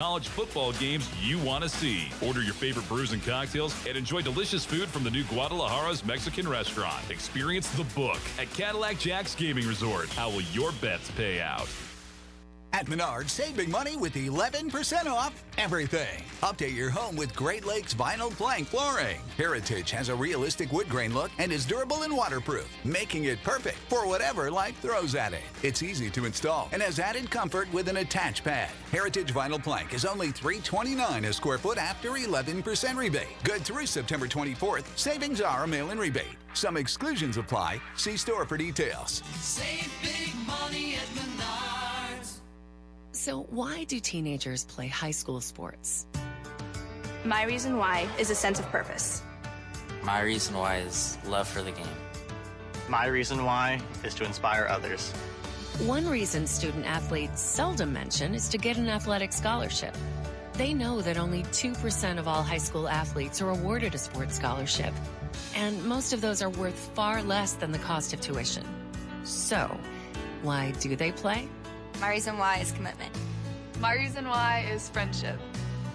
College football games you want to see. Order your favorite brews and cocktails and enjoy delicious food from the new Guadalajara's Mexican restaurant. Experience the book at Cadillac Jack's Gaming Resort. How will your bets pay out? At Menards, save big money with 11% off everything. Update your home with Great Lakes vinyl plank flooring. Heritage has a realistic wood grain look and is durable and waterproof, making it perfect for whatever life throws at it. It's easy to install and has added comfort with an attached pad. Heritage vinyl plank is only $329 a square foot after 11% rebate. Good through September 24th. Savings are a mail-in rebate. Some exclusions apply. See store for details. Save big money at Menards. So why do teenagers play high school sports? My reason why is a sense of purpose. My reason why is love for the game. My reason why is to inspire others. One reason student athletes seldom mention is to get an athletic scholarship. They know that only 2% of all high school athletes are awarded a sports scholarship, and most of those are worth far less than the cost of tuition. So, why do they play? My reason why is commitment. My reason why is friendship.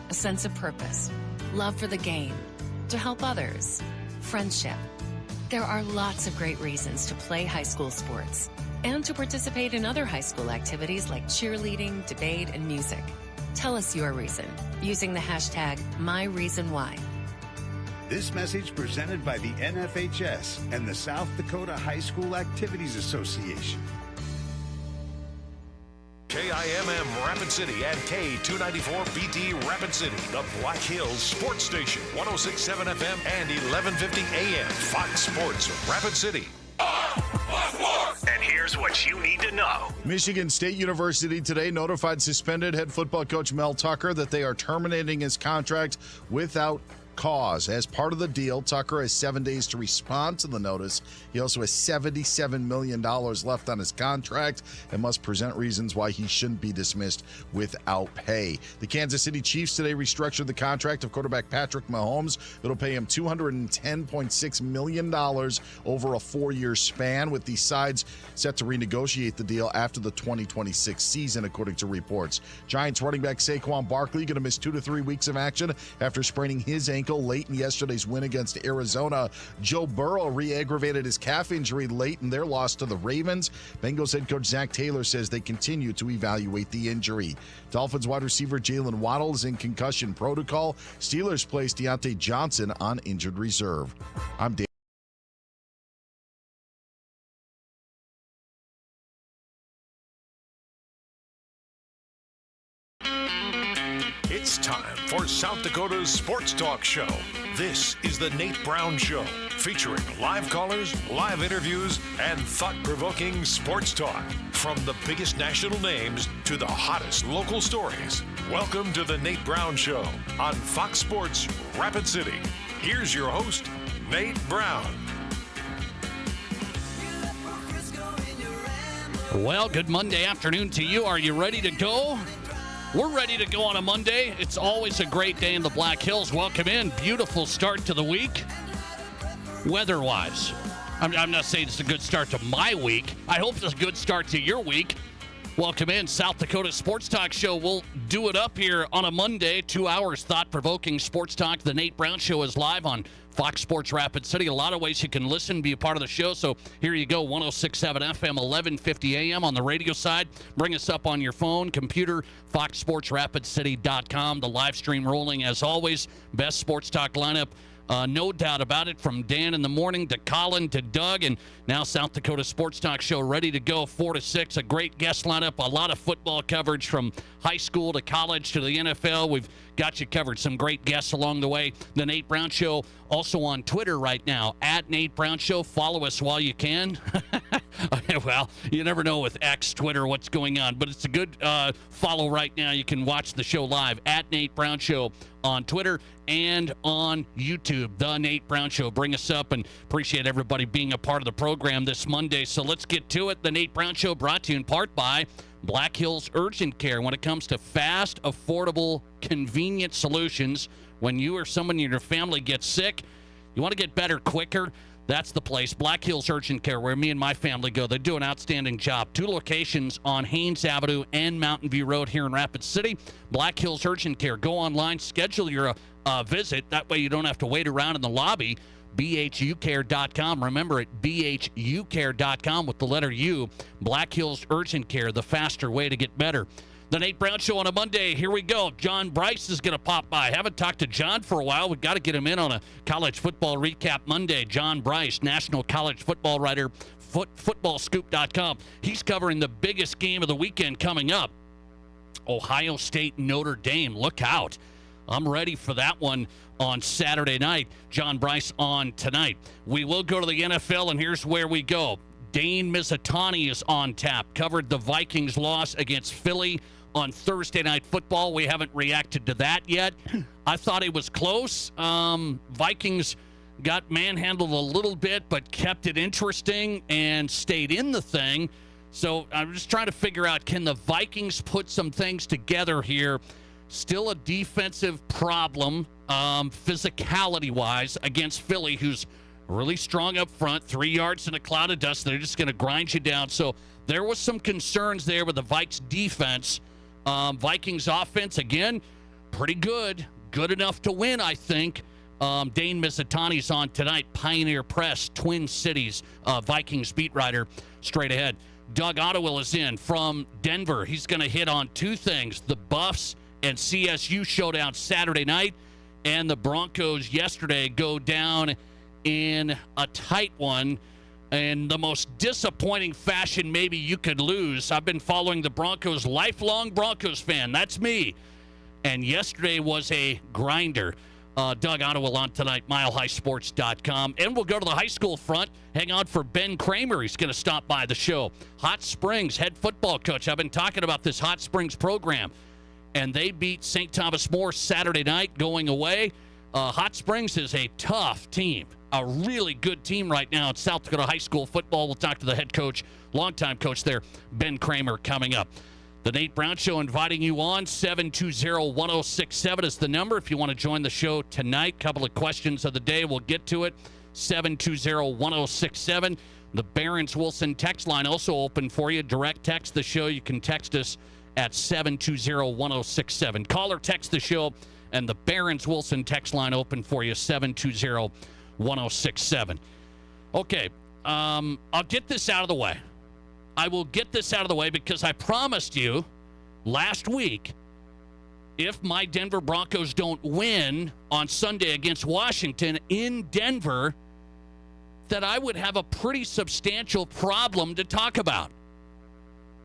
A sense of purpose, love for the game, to help others, friendship. There are lots of great reasons to play high school sports and to participate in other high school activities like cheerleading, debate, and music. Tell us your reason using the hashtag #MyReasonWhy. This message presented by the NFHS and the South Dakota High School Activities Association. KIMM Rapid City and K294BT Rapid City, the Black Hills Sports Station, 106.7 FM and 1150 AM, Fox Sports Rapid City. And here's what you need to know. Michigan State University today notified suspended head football coach Mel Tucker that they are terminating his contract without cause. As part of the deal, Tucker has 7 days to respond to the notice. He also has $77 million left on his contract and must present reasons why he shouldn't be dismissed without pay. The Kansas City Chiefs today restructured the contract of quarterback Patrick Mahomes. It'll pay him $210.6 million over a 4-year span, with the sides set to renegotiate the deal after the 2026 season, according to reports. Giants running back Saquon Barkley going to miss 2 to 3 weeks of action after spraining his ankle late in yesterday's win against Arizona. Joe Burrow re-aggravated his calf injury late in their loss to the Ravens. Bengals head coach Zach Taylor says they continue to evaluate the injury. Dolphins wide receiver Jalen Waddle is in concussion protocol. Steelers placed Deontay Johnson on injured reserve. I'm Dan. It's time for South Dakota's Sports Talk Show. This is the Nate Brown Show, featuring live callers, live interviews, and thought-provoking sports talk. From the biggest national names to the hottest local stories. Welcome to the Nate Brown Show on Fox Sports Rapid City. Here's your host, Nate Brown. Well, good Monday afternoon to you. Are you ready to go? We're ready to go on a Monday. It's always a great day in the Black Hills. Welcome in. Beautiful start to the week. Weather-wise, I'm not saying it's a good start to my week. I hope it's a good start to your week. Welcome in. South Dakota Sports Talk Show. We'll do it up here on a Monday. 2 hours thought-provoking sports talk. The Nate Brown Show is live on Fox Sports Rapid City. A lot of ways you can listen, be a part of the show. So here you go, 106.7 FM, 1150 AM on the radio side. Bring us up on your phone, computer, foxsportsrapidcity.com. The live stream rolling as always. Best sports talk lineup. No doubt about it, from Dan in the morning to Colin to Doug, and now South Dakota Sports Talk Show ready to go 4 to 6. A great guest lineup, a lot of football coverage from high school to college to the NFL. We've got you covered. Some great guests along the way. The Nate Brown Show also on Twitter right now, at Nate Brown Show. Follow us while you can. Well, you never know with X, Twitter, what's going on, but it's a good follow right now. You can watch the show live at Nate Brown Show on Twitter and on YouTube. The Nate Brown Show. Bring us up, and appreciate everybody being a part of the program this Monday. So let's get to it. The Nate Brown Show brought to you in part by Black Hills Urgent Care. When it comes to fast, affordable, convenient solutions, when you or someone in your family gets sick, you want to get better quicker, That's the place. Black Hills Urgent Care, where me and my family go. They do an outstanding job. 2 locations on Haynes Avenue and Mountain View Road here in Rapid City. Black Hills Urgent Care. Go online, schedule your visit. That way you don't have to wait around in the lobby. BHUcare.com. Remember it, BHUcare.com with the letter U. Black Hills Urgent Care, the faster way to get better. The Nate Brown Show on a Monday. Here we go. John Bryce is going to pop by. Haven't talked to John for a while. We've got to get him in on a college football recap Monday. John Bryce, national college football writer, footballscoop.com. He's covering the biggest game of the weekend coming up. Ohio State, Notre Dame. Look out. I'm ready for that one on Saturday night. John Bryce on tonight. We will go to the NFL, and here's where we go. Dane Mizutani is on tap. Covered the Vikings' loss against Philly on Thursday Night Football. We haven't reacted to that yet. I thought it was close. Vikings got manhandled a little bit, but kept it interesting and stayed in the thing. So I'm just trying to figure out, can the Vikings put some things together here? Still a defensive problem, physicality-wise, against Philly, who's really strong up front, 3 yards in a cloud of dust. They're just going to grind you down. So there was some concerns there with the Vikes defense. Vikings offense, again, pretty good. Good enough to win, I think. Dane Mizutani's on tonight. Pioneer Press, Twin Cities, Vikings beat writer, straight ahead. Doug Ottewill is in from Denver. He's going to hit on 2 things. The Buffs and CSU showdown Saturday night, and the Broncos yesterday go down in a tight one, in the most disappointing fashion maybe you could lose. I've been following the Broncos, lifelong Broncos fan. That's me. And yesterday was a grinder. Doug Ottewill on tonight, milehighsports.com. And we'll go to the high school front. Hang on for Ben Kramer. He's going to stop by the show. Hot Springs head football coach. I've been talking about this Hot Springs program. And they beat St. Thomas More Saturday night going away. Hot Springs is a tough team. A really good team right now in South Dakota high school football. We'll talk to the head coach, longtime coach there, Ben Kramer, coming up. The Nate Brown Show inviting you on. 720-1067 is the number if you want to join the show tonight. Couple of questions of the day. We'll get to it. 720-1067. The Barron's Wilson text line also open for you. Direct text the show. You can text us at 720-1067. Call or text the show, and the Barron's Wilson text line open for you, 720-1067. Okay, I'll get this out of the way. I will get this out of the way because I promised you last week, if my Denver Broncos don't win on Sunday against Washington in Denver, that I would have a pretty substantial problem to talk about.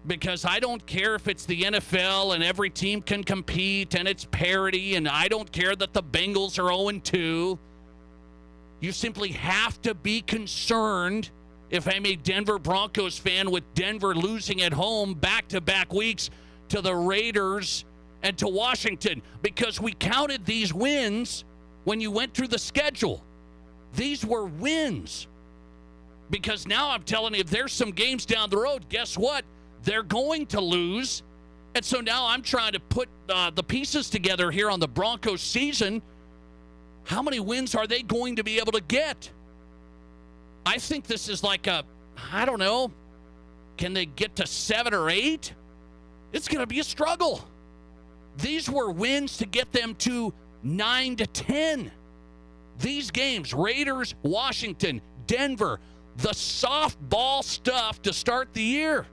Because I don't care if it's the NFL and every team can compete and it's parity, and I don't care that the Bengals are 0-2. You simply have to be concerned if I'm a Denver Broncos fan with Denver losing at home back-to-back weeks to the Raiders and to Washington, because we counted these wins when you went through the schedule. These were wins. Because now I'm telling you, if there's some games down the road, guess what? They're going to lose. And so now I'm trying to put the pieces together here on the Broncos season. How many wins are they going to be able to get? I think this is like I don't know, can they get to 7 or 8? It's going to be a struggle. These were wins to get them to 9-10. These games, Raiders, Washington, Denver, the softball stuff to start the year.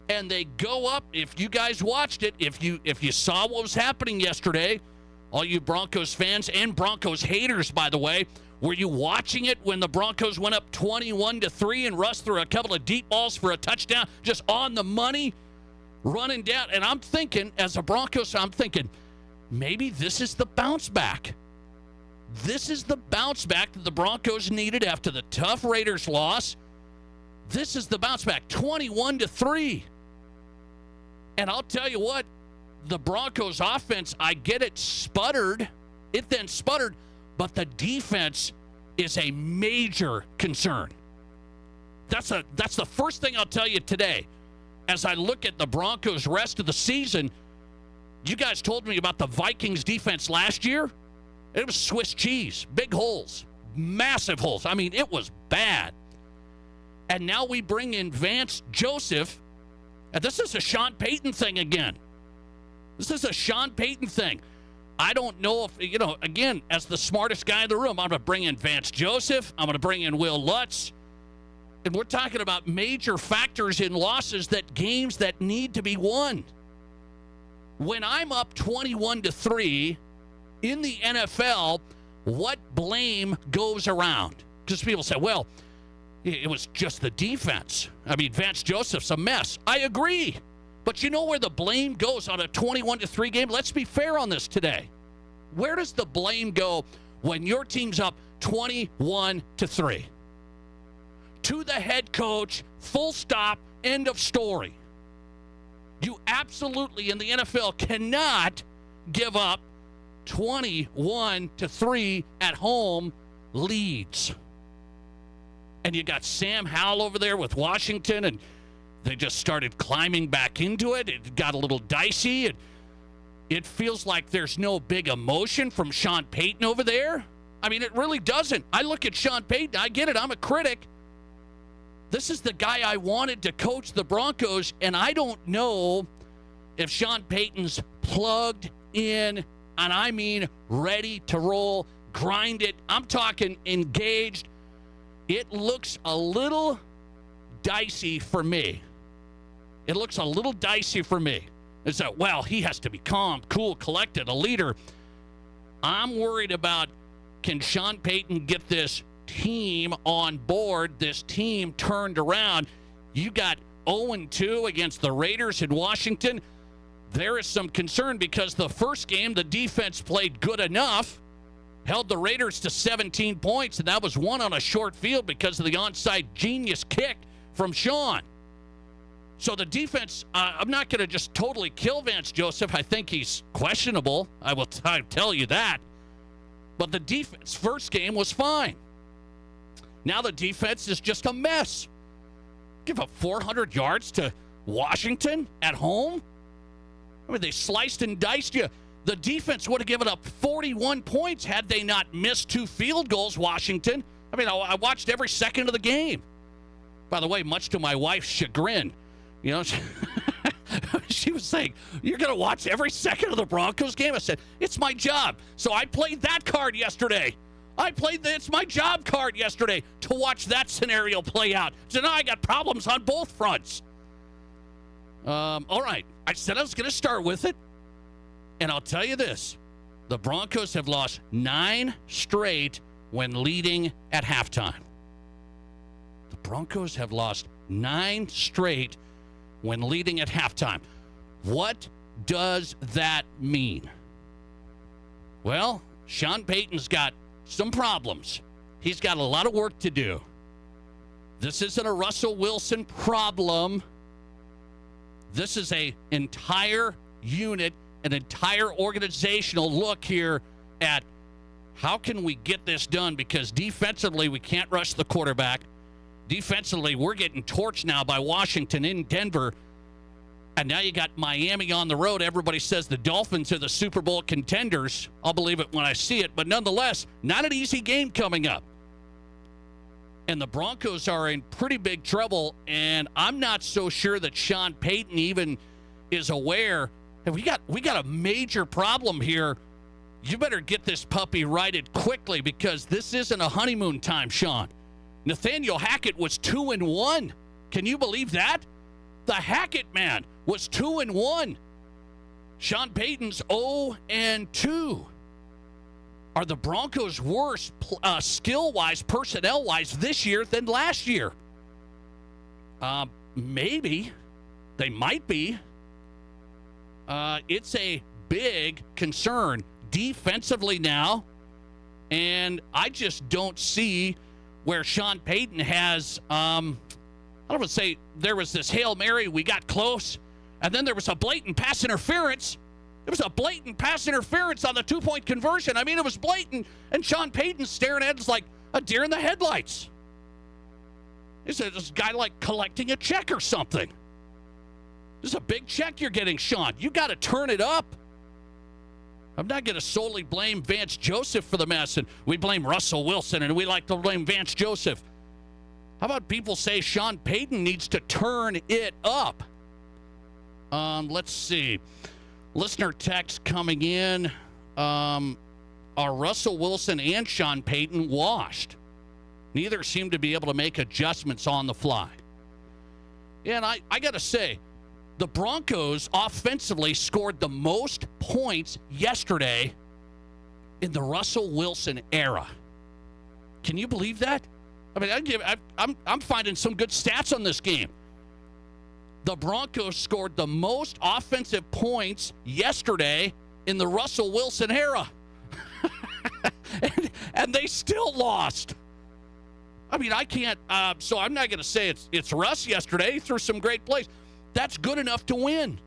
And they go up. If you guys watched it, if you saw what was happening yesterday, all you Broncos fans and Broncos haters, by the way, were you watching it when the Broncos went up 21-3 and Russ threw a couple of deep balls for a touchdown, just on the money, running down? And I'm thinking, as a Broncos, I'm thinking, maybe this is the bounce back. This is the bounce back that the Broncos needed after the tough Raiders loss. This is the bounce back, 21-3. And I'll tell you what, the Broncos offense, I get it, sputtered. It then sputtered, but the defense is a major concern. That's the first thing I'll tell you today. As I look at the Broncos' rest of the season, you guys told me about the Vikings defense last year. It was Swiss cheese, big holes, massive holes. I mean, it was bad. And now we bring in Vance Joseph, and this is a Sean Payton thing again. This is a Sean Payton thing. I don't know if, again, as the smartest guy in the room, I'm going to bring in Vance Joseph. I'm going to bring in Will Lutz. And we're talking about major factors in losses, that games that need to be won. When I'm up 21-3 in the NFL, what blame goes around? Because people say, well, it was just the defense. I mean, Vance Joseph's a mess. I agree. But you know where the blame goes on a 21-3 game? Let's be fair on this today. Where does the blame go when your team's up 21-3? To the head coach, full stop, end of story. You absolutely, in the NFL, cannot give up 21-3 at home leads. And you got Sam Howell over there with Washington, and they just started climbing back into it. It got a little dicey. It feels like there's no big emotion from Sean Payton over there. I mean, it really doesn't. I look at Sean Payton. I get it. I'm a critic. This is the guy I wanted to coach the Broncos, and I don't know if Sean Payton's plugged in, and I mean ready to roll, grind it. I'm talking engaged. It looks a little dicey for me. It looks a little dicey for me. It's that, well, he has to be calm, cool, collected, a leader. I'm worried about, can Sean Payton get this team on board, this team turned around? You got 0-2 against the Raiders in Washington. There is some concern because the first game, the defense played good enough, held the Raiders to 17 points, and that was won on a short field because of the onside genius kick from Sean. So the defense, I'm not going to just totally kill Vance Joseph. I think he's questionable. I will tell you that. But the defense first game was fine. Now the defense is just a mess. Give up 400 yards to Washington at home? I mean, they sliced and diced you. The defense would have given up 41 points had they not missed 2 field goals, Washington. I mean, I watched every second of the game. By the way, much to my wife's chagrin. You know, she was saying, you're going to watch every second of the Broncos game? I said, it's my job. So I played that card yesterday. It's my job card yesterday to watch that scenario play out. So now I got problems on both fronts. All right. I said I was going to start with it. And I'll tell you this. The Broncos have lost 9 straight when leading at halftime. The Broncos have lost 9 straight when leading at halftime. What does that mean? Well, Sean Payton's got some problems. He's got a lot of work to do. This isn't a Russell Wilson problem. This is an entire unit, an entire organizational look here at how can we get this done, because defensively we can't rush the quarterback. Defensively, we're getting torched now by Washington in Denver. And now you got Miami on the road. Everybody says the Dolphins are the Super Bowl contenders. I'll believe it when I see it. But nonetheless, not an easy game coming up. And the Broncos are in pretty big trouble. And I'm not so sure that Sean Payton even is aware. We got a major problem here. You better get this puppy righted quickly, because this isn't a honeymoon time, Sean. Nathaniel Hackett was 2-1. Can you believe that? The Hackett man was 2-1. Sean Payton's 0-2. Are the Broncos worse skill-wise, personnel-wise this year than last year? Maybe. They might be. It's a big concern defensively now, and I just don't see where Sean Payton has, I don't want to say there was this Hail Mary, we got close, and then there was a blatant pass interference. It was a blatant pass interference on the 2-point conversion. I mean, it was blatant, and Sean Payton's staring at us like a deer in the headlights. Is this guy like collecting a check or something? This is a big check you're getting, Sean. You got to turn it up. I'm not going to solely blame Vance Joseph for the mess, and we blame Russell Wilson, and we like to blame Vance Joseph. How about people say Sean Payton needs to turn it up? Let's see. Listener text coming in. Are Russell Wilson and Sean Payton washed? Neither seem to be able to make adjustments on the fly. Yeah, and I got to say, the Broncos offensively scored the most points yesterday in the Russell Wilson era. Can you believe that? I mean, I'm finding some good stats on this game. The Broncos scored the most offensive points yesterday in the Russell Wilson era. and they still lost. I mean, I can't, so I'm not going to say it's Russ yesterday. He threw some great plays. That's good enough to win.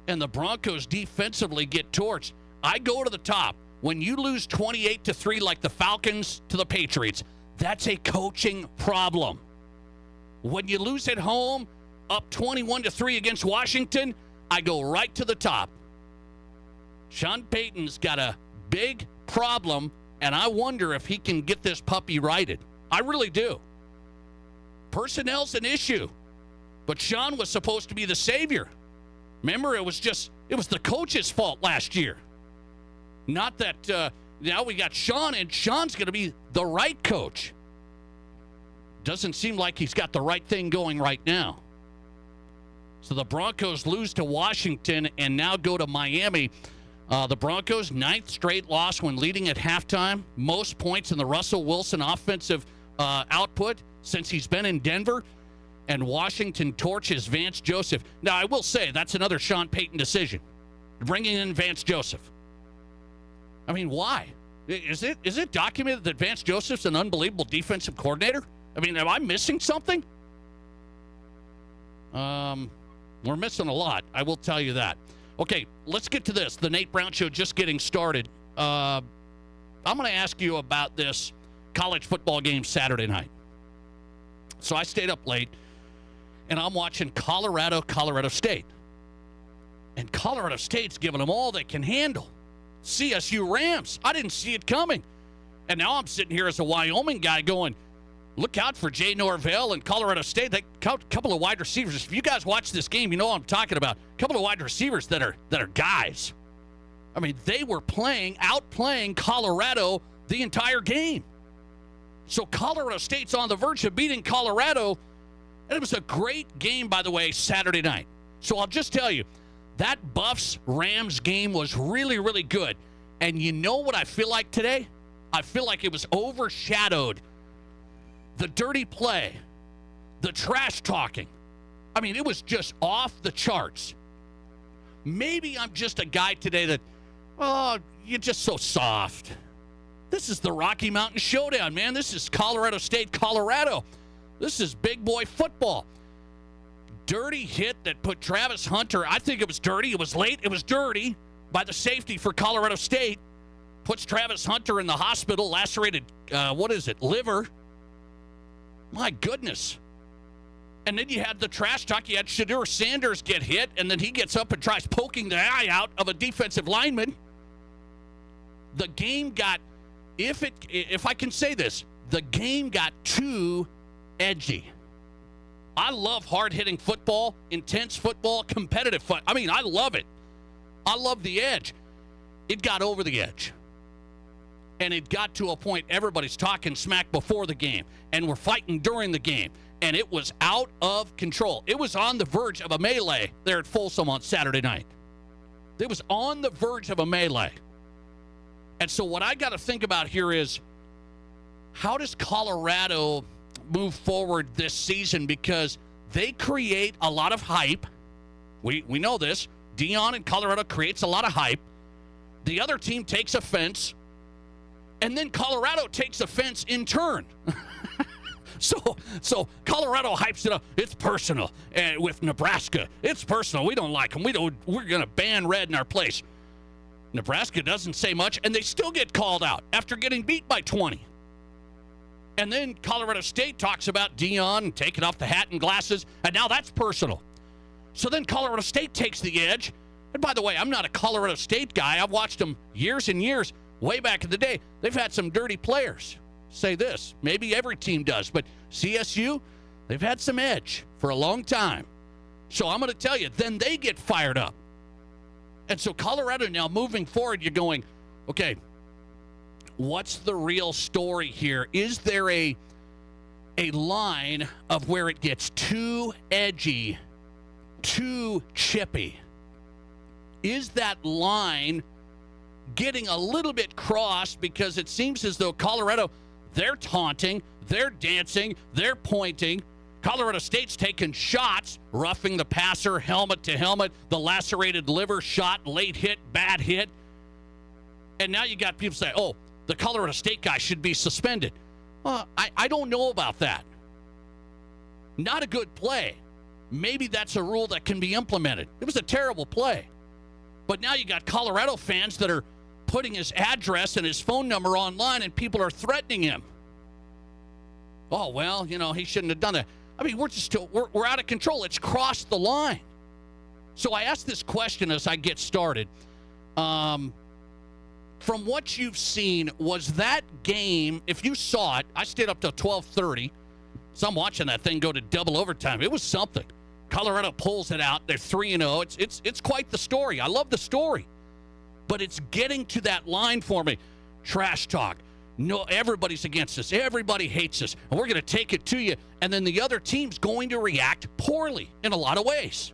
And the Broncos defensively get torched. I go to the top. When you lose 28-3 like the Falcons to the Patriots, that's a coaching problem. When you lose at home, up 21-3 against Washington, I go right to the top. Sean Payton's got a big problem, and I wonder if he can get this puppy righted. I really do. Personnel's an issue, but Sean was supposed to be the savior. Remember, it was the coach's fault last year. Not that now we got Sean, and Sean's going to be the right coach. Doesn't seem like he's got the right thing going right now. So the Broncos lose to Washington and now go to Miami. The Broncos, 9th straight loss when leading at halftime. Most points in the Russell Wilson offensive output since he's been in Denver. And Washington torches Vance Joseph. Now, I will say that's another Sean Payton decision, bringing in Vance Joseph. I mean, why? Is it documented that Vance Joseph's an unbelievable defensive coordinator? I mean, am I missing something? We're missing a lot. I will tell you that. Okay, let's get to this. The Nate Brown Show just getting started. I'm going to ask you about this college football game Saturday night. So I stayed up late, and I'm watching Colorado State. And Colorado State's giving them all they can handle. CSU Rams. I didn't see it coming. And now I'm sitting here as a Wyoming guy going, look out for Jay Norvell and Colorado State. That couple of wide receivers. If you guys watch this game, you know what I'm talking about. A couple of wide receivers that are guys. I mean, they were outplaying Colorado the entire game. So Colorado State's on the verge of beating Colorado. And it was a great game, by the way, Saturday night. So I'll just tell you, that Buffs-Rams game was really, really good. And you know what I feel like today? I feel like it was overshadowed. The dirty play, the trash talking. I mean, it was just off the charts. Maybe I'm just a guy today that, oh, you're just so soft. This is the Rocky Mountain Showdown, man. This is Colorado State, Colorado. This is big boy football. Dirty hit that put Travis Hunter, I think it was dirty. It was late. It was dirty by the safety for Colorado State. Puts Travis Hunter in the hospital, lacerated, liver. My goodness. And then you had the trash talk. You had Shedeur Sanders get hit, and then he gets up and tries poking the eye out of a defensive lineman. The game got, if I can say this, the game got too edgy. I love hard-hitting football, intense football, competitive football. I mean, I love it. I love the edge. It got over the edge. And it got to a point everybody's talking smack before the game, and we're fighting during the game, and it was out of control. It was on the verge of a melee there at Folsom on Saturday night. It was on the verge of a melee. And so what I got to think about here is, how does Colorado move forward this season? Because they create a lot of hype. We know this. Deion in Colorado creates a lot of hype. The other team takes offense. And then Colorado takes offense in turn. So Colorado hypes it up. It's personal. And with Nebraska, it's personal. We don't like them. We're going to ban red in our place. Nebraska doesn't say much, and they still get called out after getting beat by 20. And then Colorado State talks about Deion and taking off the hat and glasses, and now that's personal. So then Colorado State takes the edge, And by the way, I'm not a Colorado State guy. I've watched them years and years, way back in the day. They've had some dirty players. Say this, maybe every team does, but CSU, they've had some edge for a long time. So I'm going to tell you, then they get fired up. And so Colorado now moving forward, you're going, okay, what's the real story here? Is there a line of where it gets too edgy, too chippy? Is that line getting a little bit crossed because it seems as though Colorado, they're taunting, they're dancing, they're pointing. Colorado State's taking shots, roughing the passer, helmet to helmet, the lacerated liver shot, late hit, bad hit. And now you got people say, oh, the Colorado State guy should be suspended. I don't know about that. Not a good play. Maybe that's a rule that can be implemented. It was a terrible play. But now you got Colorado fans that are putting his address and his phone number online, and people are threatening him. Oh, well, he shouldn't have done that. I mean, we're out of control. It's crossed the line. So I asked this question as I get started. From what you've seen, was that game, if you saw it, I stayed up till 12:30. So I'm watching that thing go to double overtime. It was something. Colorado pulls it out. They're 3-0. It's quite the story. I love the story. But it's getting to that line for me. Trash talk. No, everybody's against us. Everybody hates us. And we're going to take it to you. And then the other team's going to react poorly in a lot of ways.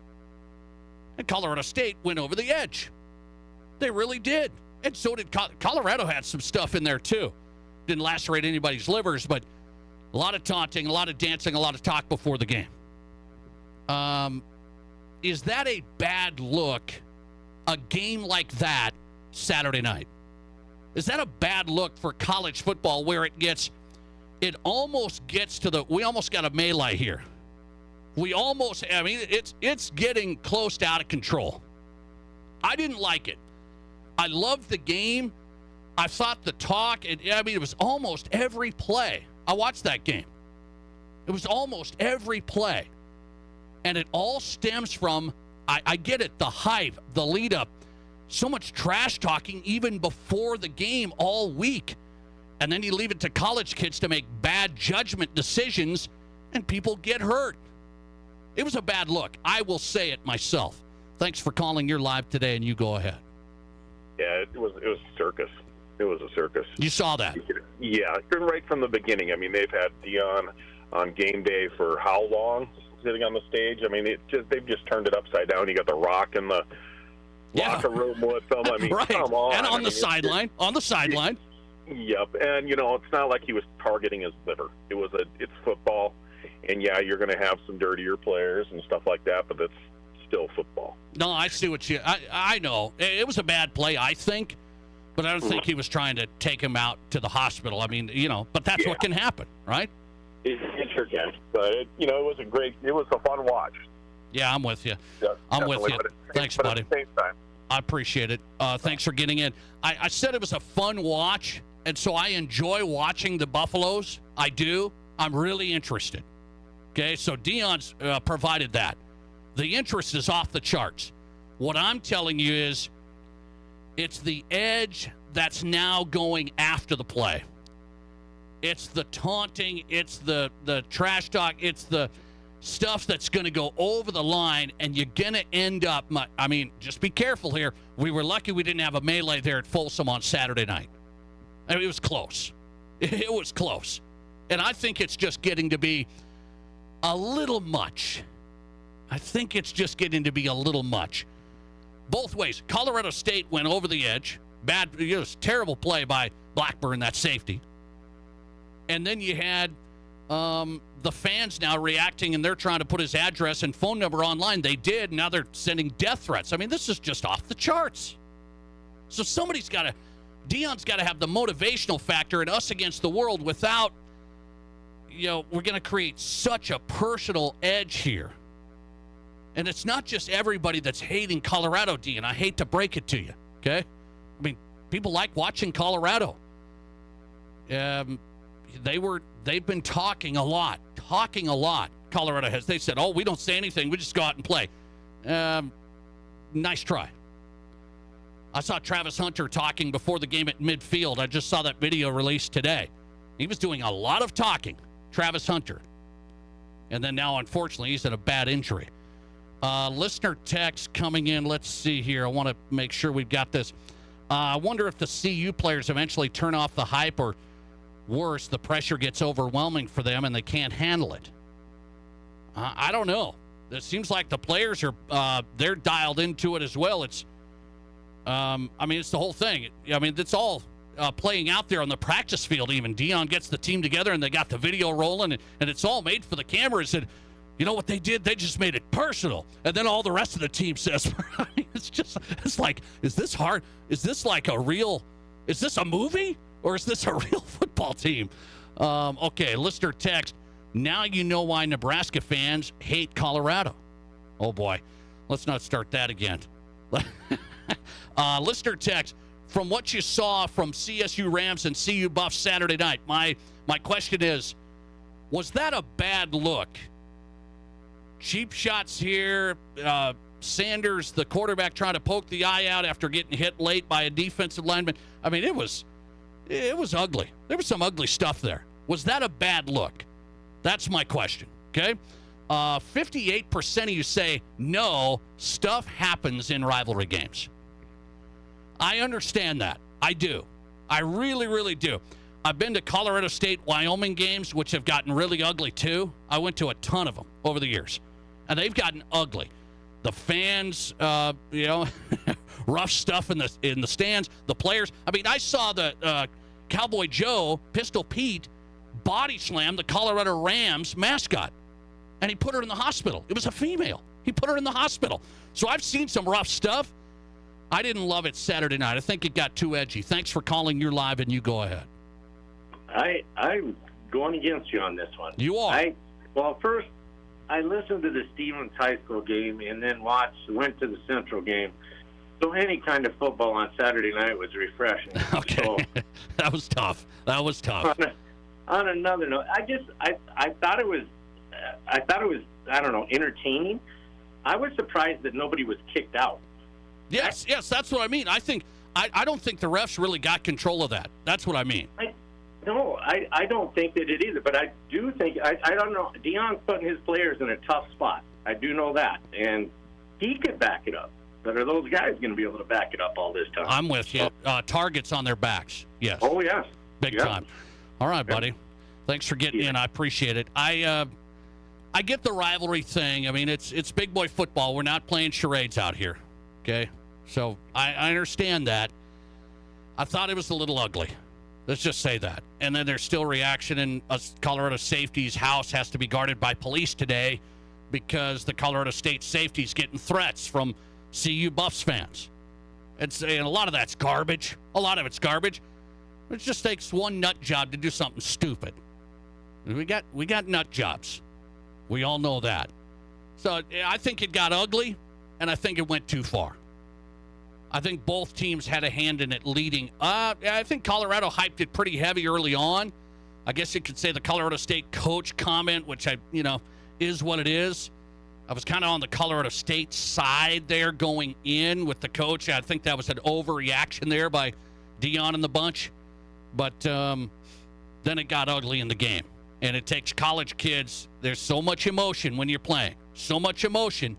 And Colorado State went over the edge. They really did. And so did Colorado. Had some stuff in there, too. Didn't lacerate anybody's livers, but a lot of taunting, a lot of dancing, a lot of talk before the game. Is that a bad look, a game like that, Saturday night? Is that a bad look for college football where it almost gets to we almost got a melee here. It's getting close to out of control. I didn't like it. I loved the game. I thought the talk, it was almost every play. I watched that game. It was almost every play. And it all stems from, I get it, the hype, the lead up. So much trash talking even before the game all week. And then you leave it to college kids to make bad judgment decisions and people get hurt. It was a bad look. I will say it myself. Thanks for calling. You're live today, and you go ahead. Yeah, it was a circus. It was a circus. You saw that? Yeah, right from the beginning. I mean, they've had Deion on game day for how long sitting on the stage? I mean, they've just turned it upside down. You got The Rock in the locker room with them. I mean, right. Come on. And on the sideline. Yep. And, it's not like he was targeting his liver. It's football. And, yeah, you're going to have some dirtier players and stuff like that, but that's still football. No, I see what I know. It was a bad play, I think, but I don't think he was trying to take him out to the hospital. I mean, but that's what can happen, right? It sure can. But, it was a fun watch. Yeah, I'm with you. Yeah, I'm with you. Thanks, buddy. At the same time. I appreciate it. Thanks for getting in. I said it was a fun watch, and so I enjoy watching the Buffaloes. I do. I'm really interested. Okay, so Deion's provided that. The interest is off the charts. What I'm telling you is it's the edge that's now going after the play. It's the taunting. It's the trash talk. It's the stuff that's going to go over the line, and you're going to end up, just be careful here. We were lucky we didn't have a melee there at Folsom on Saturday night. I mean, it was close. It was close. And I think it's just getting to be a little much. I think it's just getting to be a little much. Both ways. Colorado State went over the edge. Bad, it was terrible play by Blackburn, that safety. And then you had the fans now reacting, and they're trying to put his address and phone number online. They did. Now they're sending death threats. I mean, this is just off the charts. So Deion's got to have the motivational factor in us against the world without, we're going to create such a personal edge here. And it's not just everybody that's hating Colorado, Deion. I hate to break it to you, okay? I mean, people like watching Colorado. They've been talking a lot. Colorado has. They said, we don't say anything. We just go out and play. Nice try. I saw Travis Hunter talking before the game at midfield. I just saw that video released today. He was doing a lot of talking, Travis Hunter. And then now, unfortunately, he's in a bad injury. Listener text coming in. Let's see here. I want to make sure we've got this. I wonder if the CU players eventually turn off the hype, or worse, the pressure gets overwhelming for them and they can't handle it. I don't know. It seems like the players are they're dialed into it as well. It's it's the whole thing. It's all playing out there on the practice field. Even Deion gets the team together and they got the video rolling, and it's all made for the cameras. And you know what they did? They just made it personal. And then all the rest of the team says, it's like, is this hard? Is this like is this a movie? Or is this a real football team? Okay, listener text. Now you know why Nebraska fans hate Colorado. Oh, boy. Let's not start that again. Listener text. From what you saw from CSU Rams and CU Buffs Saturday night, my question is, was that a bad look? Cheap shots here. Sanders, the quarterback, trying to poke the eye out after getting hit late by a defensive lineman. It was ugly. There was some ugly stuff there. Was that a bad look? That's my question, okay? 58% of you say, no, stuff happens in rivalry games. I understand that. I do. I really, really do. I've been to Colorado State, Wyoming games, which have gotten really ugly, too. I went to a ton of them over the years, and they've gotten ugly. The fans, rough stuff in the stands. The players. I saw the Cowboy Joe, Pistol Pete, body slam the Colorado Rams mascot, and he put her in the hospital. It was a female. He put her in the hospital. So I've seen some rough stuff. I didn't love it Saturday night. I think it got too edgy. Thanks for calling. You're live, and you go ahead. I'm going against you on this one. You are? First, I listened to the Stevens High School game and then went to the Central game. So any kind of football on Saturday night was refreshing. Okay. So, that was tough. On another note, I thought it was I don't know, entertaining. I was surprised that nobody was kicked out. Yes, that's what I mean. I don't think the refs really got control of that. That's what I mean. I don't think they did either, but I do think, I don't know, Deion's putting his players in a tough spot. I do know that, and he could back it up. But are those guys going to be able to back it up all this time? I'm with you. Targets on their backs, yes. Oh, yes. Big time. All right, buddy. Thanks for getting in. I appreciate it. I get the rivalry thing. It's big boy football. We're not playing charades out here, okay? So I understand that. I thought it was a little ugly. Let's just say that. And then there's still reaction, and Colorado safety's house has to be guarded by police today because the Colorado State safety's getting threats from CU Buffs fans. And a lot of that's garbage. A lot of it's garbage. It just takes one nut job to do something stupid. We got nut jobs. We all know that. So I think it got ugly, and I think it went too far. I think both teams had a hand in it leading. I think Colorado hyped it pretty heavy early on. I guess you could say the Colorado State coach comment, which is what it is. I was kind of on the Colorado State side there going in with the coach. I think that was an overreaction there by Deion and the bunch. But then it got ugly in the game. And it takes college kids. There's so much emotion when you're playing. So much emotion.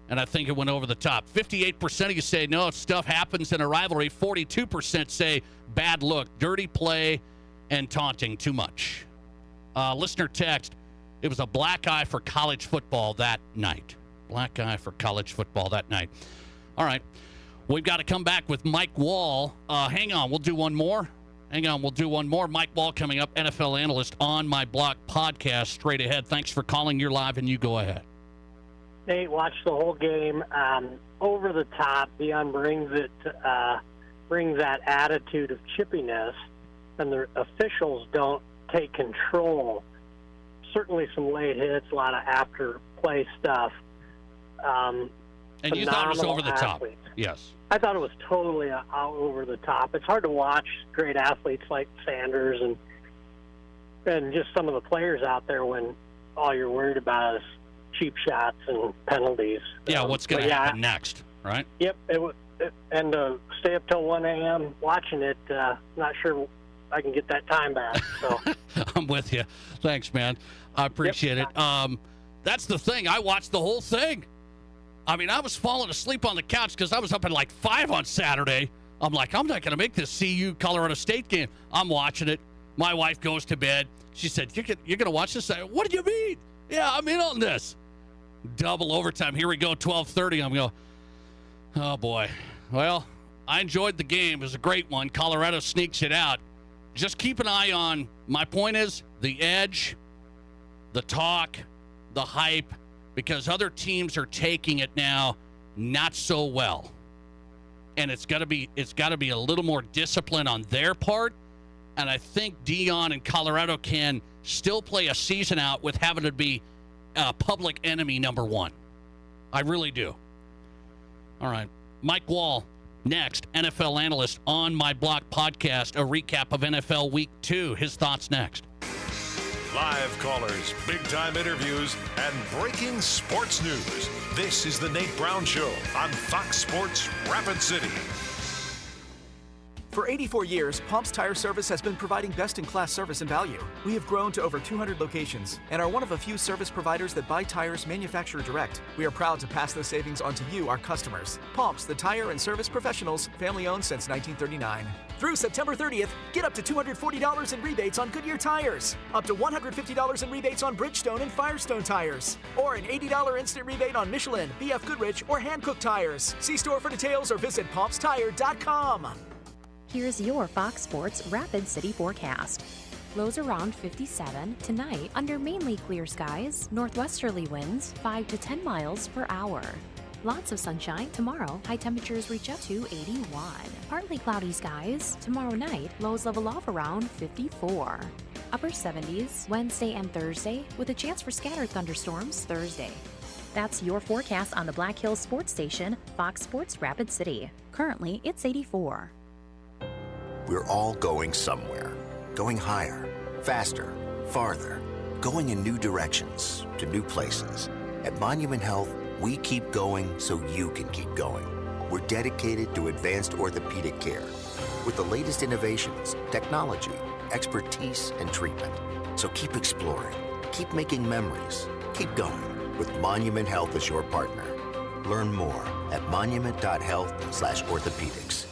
And I think it went over the top. 58% of you say, no, stuff happens in a rivalry. 42% say bad look, dirty play, and taunting too much. Listener text, it was a black eye for college football that night. Black eye for college football that night. All right. We've got to come back with Mike Wall. Hang on. We'll do one more. Mike Wall coming up, NFL analyst on My Block podcast straight ahead. Thanks for calling. You're live, and you go ahead. Nate, watch the whole game. Over the top, Deion brings that attitude of chippiness, and the officials don't take control. Certainly some late hits, a lot of after-play stuff. And you thought it was over the top? Yes. I thought it was totally out over the top. It's hard to watch great athletes like Sanders and just some of the players out there when all you're worried about is cheap shots and penalties. Yeah, what's going to happen next, right? Yep. and stay up till 1 a.m. watching it. Not sure I can get that time back. So I'm with you. Thanks, man. I appreciate it. That's the thing. I watched the whole thing. I mean, I was falling asleep on the couch because I was up at like 5 on Saturday. I'm like, I'm not going to make this CU Colorado State game. I'm watching it. My wife goes to bed. She said, you're going to watch this? What do you mean? Yeah, I'm in on this. Double overtime. Here we go, 12:30. I'm going, oh, boy. Well, I enjoyed the game. It was a great one. Colorado sneaks it out. Just keep an eye on, my point is, the edge, the talk, the hype, because other teams are taking it now not so well. And it's got to be a little more discipline on their part. And I think Deion and Colorado can still play a season out with having to be public enemy number one. I really do. All right. Mike Wall, next, NFL analyst on My Block podcast, a recap of NFL Week 2. His thoughts next. Live callers, big-time interviews, and breaking sports news. This is the Nate Brown Show on Fox Sports Rapid City. For 84 years, Pumps Tire Service has been providing best-in-class service and value. We have grown to over 200 locations and are one of a few service providers that buy tires manufacturer direct. We are proud to pass those savings on to you, our customers. Pumps, the tire and service professionals, family-owned since 1939. Through September 30th, get up to $240 in rebates on Goodyear tires, up to $150 in rebates on Bridgestone and Firestone tires, or an $80 instant rebate on Michelin, BF Goodrich, or Hankook tires. See store for details or visit pumpstire.com. Here's your Fox Sports Rapid City forecast. Lows around 57 tonight under mainly clear skies, northwesterly winds 5 to 10 miles per hour. Lots of sunshine tomorrow, high temperatures reach up to 81. Partly cloudy skies tomorrow night, lows level off around 54. Upper 70s Wednesday and Thursday with a chance for scattered thunderstorms Thursday. That's your forecast on the Black Hills Sports Station, Fox Sports Rapid City. Currently, it's 84. We're all going somewhere. Going higher, faster, farther. Going in new directions, to new places. At Monument Health, we keep going so you can keep going. We're dedicated to advanced orthopedic care with the latest innovations, technology, expertise, and treatment. So keep exploring, keep making memories, keep going with Monument Health as your partner. Learn more at monument.health/orthopedics.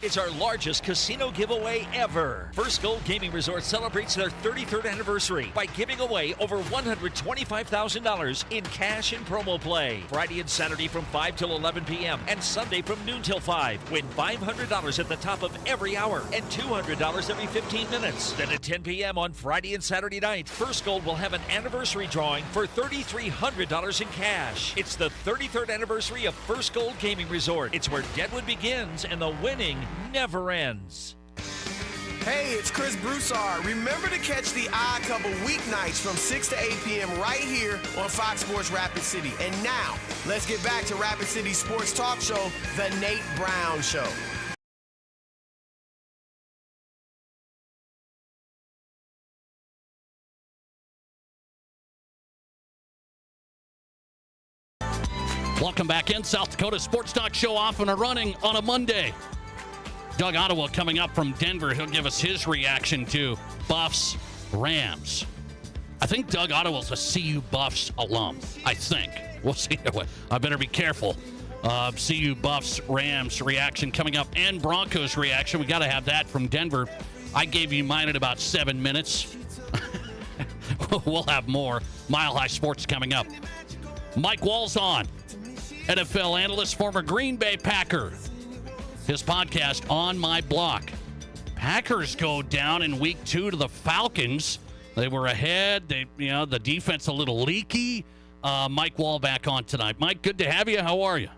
It's our largest casino giveaway ever. First Gold Gaming Resort celebrates their 33rd anniversary by giving away over $125,000 in cash and promo play. Friday and Saturday from 5 till 11 p.m. and Sunday from noon till 5. Win $500 at the top of every hour and $200 every 15 minutes. Then at 10 p.m. on Friday and Saturday night, First Gold will have an anniversary drawing for $3,300 in cash. It's the 33rd anniversary of First Gold Gaming Resort. It's where Deadwood begins and the winning never ends. Hey, it's Chris Broussard. Remember to catch the Odd Couple weeknights from 6 to 8 p.m. right here on Fox Sports Rapid City. And now, let's get back to Rapid City Sports Talk Show, The Nate Brown Show. Welcome back in. South Dakota Sports Talk Show off and running on a Monday. Doug Ottawa coming up from Denver. He'll give us his reaction to Buffs Rams. I think Doug Ottawa's a CU Buffs alum. I think. We'll see. I better be careful. CU Buffs Rams reaction coming up and Broncos reaction. We got to have that from Denver. I gave you mine in about 7 minutes. We'll have more. Mile High Sports coming up. Mike Wall's on. NFL analyst, former Green Bay Packer. His podcast, On My Block. Packers go down in week 2 to the Falcons. They were ahead. The defense a little leaky. Mike Wall back on tonight. Mike, good to have you. How are you?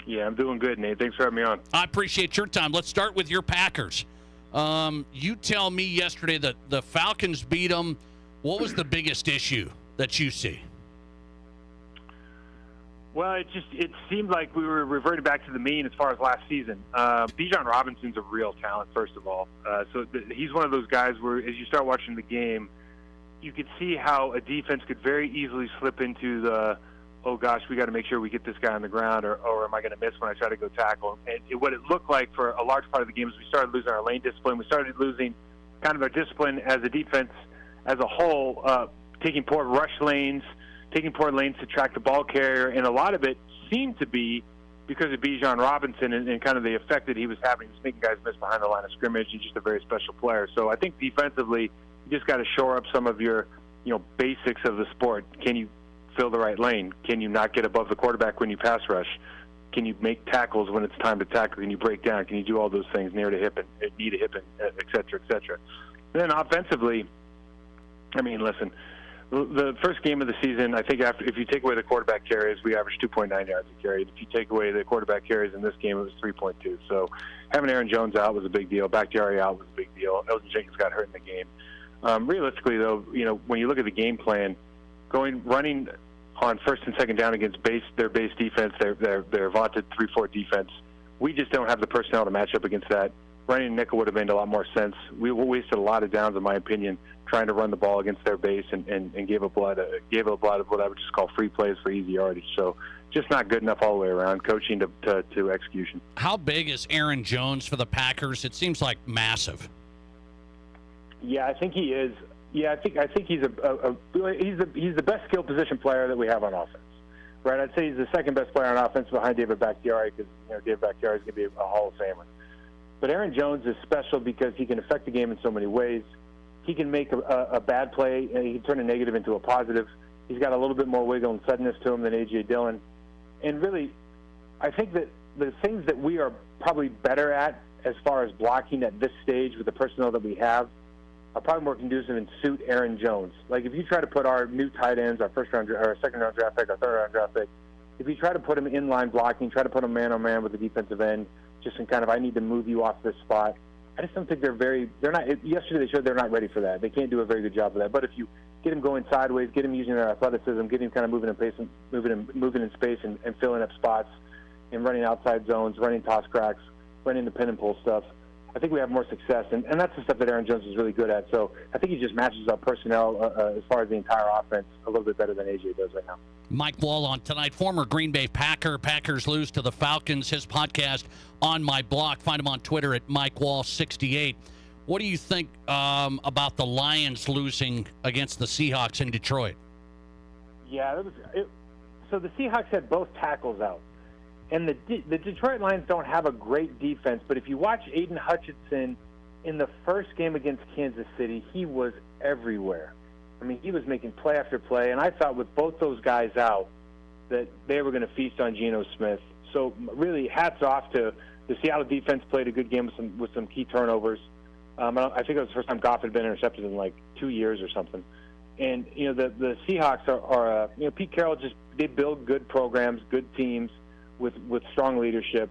Yeah, I'm doing good, Nate. Thanks for having me on. I appreciate your time. Let's start with your Packers. You tell me yesterday that the Falcons beat them. What was the biggest issue that you see? Well, it seemed like we were reverted back to the mean as far as last season. Bijan Robinson's a real talent, first of all. He's one of those guys where, as you start watching the game, you could see how a defense could very easily slip into the oh gosh, we got to make sure we get this guy on the ground, or am I going to miss when I try to go tackle? And what it looked like for a large part of the game is we started losing our lane discipline. We started losing kind of our discipline as a defense as a whole, taking poor rush lanes, taking poor lanes to track the ball carrier, and a lot of it seemed to be because of Bijan Robinson and kind of the effect that he was having. He was making guys miss behind the line of scrimmage. He's just a very special player. So I think defensively, you just got to shore up some of your, basics of the sport. Can you fill the right lane? Can you not get above the quarterback when you pass rush? Can you make tackles when it's time to tackle? Can you break down? Can you do all those things near to hip and knee to hip, and et cetera, et cetera? And then offensively, I mean, listen, the first game of the season, I think if you take away the quarterback carries, we averaged 2.9 yards a carry. If you take away the quarterback carries in this game, it was 3.2. So having Aaron Jones out was a big deal. Bakhtiari out was a big deal. Elgin Jenkins got hurt in the game. Realistically, though, when you look at the game plan, running on first and second down against their base defense, their vaunted 3-4 defense, we just don't have the personnel to match up against that. Running nickel would have made a lot more sense. We wasted a lot of downs, in my opinion, trying to run the ball against their base and gave up a lot of what I would just call free plays for easy yardage. So just not good enough all the way around, coaching to execution. How big is Aaron Jones for the Packers? It seems like massive. Yeah, I think he is. Yeah, I think he's he's the best skill position player that we have on offense. Right, I'd say he's the second best player on offense behind David Bakhtiari, because David Bakhtiari is going to be a Hall of Famer. But Aaron Jones is special because he can affect the game in so many ways. He can make a bad play, and he can turn a negative into a positive. He's got a little bit more wiggle and suddenness to him than A.J. Dillon. And really, I think that the things that we are probably better at as far as blocking at this stage with the personnel that we have are probably more conducive and suit Aaron Jones. Like if you try to put our new tight ends, our second-round draft pick, our third-round draft pick, if you try to put him in line blocking, try to put him man-on-man with the defensive end, just in kind of, I need to move you off this spot. I just don't think they're not, yesterday they showed they're not ready for that. They can't do a very good job of that. But if you get him going sideways, get him using their athleticism, get him kind of moving in space and filling up spots and running outside zones, running toss cracks, running the pin and pull stuff, I think we have more success. And that's the stuff that Aaron Jones is really good at. So I think he just matches up personnel as far as the entire offense a little bit better than AJ does right now. Mike Wall on tonight, former Green Bay Packer. Packers lose to the Falcons. His podcast On My Block. Find him on Twitter at MikeWall68. What do you think about the Lions losing against the Seahawks in Detroit? Yeah, so the Seahawks had both tackles out. And the Detroit Lions don't have a great defense, but if you watch Aiden Hutchinson in the first game against Kansas City, he was everywhere. I mean, he was making play after play, and I thought with both those guys out that they were going to feast on Geno Smith. So really, hats off to the Seattle defense. Played a good game with some key turnovers. I think it was the first time Goff had been intercepted in like 2 years or something. And the Seahawks are Pete Carroll they build good programs, good teams with strong leadership,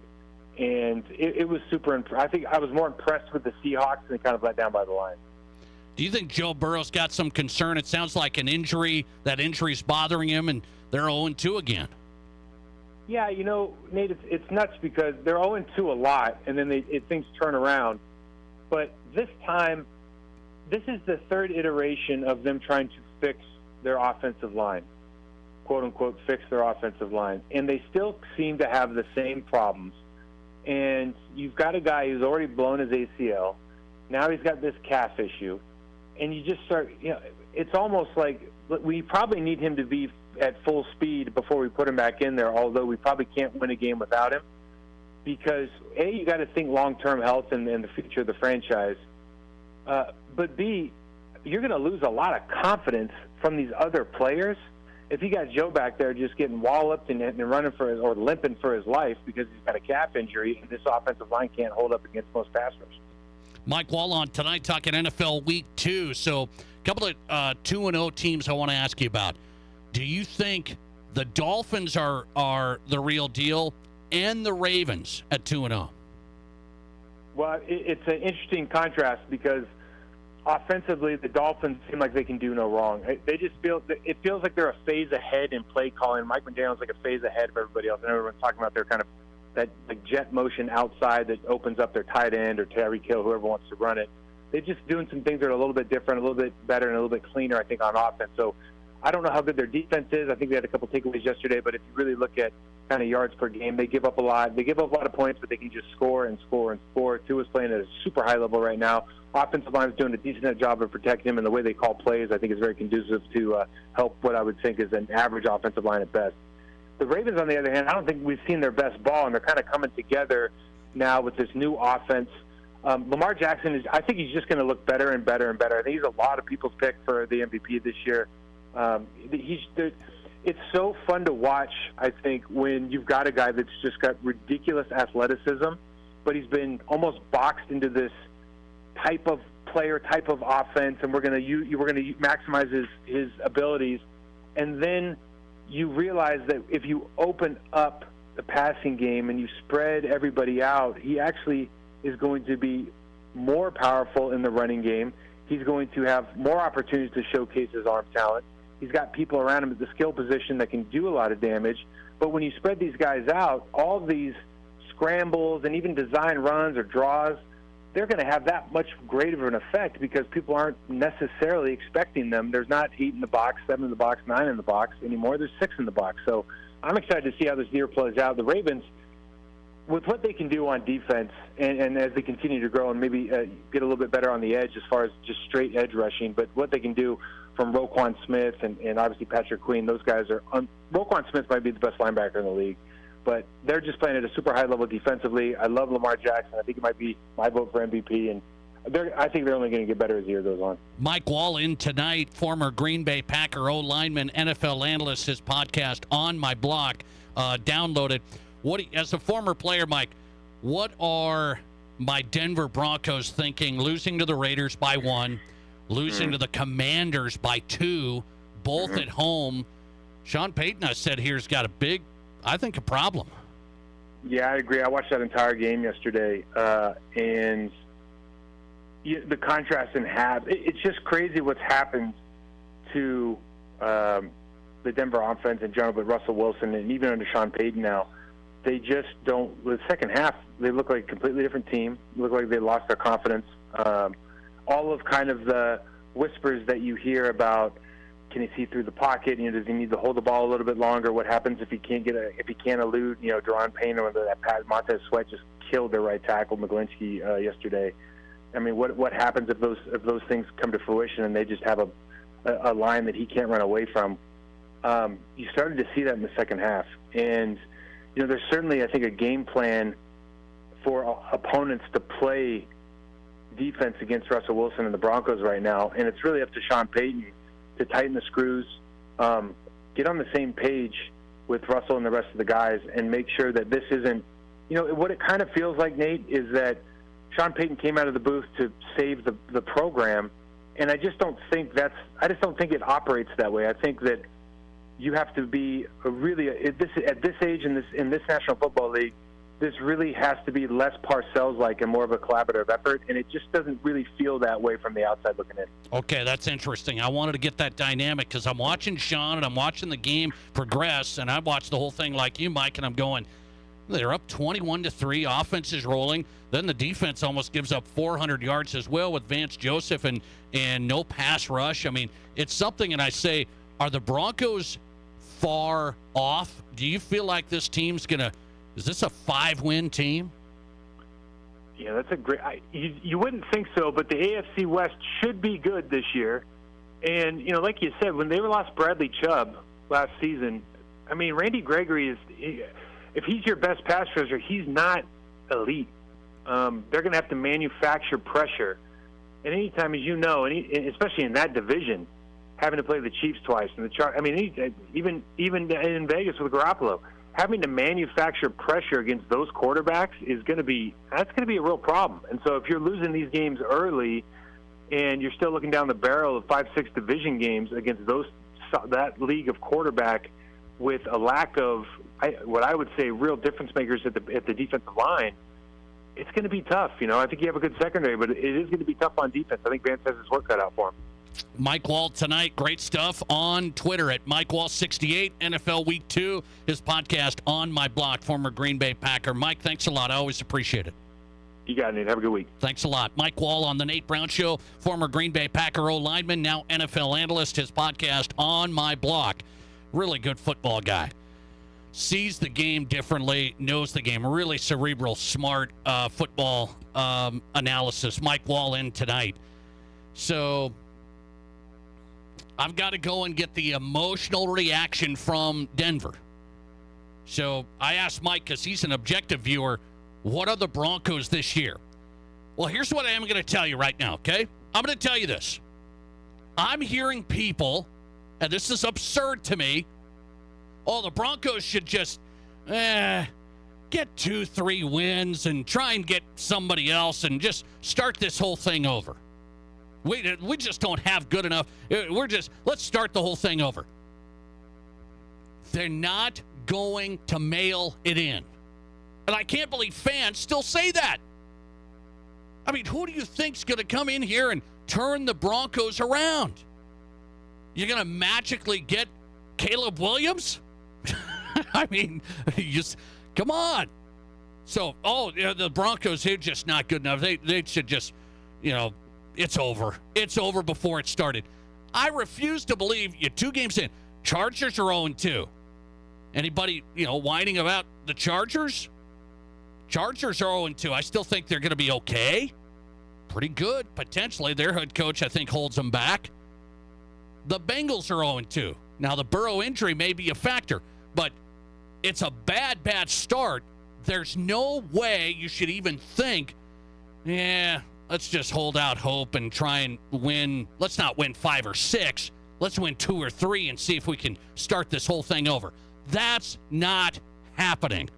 and it was super. I think I was more impressed with the Seahawks than kind of let down by the Lions. Do you think Joe Burrow's got some concern? It sounds like an injury. That injury's bothering him, and they're 0-2 again. Yeah, Nate, it's nuts because they're 0-2 a lot, and then things turn around. But this time, this is the third iteration of them trying to fix their offensive line, quote-unquote, fix their offensive line. And they still seem to have the same problems. And you've got a guy who's already blown his ACL. Now he's got this calf issue. And you just start, it's almost like we probably need him to be at full speed before we put him back in there, although we probably can't win a game without him. Because, A, you got to think long-term health and the future of the franchise. But, B, you're going to lose a lot of confidence from these other players if you got Joe back there just getting walloped and running or limping for his life because he's got a calf injury and this offensive line can't hold up against most pass rushers. Mike Wall on tonight talking NFL Week 2. So a couple of 2-0 teams I want to ask you about. Do you think the Dolphins are the real deal and the Ravens at 2-0? Well, it's an interesting contrast because offensively, the Dolphins seem like they can do no wrong. They just it feels like they're a phase ahead in play calling. Mike McDaniel's like a phase ahead of everybody else. And everyone's talking about their kind of that like jet motion outside that opens up their tight end or Tyreek Hill, whoever wants to run it. They're just doing some things that are a little bit different, a little bit better, and a little bit cleaner, I think, on offense. So I don't know how good their defense is. I think they had a couple takeaways yesterday, but if you really look at kind of yards per game, they give up a lot. They give up a lot of points, but they can just score and score and score. Tua's playing at a super high level right now. Offensive line is doing a decent job of protecting him, and the way they call plays, I think, is very conducive to help what I would think is an average offensive line at best. The Ravens, on the other hand, I don't think we've seen their best ball, and they're kind of coming together now with this new offense. Lamar Jackson I think he's just going to look better and better and better. I think he's a lot of people's pick for the MVP this year. It's so fun to watch, I think, when you've got a guy that's just got ridiculous athleticism, but he's been almost boxed into this type of player, type of offense, and we're going to maximize his abilities. And then you realize that if you open up the passing game and you spread everybody out, he actually is going to be more powerful in the running game. He's going to have more opportunities to showcase his arm talent. He's got people around him at the skill position that can do a lot of damage. But when you spread these guys out, all these scrambles and even design runs or draws, they're going to have that much greater of an effect because people aren't necessarily expecting them. There's not 8 in the box, 7 in the box, 9 in the box anymore. There's 6 in the box. So I'm excited to see how this year plays out. The Ravens, with what they can do on defense and as they continue to grow and maybe get a little bit better on the edge as far as just straight edge rushing, but what they can do from Roquan Smith and obviously Patrick Queen, those guys are Roquan Smith might be the best linebacker in the league. But they're just playing at a super high level defensively. I love Lamar Jackson. I think it might be my vote for MVP, and I think they're only going to get better as the year goes on. Mike Wall in tonight, former Green Bay Packer O-lineman, NFL analyst, his podcast On My Block, downloaded. As a former player, Mike, what are my Denver Broncos thinking? Losing to the Raiders by 1, losing to the Commanders by 2, both at home. Sean Payton, I said here's got a problem. Yeah, I agree. I watched that entire game yesterday, and the contrast in half. It's just crazy what's happened to the Denver offense in general, but Russell Wilson and even under Sean Payton now. They just don't. The second half, they look like a completely different team. They look like they lost their confidence. All of kind of the whispers that you hear about, can he see through the pocket? Does he need to hold the ball a little bit longer? What happens if he can't elude? Deron Payne or that pass? Montez Sweat just killed their right tackle McGlinchey yesterday. I mean, what happens if those things come to fruition and they just have a line that he can't run away from? You started to see that in the second half, and there's certainly, I think, a game plan for opponents to play defense against Russell Wilson and the Broncos right now, and it's really up to Sean Payton to tighten the screws, get on the same page with Russell and the rest of the guys, and make sure that this isn't, what it kind of feels like, Nate, is that Sean Payton came out of the booth to save the program, and I just don't think it operates that way. I think that you have to be at this age in this National Football League, this really has to be less Parcells-like and more of a collaborative effort, and it just doesn't really feel that way from the outside looking in. Okay, that's interesting. I wanted to get that dynamic because I'm watching Sean and I'm watching the game progress, and I watched the whole thing like you, Mike, and I'm going, they're up 21-3, offense is rolling. Then the defense almost gives up 400 yards as well with Vance Joseph and no pass rush. I mean, it's something, and I say, are the Broncos far off? Do you feel like this team's is this a 5-win team? Yeah, that's a great. You wouldn't think so, but the AFC West should be good this year. And like you said, when they lost Bradley Chubb last season, I mean, Randy Gregory if he's your best pass rusher, he's not elite. They're going to have to manufacture pressure, and anytime, as especially in that division, having to play the Chiefs twice and the Chargers. I mean, even in Vegas with Garoppolo, having to manufacture pressure against those quarterbacks is going to be a real problem. And so if you're losing these games early and you're still looking down the barrel of 5-6 division games against that league of quarterback with a lack of what I would say real difference makers at the defensive line, it's going to be tough. I think you have a good secondary, but it is going to be tough on defense. I think Vance has his work cut out for him. Mike Wall tonight, great stuff on Twitter at MikeWall68, NFL Week 2, his podcast On My Block, former Green Bay Packer. Mike, thanks a lot. I always appreciate it. You got it, Nate. Have a good week. Thanks a lot. Mike Wall on the Nate Brown Show, former Green Bay Packer O-lineman, now NFL analyst. His podcast, On My Block. Really good football guy. Sees the game differently, knows the game. Really cerebral, smart football analysis. Mike Wall in tonight. So I've got to go and get the emotional reaction from Denver. So I asked Mike, because he's an objective viewer, what are the Broncos this year? Well, here's what I am going to tell you right now, okay? I'm going to tell you this. I'm hearing people, and this is absurd to me, the Broncos should just get 2-3 wins and try and get somebody else and just start this whole thing over. We just don't have good enough. Let's start the whole thing over. They're not going to mail it in. And I can't believe fans still say that. I mean, who do you think's going to come in here and turn the Broncos around? You're going to magically get Caleb Williams? I mean, come on. So, the Broncos, they're just not good enough. They should just, it's over. It's over before it started. I refuse to believe you 2 games in. Chargers are 0-2. Anybody, whining about the Chargers? Chargers are 0-2. I still think they're going to be okay. Pretty good, potentially. Their head coach, I think, holds them back. The Bengals are 0-2. Now, the Burrow injury may be a factor, but it's a bad start. There's no way you should even think, let's just hold out hope and try and win. Let's not win 5 or 6. Let's win 2 or 3 and see if we can start this whole thing over. That's not happening.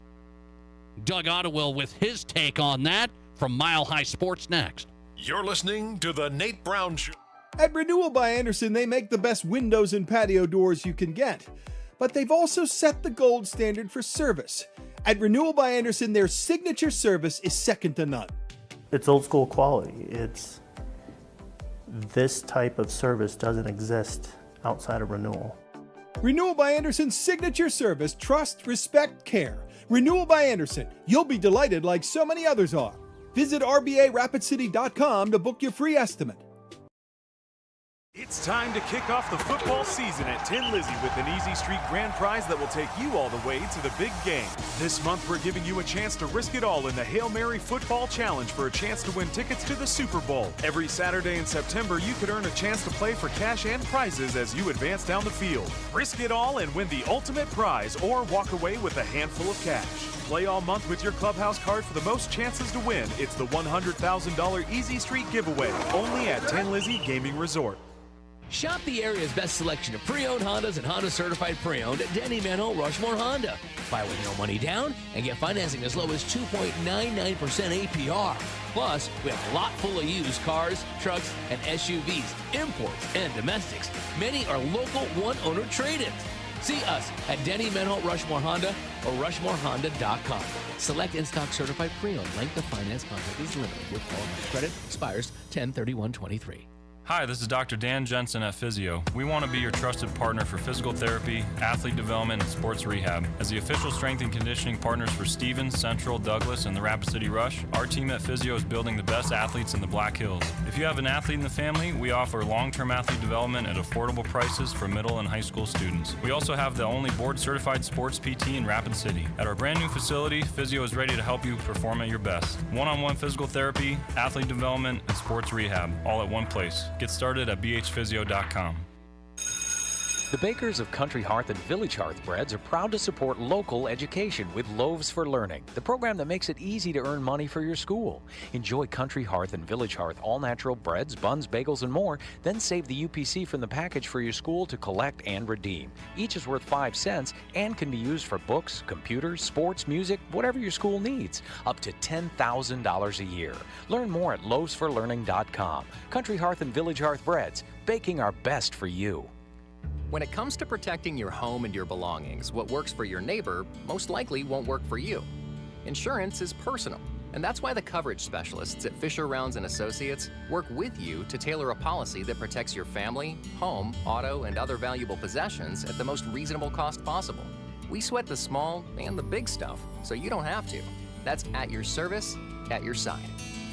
Doug Ottewill with his take on that from Mile High Sports next. You're listening to the Nate Brown Show. At Renewal by Andersen, they make the best windows and patio doors you can get. But they've also set the gold standard for service. At Renewal by Andersen, their signature service is second to none. It's old school quality. This type of service doesn't exist outside of Renewal. Renewal by Andersen's signature service, trust, respect, care. Renewal by Andersen. You'll be delighted like so many others are. Visit RBARapidCity.com to book your free estimate. It's time to kick off the football season at Tin Lizzy with an Easy Street grand prize that will take you all the way to the big game. This month, we're giving you a chance to risk it all in the Hail Mary Football Challenge for a chance to win tickets to the Super Bowl. Every Saturday in September, you could earn a chance to play for cash and prizes as you advance down the field. Risk it all and win the ultimate prize or walk away with a handful of cash. Play all month with your Clubhouse card for the most chances to win. It's the $100,000 Easy Street giveaway, only at Tin Lizzy Gaming Resort. Shop the area's best selection of pre-owned Hondas and Honda certified pre-owned at Denny Manhole Rushmore Honda. Buy with no money down and get financing as low as 2.99% APR. Plus, we have a lot full of used cars, trucks, and SUVs, imports and domestics. Many are local one-owner trade-ins. See us at Denny Manhole Rushmore Honda or RushmoreHonda.com. Select in-stock certified pre-owned. Length of finance contract is limited with qualified credit. Expires 10/31/23. Hi, this is Dr. Dan Jensen at Physio. We want to be your trusted partner for physical therapy, athlete development, and sports rehab. As the official strength and conditioning partners for Stevens, Central, Douglas, and the Rapid City Rush, our team at Physio is building the best athletes in the Black Hills. If you have an athlete in the family, we offer long-term athlete development at affordable prices for middle and high school students. We also have the only board-certified sports PT in Rapid City. At our brand new facility, Physio is ready to help you perform at your best. One-on-one physical therapy, athlete development, and sports rehab, all at one place. Get started at bhphysio.com. The bakers of Country Hearth and Village Hearth Breads are proud to support local education with Loaves for Learning, the program that makes it easy to earn money for your school. Enjoy Country Hearth and Village Hearth all-natural breads, buns, bagels, and more, then save the UPC from the package for your school to collect and redeem. Each is worth 5 cents and can be used for books, computers, sports, music, whatever your school needs, up to $10,000 a year. Learn more at loavesforlearning.com. Country Hearth and Village Hearth Breads, baking our best for you. When it comes to protecting your home and your belongings, what works for your neighbor most likely won't work for you. Insurance is personal, and that's why the coverage specialists at Fisher Rounds & Associates work with you to tailor a policy that protects your family, home, auto, and other valuable possessions at the most reasonable cost possible. We sweat the small and the big stuff, so you don't have to. That's at your service at your side.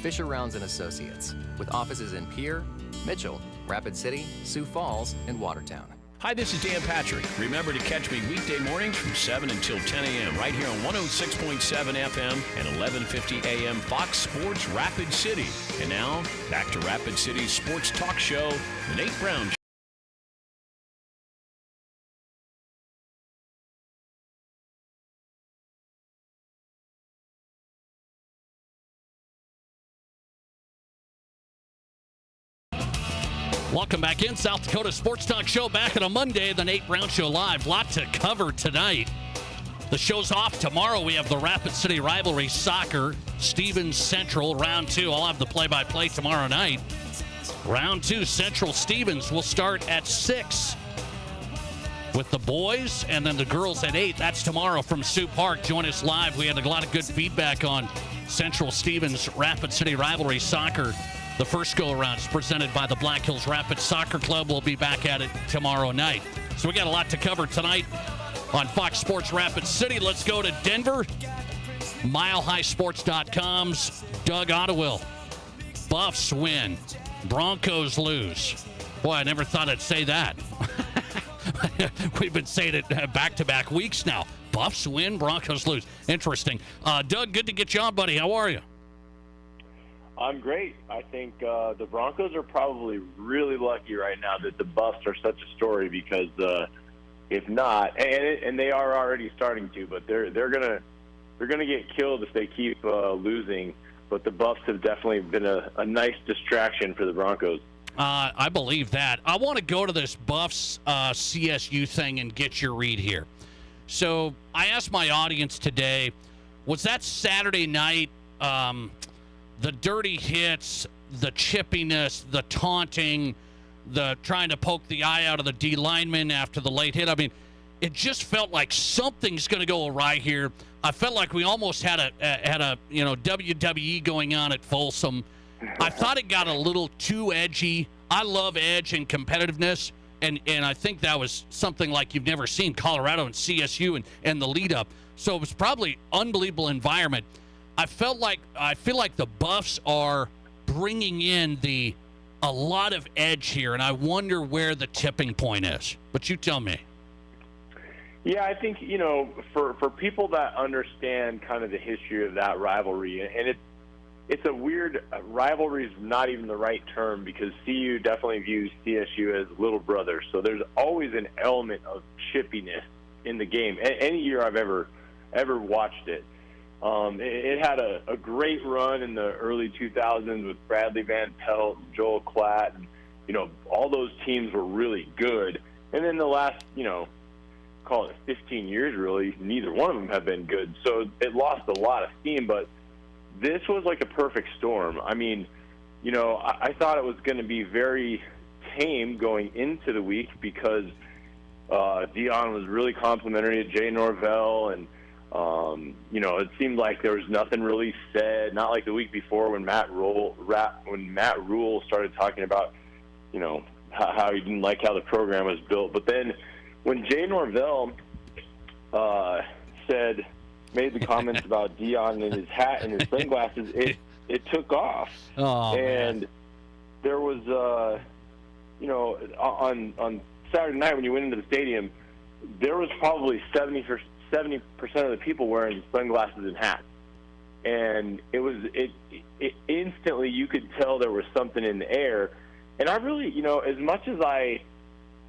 Fisher Rounds and Associates, with offices in Pierre, Mitchell, Rapid City, Sioux Falls, and Watertown. Hi, this is Dan Patrick. Remember to catch me weekday mornings from 7 until 10 a.m. right here on 106.7 FM and 1150 a.m. Fox Sports Rapid City. And now, back to Rapid City's sports talk show, The Nate Brown Show. Welcome back in. South Dakota Sports Talk Show back on a Monday. The Nate Brown Show live. Lot to cover tonight. The show's off tomorrow. We have the Rapid City Rivalry Soccer, Stevens Central, round 2. I'll have the play-by-play tomorrow night. Round 2, Central Stevens will start at 6 with the boys, and then the girls at 8. That's tomorrow from Sioux Park. Join us live. We had a lot of good feedback on Central Stevens Rapid City Rivalry Soccer. The first go-around is presented by the Black Hills Rapid Soccer Club. We'll be back at it tomorrow night. So we got a lot to cover tonight on Fox Sports Rapid City. Let's go to Denver. MileHighSports.com's Doug Ottewill. Buffs win. Broncos lose. Boy, I never thought I'd say that. We've been saying it back-to-back weeks now. Buffs win, Broncos lose. Interesting. Doug, good to get you on, buddy. How are you? I'm great. I think the Broncos are probably really lucky right now that the Buffs are such a story, because if not, and they are already starting to, but they're gonna get killed if they keep losing. But the Buffs have definitely been a nice distraction for the Broncos. I believe that. I want to go to this Buffs CSU thing and get your read here. So I asked my audience today, was that Saturday night? The dirty hits, the chippiness, the taunting, the trying to poke the eye out of the D lineman after the late hit. I mean, it just felt like something's going to go awry here. I felt like we almost had a WWE going on at Folsom. I thought it got a little too edgy. I love edge and competitiveness, and I think that was something like you've never seen Colorado and CSU and the lead up. So it was probably unbelievable environment. I feel like the Buffs are bringing in a lot of edge here, and I wonder where the tipping point is. But you tell me. Yeah, I think, for people that understand kind of the history of that rivalry, and it's a weird rivalry is not even the right term, because CU definitely views CSU as little brother. So there's always an element of chippiness in the game. Any year I've ever watched it. It had a great run in the early 2000s with Bradley Van Pelt, Joel Klatt, and, all those teams were really good. And then the last, call it 15 years, really, neither one of them have been good. So it lost a lot of steam, but this was like a perfect storm. I mean, I thought it was going to be very tame going into the week, because Dion was really complimentary to Jay Norvell, and it seemed like there was nothing really said, not like the week before when Matt Rule started talking about, how he didn't like how the program was built. But then when Jay Norvell made the comments about Dion and his hat and his sunglasses, it took off. Oh, and man. There was, on Saturday night when you went into the stadium, there was probably 70% of the people wearing sunglasses and hats, and it instantly, you could tell there was something in the air. And I really, as much as I,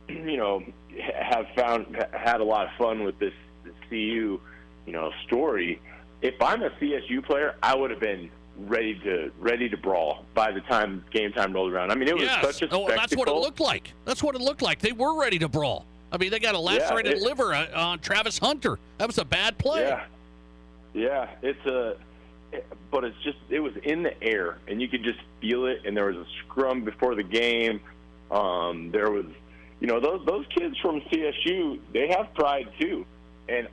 have had a lot of fun with this CU, story, if I'm a CSU player, I would have been ready to brawl by the time game time rolled around. I mean, it was such a spectacle. That's what it looked like. That's what it looked like. They were ready to brawl. I mean, they got a lacerated liver on Travis Hunter. That was a bad play. Yeah. But it was in the air, and you could just feel it. And there was a scrum before the game. There was, those kids from CSU, they have pride too. And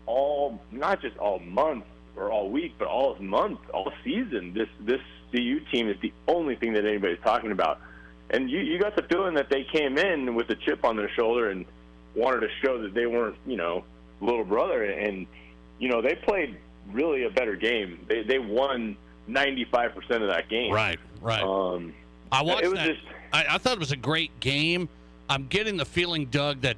not just all month or all week, but all month, all season, this CU team is the only thing that anybody's talking about. And you got the feeling that they came in with a chip on their shoulder and wanted to show that they weren't, little brother. And, they played really a better game. They won 95% of that game. Right. I watched it was that. I thought it was a great game. I'm getting the feeling, Doug, that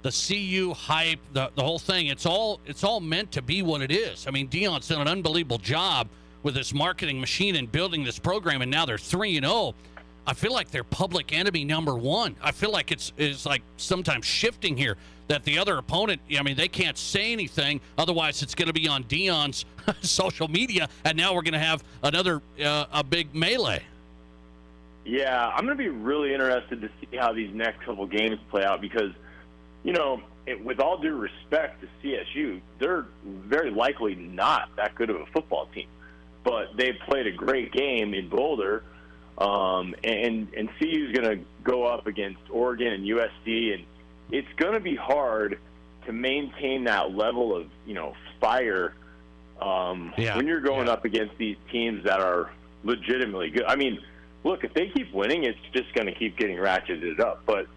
the CU hype, the whole thing, it's all meant to be what it is. I mean, Deion's done an unbelievable job with this marketing machine and building this program, and now they're 3-0. I feel like they're public enemy number one. I feel like it's like sometimes shifting here, that the other opponent, I mean, they can't say anything, otherwise it's going to be on Deion's social media, and now we're going to have another a big melee. Yeah, I'm going to be really interested to see how these next couple games play out because, you know, with all due respect to CSU, they're very likely not that good of a football team. But they played a great game in Boulder, and CU's going to go up against Oregon and USC, and it's going to be hard to maintain that level of, you know, fire when you're going up against these teams that are legitimately good. I mean, look, if they keep winning, it's just going to keep getting ratcheted up. But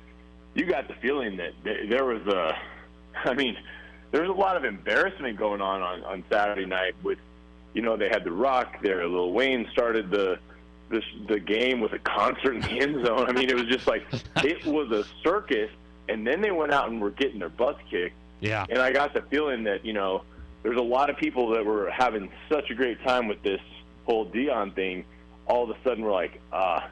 you got the feeling that there was there was a lot of embarrassment going on Saturday night with, you know, they had The Rock there. Lil Wayne started the game with a concert in the end zone. I mean, it was just like, it was a circus. And then they went out and were getting their butts kicked. Yeah. And I got the feeling that, you know, there's a lot of people that were having such a great time with this whole Deion thing. All of a sudden we're like,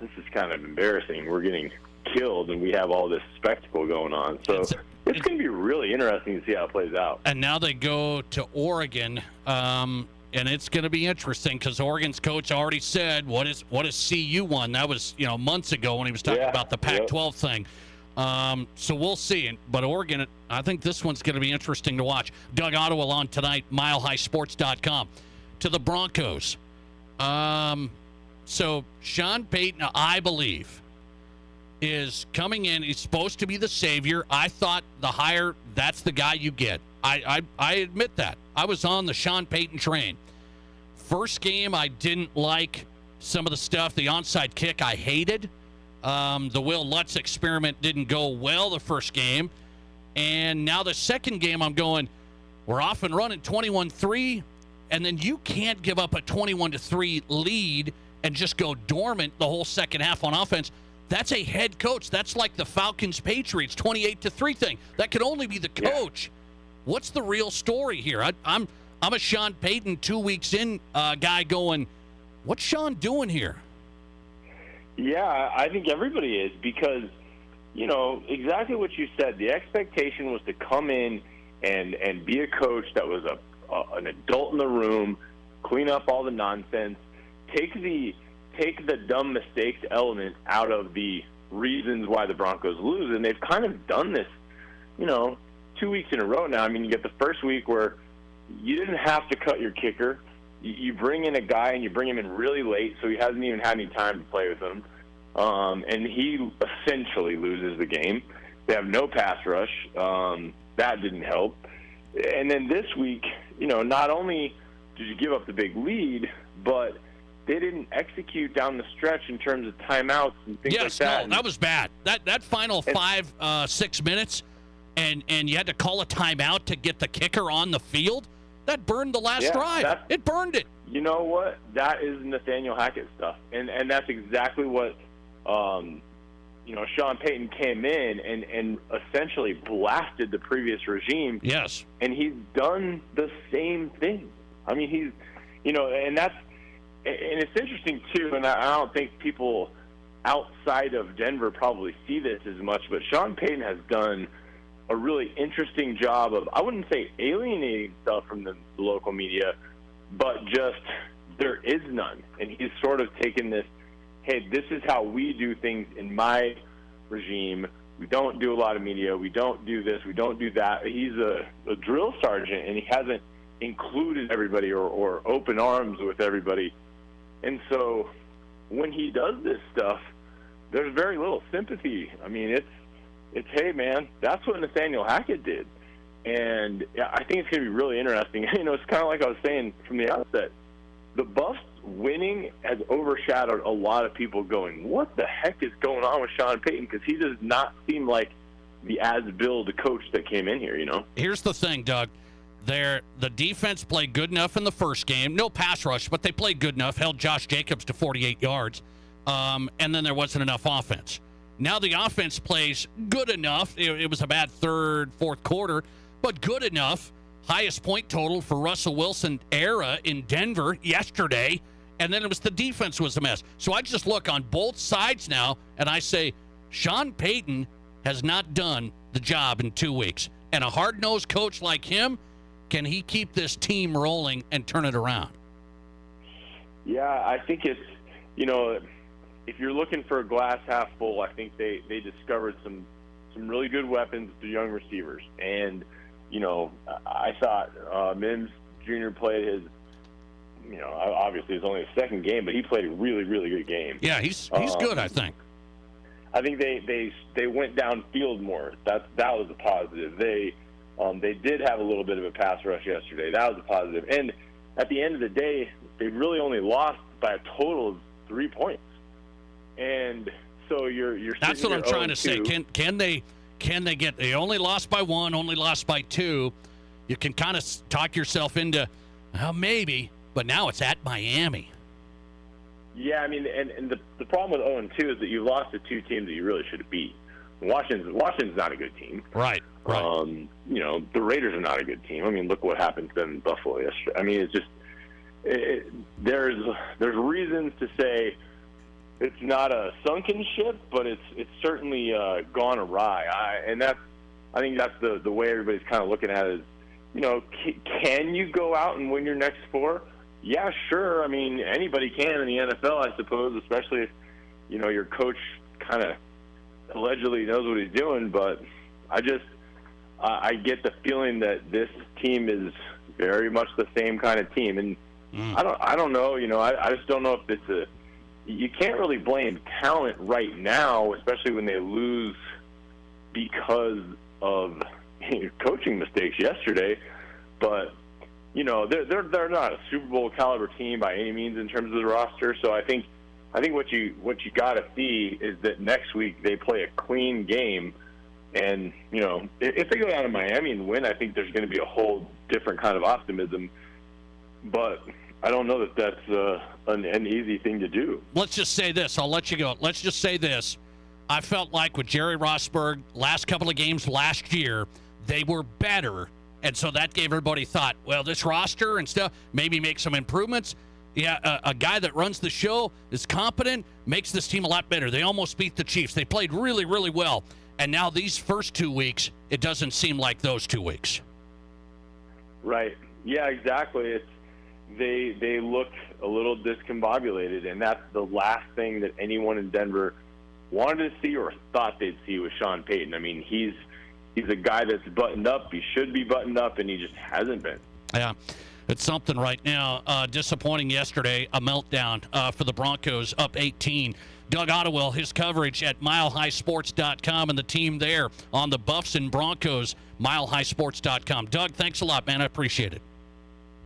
this is kind of embarrassing. We're getting killed and we have all this spectacle going on. So it's going to be really interesting to see how it plays out. And now they go to Oregon, and it's going to be interesting because Oregon's coach already said, what is CU won? That was, you know, months ago when he was talking about the Pac-12 thing. So we'll see. But Oregon, I think this one's going to be interesting to watch. Doug Ottewell on tonight, milehighsports.com. To the Broncos. So Sean Payton, I believe, is coming in. He's supposed to be the savior. I thought the hire, that's the guy you get. I admit that. I was on the Sean Payton train. First game, I didn't like some of the stuff. The onside kick, I hated. The Will Lutz experiment didn't go well the first game. And now the second game, I'm going, we're off and running 21-3, and then you can't give up a 21-3 lead and just go dormant the whole second half on offense. That's a head coach. That's like the Falcons-Patriots 28-3 thing. That could only be the coach. What's the real story here? I'm a Sean Payton 2 weeks in guy going, what's Sean doing here? Yeah, I think everybody is because, you know, exactly what you said. The expectation was to come in and be a coach that was an adult in the room, clean up all the nonsense, take the dumb mistakes element out of the reasons why the Broncos lose. And they've kind of done this, you know, 2 weeks in a row now. I mean, you get the first week where you didn't have to cut your kicker. You bring in a guy and you bring him in really late, so he hasn't even had any time to play with him. And he essentially loses the game. They have no pass rush. That didn't help. And then this week, you know, not only did you give up the big lead, but they didn't execute down the stretch in terms of timeouts and things like that. No, that was bad. That final 5-6 minutes, and you had to call a timeout to get the kicker on the field. That burned the last drive. It burned it. You know what? That is Nathaniel Hackett stuff, and that's exactly what you know. Sean Payton came in and essentially blasted the previous regime. Yes, and he's done the same thing. I mean, he's, you know, and it's interesting too. And I don't think people outside of Denver probably see this as much, but Sean Payton has done a really interesting job of, I wouldn't say alienating stuff from the local media, but just there is none. And he's sort of taken this, hey, this is how we do things in my regime. We don't do a lot of media. We don't do this. We don't do that. He's a drill sergeant, and he hasn't included everybody or open arms with everybody. And so when he does this stuff, there's very little sympathy. I mean, it's hey, man, that's what Nathaniel Hackett did. And I think it's going to be really interesting. You know, it's kind of like I was saying from the outset. The Buffs winning has overshadowed a lot of people going, what the heck is going on with Sean Payton? Because he does not seem like the as-billed coach that came in here, you know? Here's the thing, Doug. The defense played good enough in the first game. No pass rush, but they played good enough. Held Josh Jacobs to 48 yards. And then there wasn't enough offense. Now the offense plays good enough. It was a bad third, fourth quarter, but good enough. Highest point total for Russell Wilson era in Denver yesterday. And then it was the defense was a mess. So I just look on both sides now, and I say, Sean Payton has not done the job in 2 weeks. And a hard-nosed coach like him, can he keep this team rolling and turn it around? Yeah, I think it's, if you're looking for a glass half full, I think they discovered some really good weapons to young receivers. And, I thought Mims Jr. played his, obviously it's only his second game, but he played a really, really good game. Yeah, he's good, I think. I think they went downfield more. That was a positive. They did have a little bit of a pass rush yesterday. That was a positive. And at the end of the day, they really only lost by a total of 3 points. And so you're that's what I'm trying to say. Can they get? They only lost by 1, only lost by 2. You can kind of talk yourself into, maybe, but now it's at Miami. Yeah, I mean, and the problem with 0-2 is that you lost to 2 teams that you really should have beat. Washington's not a good team. Right. The Raiders are not a good team. I mean, look what happened to them in Buffalo yesterday. I mean, it's just there's reasons to say it's not a sunken ship, but it's certainly gone awry. I think that's the way everybody's kind of looking at it. Is, can you go out and win your next 4? Yeah, sure. I mean, anybody can in the NFL, I suppose, especially if, your coach kind of allegedly knows what he's doing. But I get the feeling that this team is very much the same kind of team. And I don't know, I just don't know if it's you can't really blame talent right now, especially when they lose because of coaching mistakes yesterday. But they're not a Super Bowl caliber team by any means in terms of the roster. So I think what you got to see is that next week they play a clean game, and if they go down to Miami and win, I think there's going to be a whole different kind of optimism. But I don't know that that's an easy thing to do. Let's just say this. I'll let you go. Let's just say this. I felt like with Jerry Rossberg, last couple of games last year, they were better. And so that gave everybody thought, well, this roster and stuff, maybe make some improvements. Yeah, a guy that runs the show is competent, makes this team a lot better. They almost beat the Chiefs. They played really, really well. And now these first 2 weeks, it doesn't seem like those 2 weeks. Right. Yeah, exactly. They look a little discombobulated, and that's the last thing that anyone in Denver wanted to see or thought they'd see with Sean Payton. I mean, he's a guy that's buttoned up. He should be buttoned up, and he just hasn't been. Yeah, it's something right now. Disappointing yesterday, a meltdown for the Broncos, up 18. Doug Ottewell, his coverage at milehighsports.com and the team there on the Buffs and Broncos, milehighsports.com. Doug, thanks a lot, man. I appreciate it.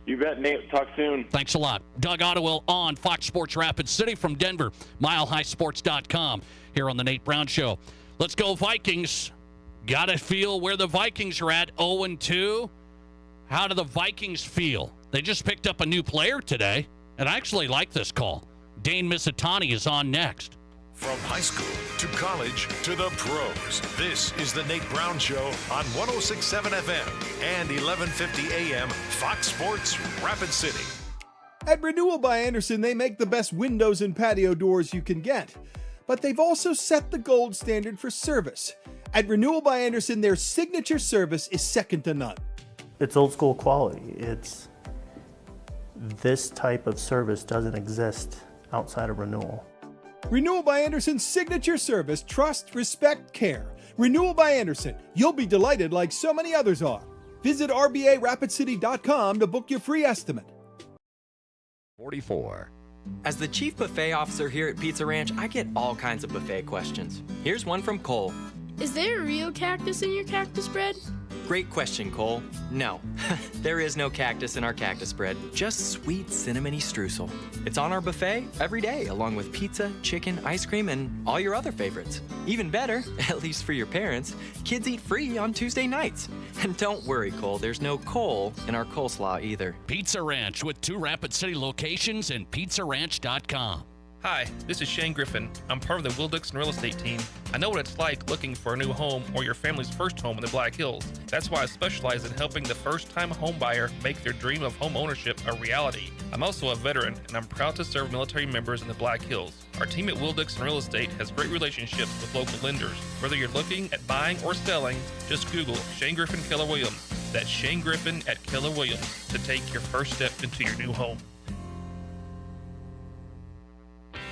You bet, Nate. Talk soon. Thanks a lot. Doug Ottewell on Fox Sports Rapid City from Denver, milehighsports.com here on the Nate Brown Show. Let's go Vikings. Got to feel where the Vikings are at, 0-2. How do the Vikings feel? They just picked up a new player today, and I actually like this call. Dane Mizutani is on next. From high school to college to the pros, this is the Nate Brown Show on 106.7 FM and 1150 AM Fox Sports Rapid City. At Renewal by Andersen, they make the best windows and patio doors you can get. But they've also set the gold standard for service. At Renewal by Andersen, their signature service is second to none. It's old school quality. This type of service doesn't exist outside of Renewal. Renewal by Andersen's signature service, trust, respect, care. Renewal by Andersen. You'll be delighted like so many others are. Visit RBARapidCity.com to book your free estimate. 44. As the chief buffet officer here at Pizza Ranch, I get all kinds of buffet questions. Here's one from Cole. Is there a real cactus in your cactus bread? Great question, Cole. No, there is no cactus in our cactus bread, just sweet cinnamony streusel. It's on our buffet every day, along with pizza, chicken, ice cream, and all your other favorites. Even better, at least for your parents, kids eat free on Tuesday nights. And don't worry, Cole, there's no coal in our coleslaw either. Pizza Ranch with 2 Rapid City locations and pizzaranch.com. Hi, this is Shane Griffin. I'm part of the Will Dixon real estate team. I know what it's like looking for a new home or your family's first home in the Black Hills. That's why I specialize in helping the first-time home buyer make their dream of home ownership a reality. I'm also a veteran, and I'm proud to serve military members in the Black Hills. Our team at Will Dixon Real Estate has great relationships with local lenders. Whether you're looking at buying or selling, just Google Shane Griffin Keller Williams. That's Shane Griffin at Keller Williams to take your first step into your new home.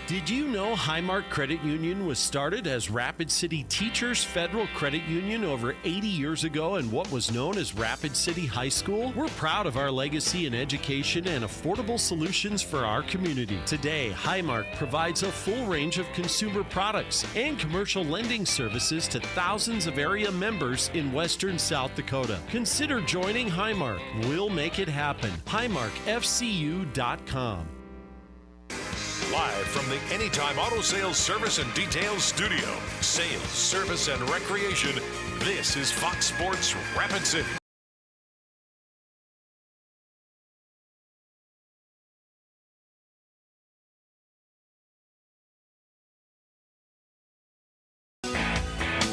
Did you know Highmark Credit Union was started as Rapid City Teachers Federal Credit Union over 80 years ago in what was known as Rapid City High School? We're proud of our legacy in education and affordable solutions for our community. Today, Highmark provides a full range of consumer products and commercial lending services to thousands of area members in western South Dakota. Consider joining Highmark. We'll make it happen. HighmarkFCU.com. Live from the Anytime Auto Sales Service and Details Studio. Sales, service, and recreation. This is Fox Sports Rapid City.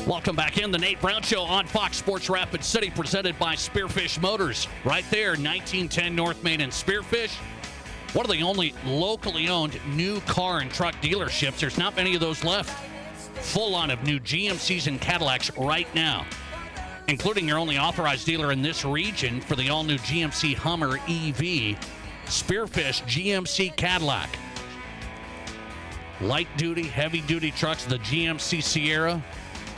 Welcome back in the Nate Brown Show on Fox Sports Rapid City, presented by Spearfish Motors. Right there, 1910 North Main and Spearfish. One of the only locally owned new car and truck dealerships. There's not many of those left. Full line of new GMCs and Cadillacs right now, including your only authorized dealer in this region for the all-new GMC Hummer EV, Spearfish GMC Cadillac. Light-duty, heavy-duty trucks, the GMC Sierra.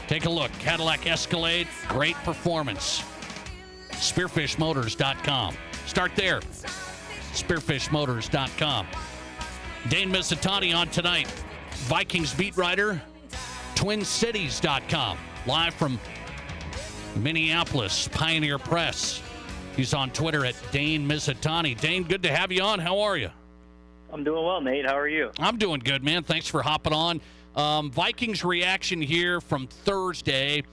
Take a look. Cadillac Escalade, great performance. SpearfishMotors.com. Start there. SpearfishMotors.com. Dane Mizutani on tonight. Vikings beat writer, TwinCities.com. Live from Minneapolis, Pioneer Press. He's on Twitter at Dane Mizutani. Dane, good to have you on. How are you? I'm doing well, Nate. How are you? I'm doing good, man. Thanks for hopping on. Vikings reaction here from Thursday.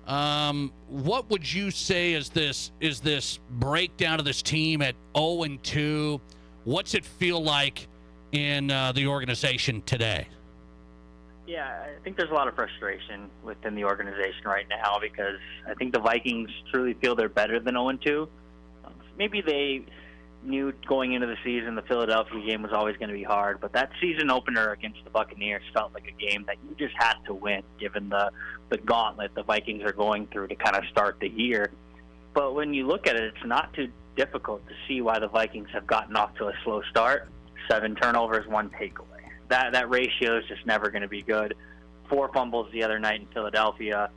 What would you say is this breakdown of this team at 0-2? What's it feel like in the organization today? Yeah, I think there's a lot of frustration within the organization right now because I think the Vikings truly feel they're better than 0-2. Maybe they knew going into the season the Philadelphia game was always going to be hard, but that season opener against the Buccaneers felt like a game that you just had to win given the gauntlet the Vikings are going through to kind of start the year. But when you look at it, it's not too difficult to see why the Vikings have gotten off to a slow start. 7 turnovers, 1 takeaway. That ratio is just never going to be good. 4 fumbles the other night in Philadelphia.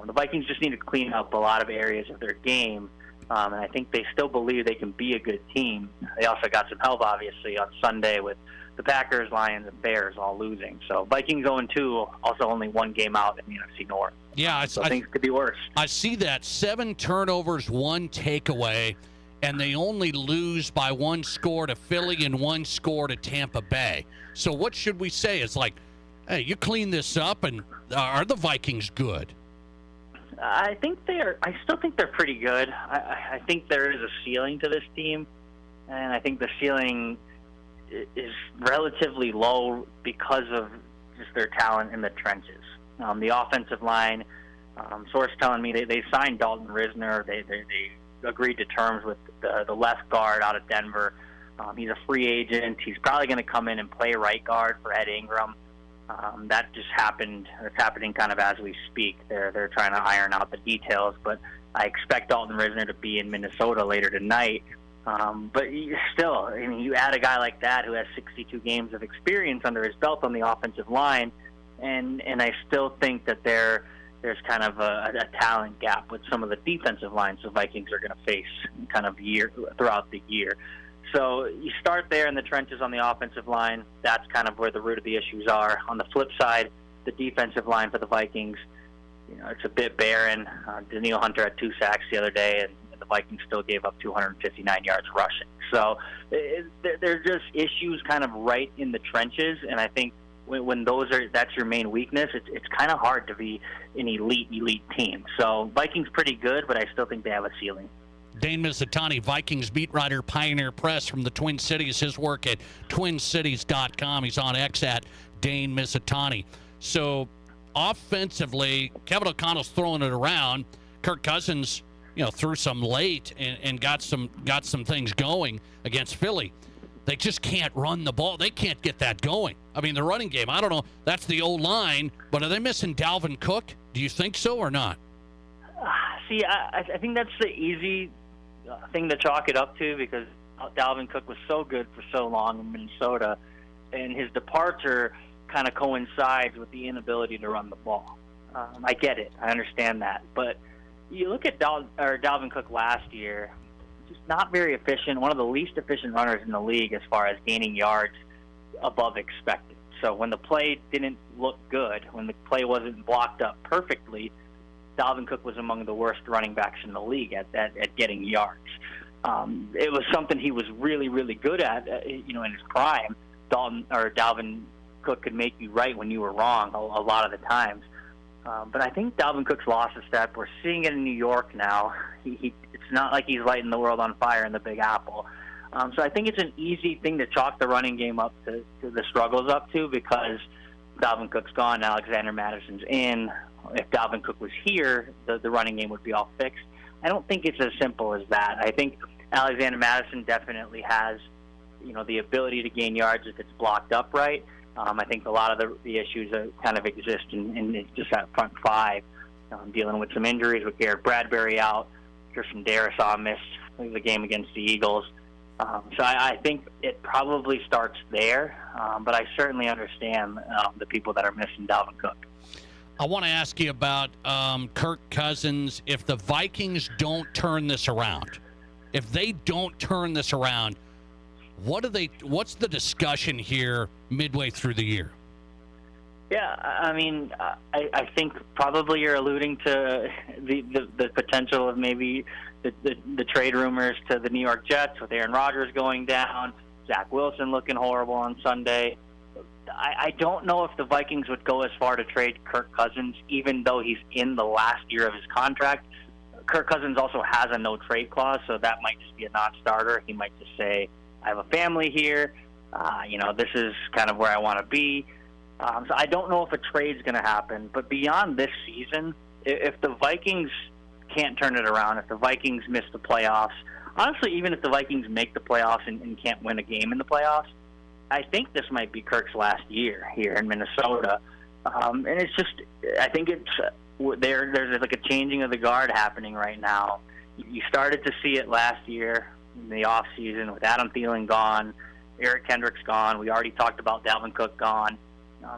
The Vikings just need to clean up a lot of areas of their game. And I think they still believe they can be a good team. They also got some help, obviously, on Sunday with the Packers, Lions, and Bears all losing. So Vikings 0-2, also only 1 game out in the NFC North. Yeah, so things could be worse. I see that. 7 turnovers, 1 takeaway, and they only lose by 1 score to Philly and 1 score to Tampa Bay. So what should we say? It's like, hey, you clean this up, and are the Vikings good? I still think they're pretty good. I think there is a ceiling to this team, and I think the ceiling is relatively low because of just their talent in the trenches. The offensive line, source telling me they signed Dalton Risner. They agreed to terms with the left guard out of Denver. He's a free agent. He's probably going to come in and play right guard for Ed Ingram. That just happened. It's happening kind of as we speak. They're trying to iron out the details, but I expect Dalton Risner to be in Minnesota later tonight. But still, I mean, you add a guy like that who has 62 games of experience under his belt on the offensive line, and I still think that there's kind of a talent gap with some of the defensive lines the Vikings are going to face kind of throughout the year. So you start there in the trenches on the offensive line. That's kind of where the root of the issues are. On the flip side, the defensive line for the Vikings, it's a bit barren. Daniil Hunter had 2 sacks the other day, and the Vikings still gave up 259 yards rushing. So there's just issues kind of right in the trenches, and I think when that's your main weakness, it's kind of hard to be an elite team. So Vikings pretty good, but I still think they have a ceiling. Dane Mizutani, Vikings beat writer, Pioneer Press from the Twin Cities. His work at twincities.com. He's on X at Dane Mizutani. So offensively, Kevin O'Connell's throwing it around. Kirk Cousins, threw some late and got some things going against Philly. They just can't run the ball. They can't get that going. I mean, the running game, I don't know. That's the old line, but are they missing Dalvin Cook? Do you think so or not? See, I think that's the easy thing to chalk it up to, because Dalvin Cook was so good for so long in Minnesota, and his departure kind of coincides with the inability to run the ball. I get it. I understand that. But you look at Dalvin Cook last year, just not very efficient, one of the least efficient runners in the league as far as gaining yards above expected. So when the play didn't look good, when the play wasn't blocked up perfectly, Dalvin Cook was among the worst running backs in the league at getting yards. It was something he was really, really good at, in his prime. Dalvin Cook could make you right when you were wrong a lot of the times. But I think Dalvin Cook's lost a step. We're seeing it in New York now. It's not like he's lighting the world on fire in the Big Apple. So I think it's an easy thing to chalk the running game up to the struggles up to, because Dalvin Cook's gone, Alexander Madison's in. If Dalvin Cook was here, the running game would be all fixed. I don't think it's as simple as that. I think Alexander Madison definitely has, the ability to gain yards if it's blocked up right. I think a lot of the issues that kind of exist in just that front five, dealing with some injuries with Garrett Bradbury out, Christian Darrisaw missed the game against the Eagles. So I think it probably starts there, but I certainly understand the people that are missing Dalvin Cook. I want to ask you about Kirk Cousins. If the Vikings don't turn this around, what's the discussion here midway through the year? Yeah, I mean, I think probably you're alluding to the potential of maybe the trade rumors to the New York Jets with Aaron Rodgers going down, Zach Wilson looking horrible on Sunday. I don't know if the Vikings would go as far to trade Kirk Cousins, even though he's in the last year of his contract. Kirk Cousins also has a no-trade clause, so that might just be a non-starter. He might just say, I have a family here. This is kind of where I want to be. So I don't know if a trade's going to happen. But beyond this season, if the Vikings can't turn it around, if the Vikings miss the playoffs, honestly, even if the Vikings make the playoffs and can't win a game in the playoffs, I think this might be Kirk's last year here in Minnesota. And it's just, I think there's like a changing of the guard happening right now. You started to see it last year in the offseason with Adam Thielen gone, Eric Kendricks gone. We already talked about Dalvin Cook gone.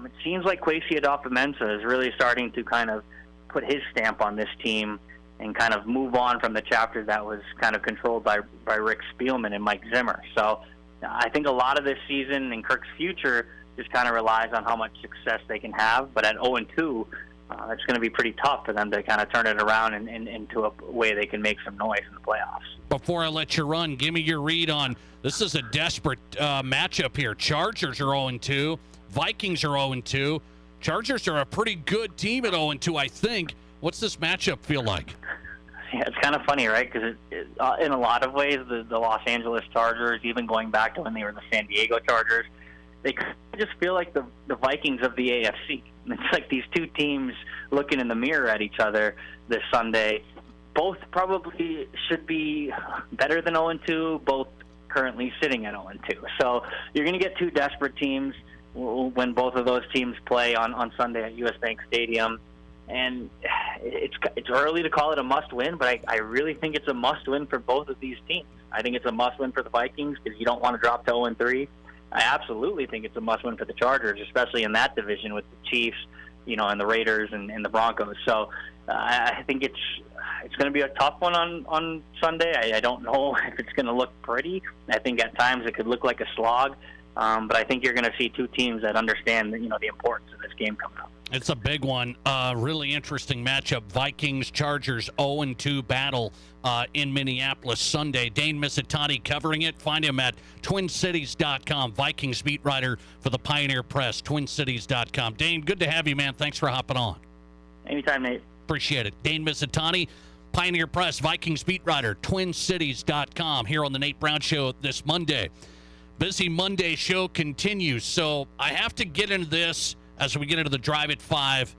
It seems like Kwesi Adofo-Mensah is really starting to kind of put his stamp on this team and kind of move on from the chapter that was kind of controlled by Rick Spielman and Mike Zimmer. So I think a lot of this season and Kirk's future just kind of relies on how much success they can have. But at 0-2, it's going to be pretty tough for them to kind of turn it around and into a way they can make some noise in the playoffs. Before I let you run, give me your read on this. Is a desperate matchup here. Chargers are 0-2. Vikings are 0-2. Chargers are a pretty good team at 0-2, I think. What's this matchup feel like? Yeah, it's kind of funny, right? Because in a lot of ways, the Los Angeles Chargers, even going back to when they were the San Diego Chargers, they just feel like the Vikings of the AFC. It's like these two teams looking in the mirror at each other this Sunday. Both probably should be better than 0-2, both currently sitting at 0-2. So you're going to get two desperate teams when both of those teams play on Sunday at US Bank Stadium. And it's early to call it a must-win, but I really think it's a must-win for both of these teams. I think it's a must-win for the Vikings because you don't want to drop to 0-3. I absolutely think it's a must-win for the Chargers, especially in that division with the Chiefs, and the Raiders and the Broncos. So I think it's going to be a tough one on Sunday. I don't know if it's going to look pretty. I think at times it could look like a slog, but I think you're going to see two teams that understand the importance of this game coming up. It's a big one. Really interesting matchup. Vikings-Chargers 0-2 battle in Minneapolis Sunday. Dane Mizutani covering it. Find him at TwinCities.com. Vikings beat writer for the Pioneer Press, TwinCities.com. Dane, good to have you, man. Thanks for hopping on. Anytime, Nate. Appreciate it. Dane Mizutani, Pioneer Press, Vikings beat writer, TwinCities.com, here on the Nate Brown Show this Monday. Busy Monday show continues, so I have to get into this as we get into the Drive at 5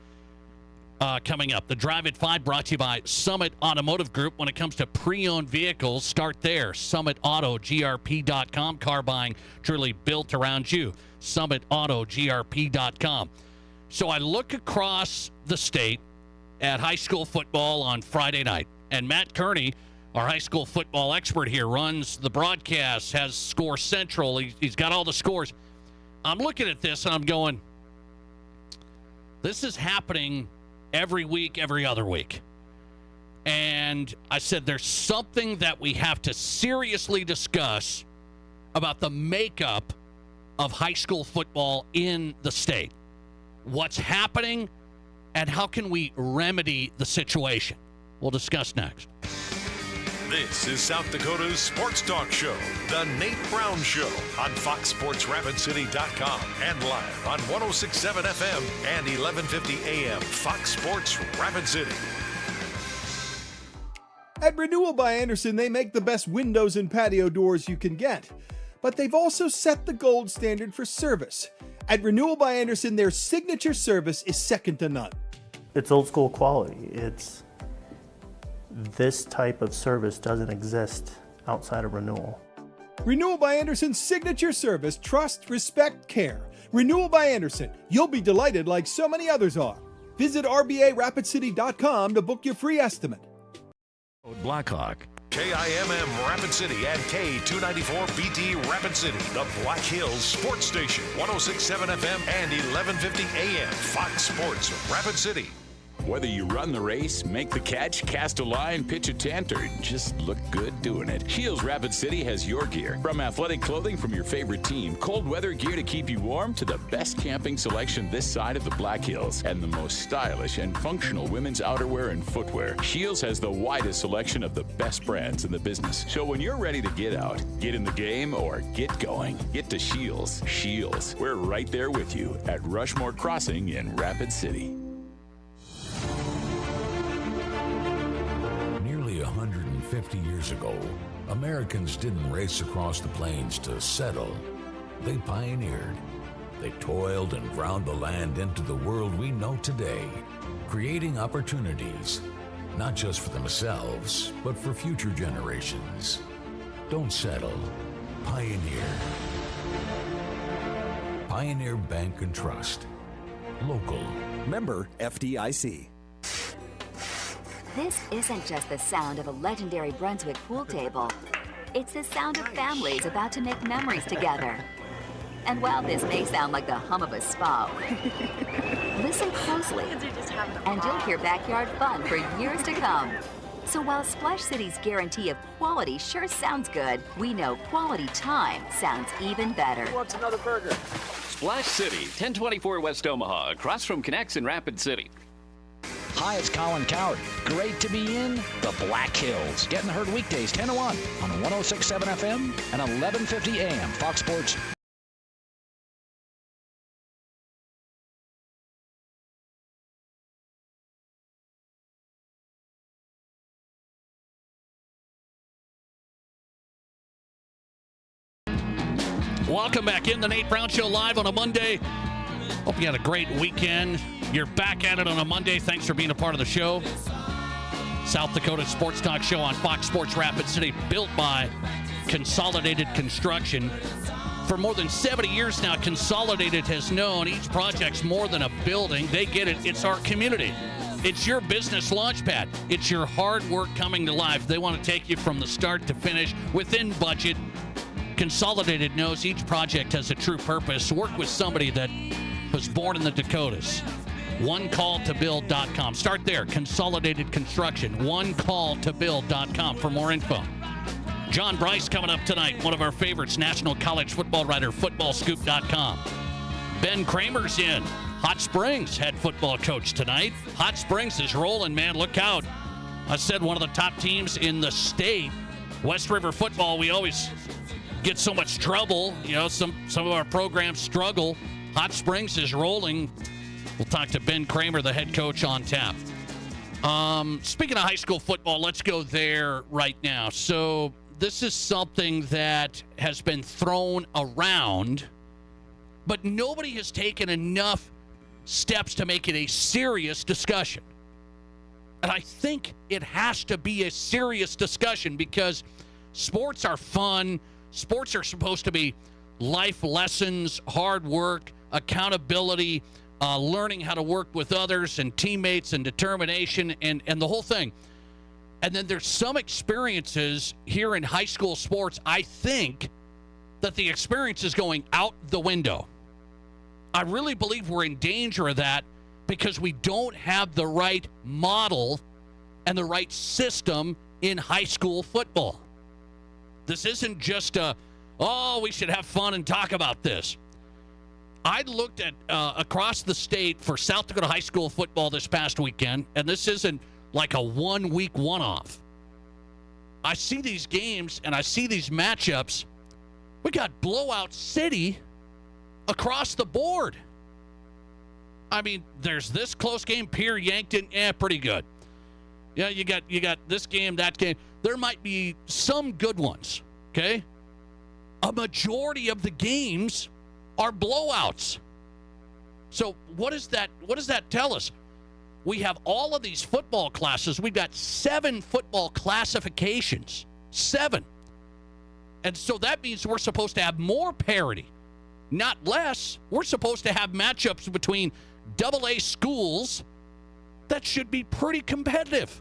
coming up. The Drive at 5 brought to you by Summit Automotive Group. When it comes to pre-owned vehicles, start there. SummitAutoGRP.com. Car buying truly built around you. SummitAutoGRP.com. So I look across the state at high school football on Friday night, and Matt Kearney, our high school football expert here, runs the broadcast, has Score Central. He's got all the scores. I'm looking at this, and I'm going, this is happening every week, every other week. And I said, there's something that we have to seriously discuss about the makeup of high school football in the state. What's happening, and how can we remedy the situation? We'll discuss next. This is South Dakota's Sports Talk Show, The Nate Brown Show, on FoxSportsRapidCity.com and live on 106.7 FM and 1150 AM. Fox Sports Rapid City. At Renewal by Andersen, they make the best windows and patio doors you can get. But they've also set the gold standard for service. At Renewal by Andersen, their signature service is second to none. It's old school quality. This type of service doesn't exist outside of Renewal. Renewal by Andersen's signature service, trust, respect, care. Renewal by Andersen. You'll be delighted like so many others are. Visit RBARapidCity.com to book your free estimate. Blackhawk. KIMM Rapid City and K294BT Rapid City, the Black Hills Sports Station, 106.7 FM and 1150 AM. Fox Sports Rapid City. Whether you run the race, make the catch, cast a line, pitch a tent, or just look good doing it, Shields Rapid City has your gear. From athletic clothing from your favorite team, cold weather gear to keep you warm, to the best camping selection this side of the Black Hills, and the most stylish and functional women's outerwear and footwear. Shields has the widest selection of the best brands in the business. So when you're ready to get out, get in the game, or get going, get to Shields. Shields, we're right there with you at Rushmore Crossing in Rapid City. Nearly 150 years ago, Americans didn't race across the plains to settle. They pioneered. They toiled and ground the land into the world we know today, creating opportunities, not just for themselves, but for future generations. Don't settle. Pioneer. Pioneer Bank and Trust. Local. Member FDIC. This isn't just the sound of a legendary Brunswick pool table. It's the sound of families about to make memories together. And while this may sound like the hum of a spa, listen closely, and you'll hear backyard fun for years to come. So while Splash City's guarantee of quality sure sounds good, we know quality time sounds even better. Who wants another burger? Splash City, 1024 West Omaha, across from Connects in Rapid City. Hi, it's Colin Coward. Great to be in the Black Hills. Getting heard weekdays 10 to 1 on 106.7 FM and 1150 AM. Fox Sports. Welcome back in the Nate Brown Show live on a Monday. Hope you had a great weekend. You're back at it on a Monday. Thanks for being a part of the show. South Dakota Sports Talk Show on Fox Sports Rapid City, built by Consolidated Construction. For more than 70 years now, Consolidated has known each project's more than a building. They get it. It's our community. It's your business launchpad. It's your hard work coming to life. They want to take you from the start to finish within budget. Consolidated knows each project has a true purpose. Work with somebody that was born in the Dakotas. OneCallToBuild.com. Start there. Consolidated Construction. OneCallToBuild.com for more info. John Bryce coming up tonight. One of our favorites, national college football writer, FootballScoop.com. Ben Kramer's in. Hot Springs head football coach tonight. Hot Springs is rolling, man. Look out. I said one of the top teams in the state. West River football, we always get so much trouble. Some of our programs struggle. Hot Springs is rolling. We'll talk to Ben Kramer, the head coach, on tap. Speaking of high school football, let's go there right now. So this is something that has been thrown around, but nobody has taken enough steps to make it a serious discussion. And I think it has to be a serious discussion because sports are fun. Sports are supposed to be life lessons, hard work, accountability, learning how to work with others and teammates and determination and the whole thing. And then there's some experiences here in high school sports, I think, that the experience is going out the window. I really believe we're in danger of that because we don't have the right model and the right system in high school football. This isn't just we should have fun and talk about this. I looked at across the state for South Dakota high school football this past weekend, and this isn't like a one-week one-off. I see these games and I see these matchups. We got blowout city across the board. I mean, there's this close game, Pierre Yankton, pretty good. Yeah, you got this game, that game. There might be some good ones, okay? A majority of the games are blowouts. So what does that tell us? We have all of these football classes. We've got 7 football classifications. 7. And so that means we're supposed to have more parity, not less. We're supposed to have matchups between AA schools that should be pretty competitive.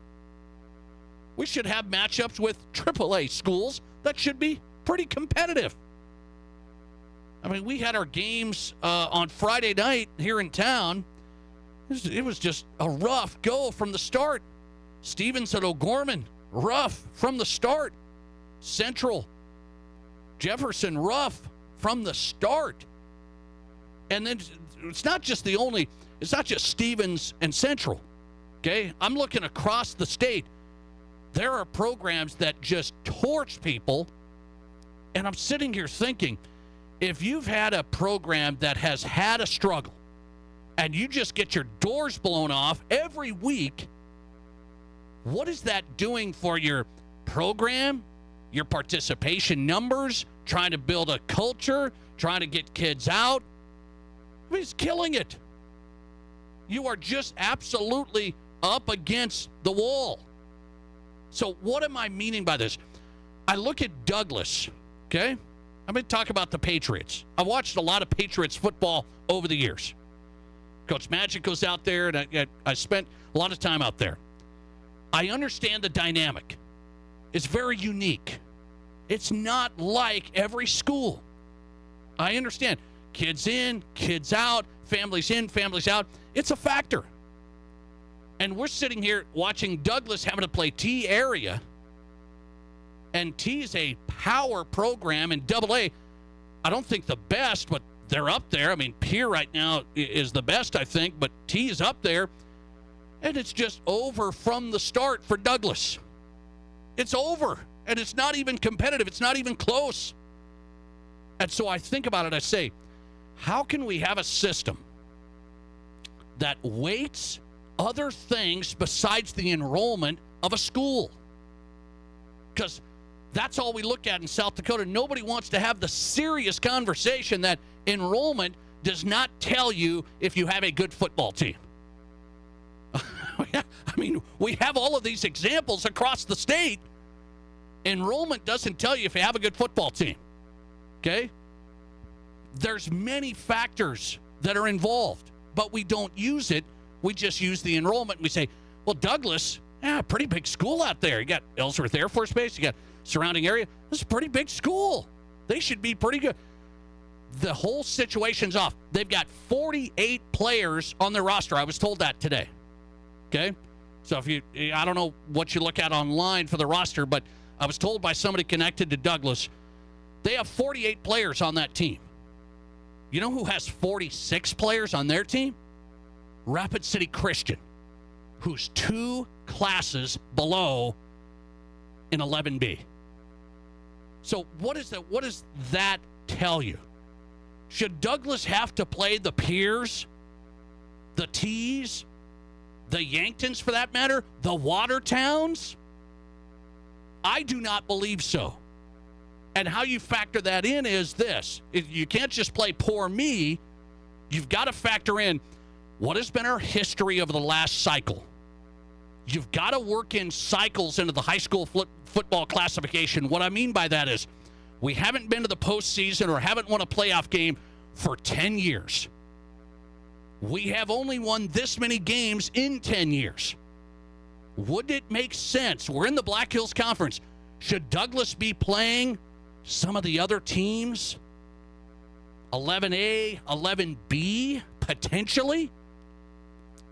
We should have matchups with AAA schools that should be pretty competitive. I mean, we had our games on Friday night here in town. It was just a rough go from the start. Stevens at O'Gorman, rough from the start. Central, Jefferson, rough from the start. And then it's not just Stevens and Central, okay? I'm looking across the state. There are programs that just torch people, and I'm sitting here thinking, if you've had a program that has had a struggle and you just get your doors blown off every week, what is that doing for your program, your participation numbers, trying to build a culture, trying to get kids out? I mean, it's killing it. You are just absolutely up against the wall. So what am I meaning by this? I look at Douglas, okay? I'm going to talk about the Patriots. I've watched a lot of Patriots football over the years. Coach Magic goes out there, and I spent a lot of time out there. I understand the dynamic. It's very unique. It's not like every school. I understand. Kids in, kids out, families in, families out. It's a factor. And we're sitting here watching Douglas having to play T area. And T is a power program in AA. I don't think the best, but they're up there. I mean, Pierre right now is the best, I think, but T is up there. And it's just over from the start for Douglas. It's over. And it's not even competitive. It's not even close. And so I think about it. I say, how can we have a system that weights other things besides the enrollment of a school? Because that's all we look at in South Dakota. Nobody wants to have the serious conversation that enrollment does not tell you if you have a good football team. I mean, we have all of these examples across the state. Enrollment doesn't tell you if you have a good football team. Okay? There's many factors that are involved, but we don't use it. We just use the enrollment. We say, well, Douglas, pretty big school out there. You got Ellsworth Air Force Base. You got surrounding area. This is a pretty big school. They should be pretty good. The whole situation's off. They've got 48 players on their roster. I was told that today. Okay? So I don't know what you look at online for the roster, but I was told by somebody connected to Douglas, they have 48 players on that team. You know who has 46 players on their team? Rapid City Christian, who's 2 classes below in 11B. So what does that tell you? Should Douglas have to play the Piers, the Tees, the Yanktons for that matter, the Watertowns? I do not believe so. And how you factor that in is this. You can't just play poor me. You've got to factor in what has been our history over the last cycle. You've got to work in cycles into the high school football classification. What I mean by that is we haven't been to the postseason or haven't won a playoff game for 10 years. We have only won this many games in 10 years. Would it make sense? We're in the Black Hills Conference. Should Douglas be playing some of the other teams? 11A, 11B, potentially?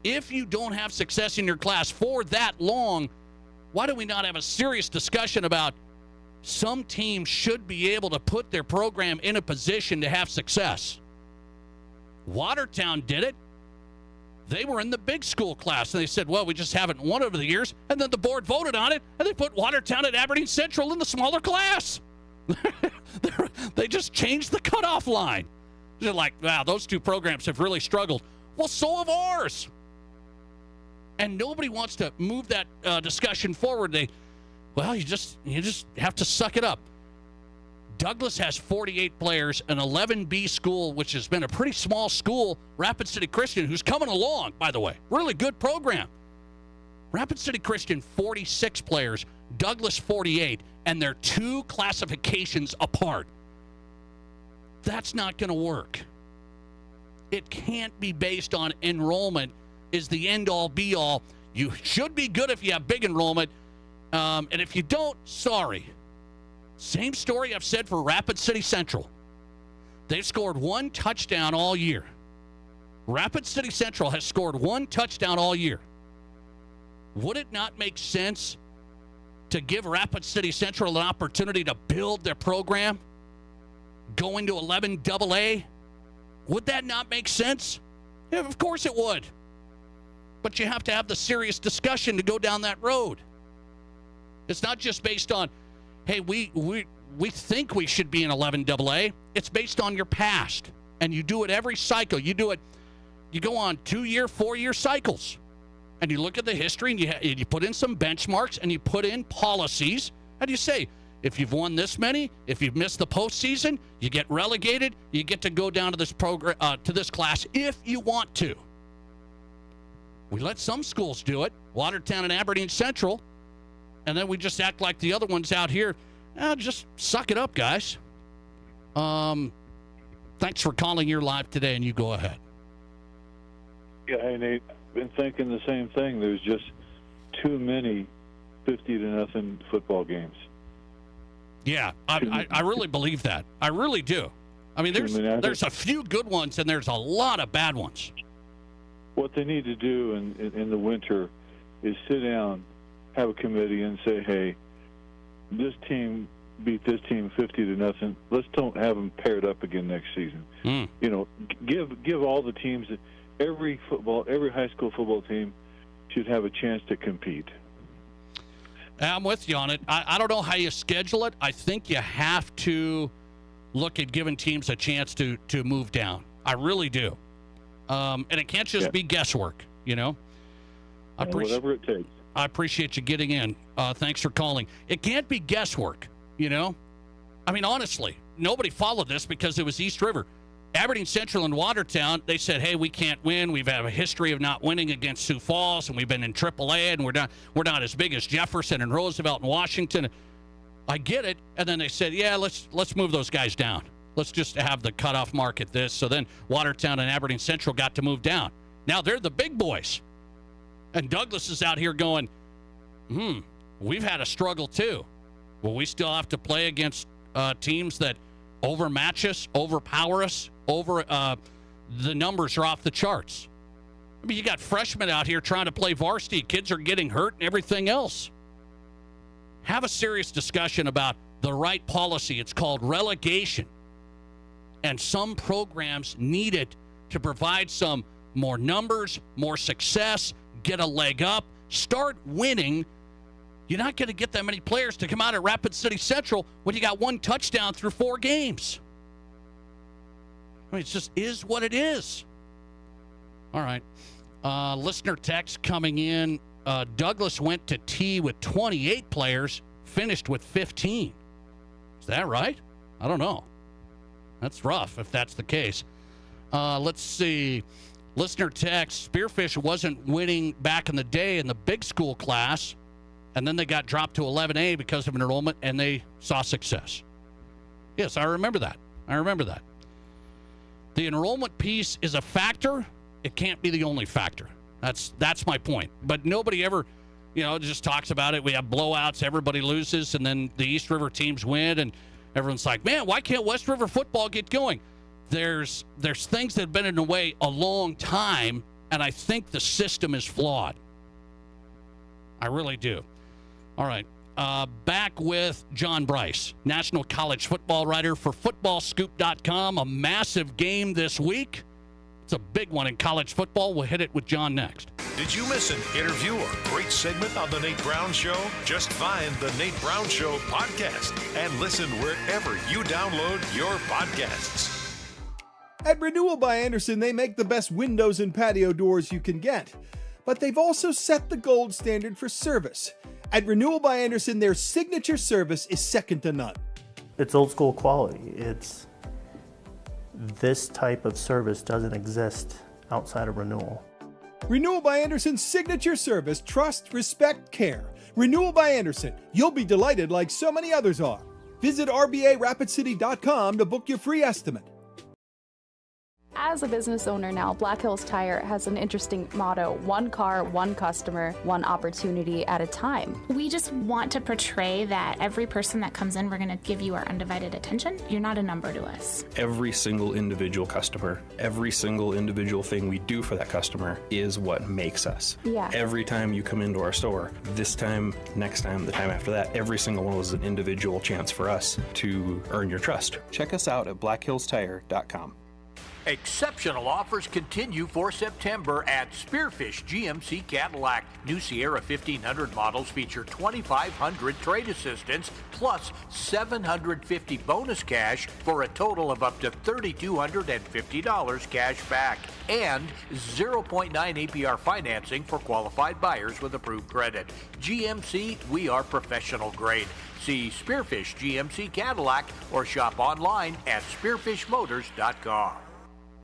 If you don't have success in your class for that long, why do we not have a serious discussion about some teams should be able to put their program in a position to have success? Watertown did it. They were in the big school class, and they said, well, we just haven't won over the years. And then the board voted on it, and they put Watertown at Aberdeen Central in the smaller class. They just changed the cutoff line. They're like, wow, those 2 programs have really struggled. Well, so have ours. And nobody wants to move that discussion forward. You just have to suck it up. Douglas has 48 players, an 11B school, which has been a pretty small school, Rapid City Christian, who's coming along, by the way. Really good program. Rapid City Christian, 46 players, Douglas 48, and they're 2 classifications apart. That's not going to work. It can't be based on enrollment is the end-all, be-all. You should be good if you have big enrollment, and if you don't, sorry. Same story I've said for Rapid City Central. They've scored 1 touchdown all year. Rapid City Central has scored 1 touchdown all year. Would it not make sense to give Rapid City Central an opportunity to build their program, go into 11AA? Would that not make sense? Yeah, of course it would. But you have to have the serious discussion to go down that road. It's not just based on, hey, we think we should be in 11AA. It's based on your past. And you do it every cycle. You do it, you go on 2-year, 4-year cycles. And you look at the history and you put in some benchmarks and you put in policies. And you say, if you've won this many, if you've missed the postseason, you get relegated, you get to go down to this program, to this class if you want to. We let some schools do it, Watertown and Aberdeen Central, and then we just act like the other ones out here. Just suck it up, guys. Thanks for calling. You're live today, and you go ahead. Yeah, hey, Nate, I've been thinking the same thing. There's just too many 50-0 football games. Yeah, I really believe that. I really do. I mean, there's a few good ones, and there's a lot of bad ones. What they need to do in the winter is sit down, have a committee, and say, hey, this team beat this team 50-0. Let's don't have them paired up again next season. You know, give all the teams, every high school football team should have a chance to compete. I'm with you on it. I don't know how you schedule it. I think you have to look at giving teams a chance to move down. I really do. And it can't just be guesswork, you know. Whatever it takes. I appreciate you getting in. Thanks for calling. It can't be guesswork, you know. I mean, honestly, nobody followed this because it was East River. Aberdeen Central and Watertown, they said, hey, we can't win. We've had a history of not winning against Sioux Falls, and we've been in AAA, and we're not as big as Jefferson and Roosevelt and Washington. I get it. And then they said, yeah, let's move those guys down. Let's just have the cutoff mark at this. So then Watertown and Aberdeen Central got to move down. Now they're the big boys. And Douglas is out here going, we've had a struggle too. Well, we still have to play against teams that overmatch us, overpower us, the numbers are off the charts. I mean, you got freshmen out here trying to play varsity. Kids are getting hurt and everything else. Have a serious discussion about the right policy. It's called relegation. And some programs need it to provide some more numbers, more success, get a leg up, start winning. You're not going to get that many players to come out at Rapid City Central when you got 1 touchdown through 4 games. I mean, it just is what it is. All right. Listener text coming in. Douglas went to T with 28 players, finished with 15. Is that right? I don't know. That's rough if that's the case. Let's see. Listener text, Spearfish wasn't winning back in the day in the big school class, and then they got dropped to 11A because of enrollment, and they saw success. Yes, I remember that. The enrollment piece is a factor. It can't be the only factor. That's my point. But nobody ever, just talks about it. We have blowouts, everybody loses, and then the East River teams win, and everyone's like, man, why can't West River football get going? There's things that have been in the way a long time, and I think the system is flawed. I really do. All right. Back with John Bryce, national college football writer for footballscoop.com. A massive game this week. It's a big one in college football. We'll hit it with John next. Did you miss an interview or great segment on The Nate Brown Show? Just find The Nate Brown Show podcast and listen wherever you download your podcasts. At Renewal by Andersen, they make the best windows and patio doors you can get. But they've also set the gold standard for service. At Renewal by Andersen, their signature service is second to none. It's old school quality. This type of service doesn't exist outside of Renewal. Renewal by Andersen's signature service, trust, respect, care. Renewal by Andersen. You'll be delighted like so many others are. Visit RBARapidCity.com to book your free estimate. As a business owner now, Black Hills Tire has an interesting motto: 1 car, 1 customer, 1 opportunity at a time. We just want to portray that every person that comes in, we're going to give you our undivided attention. You're not a number to us. Every single individual customer, every single individual thing we do for that customer is what makes us. Yeah. Every time you come into our store, this time, next time, the time after that, every single one was an individual chance for us to earn your trust. Check us out at blackhillstire.com. Exceptional offers continue for September at Spearfish GMC Cadillac. New Sierra 1500 models feature 2,500 trade assistance plus $750 bonus cash for a total of up to $3,250 cash back and 0.9 APR financing for qualified buyers with approved credit. GMC, we are professional grade. See Spearfish GMC Cadillac or shop online at spearfishmotors.com.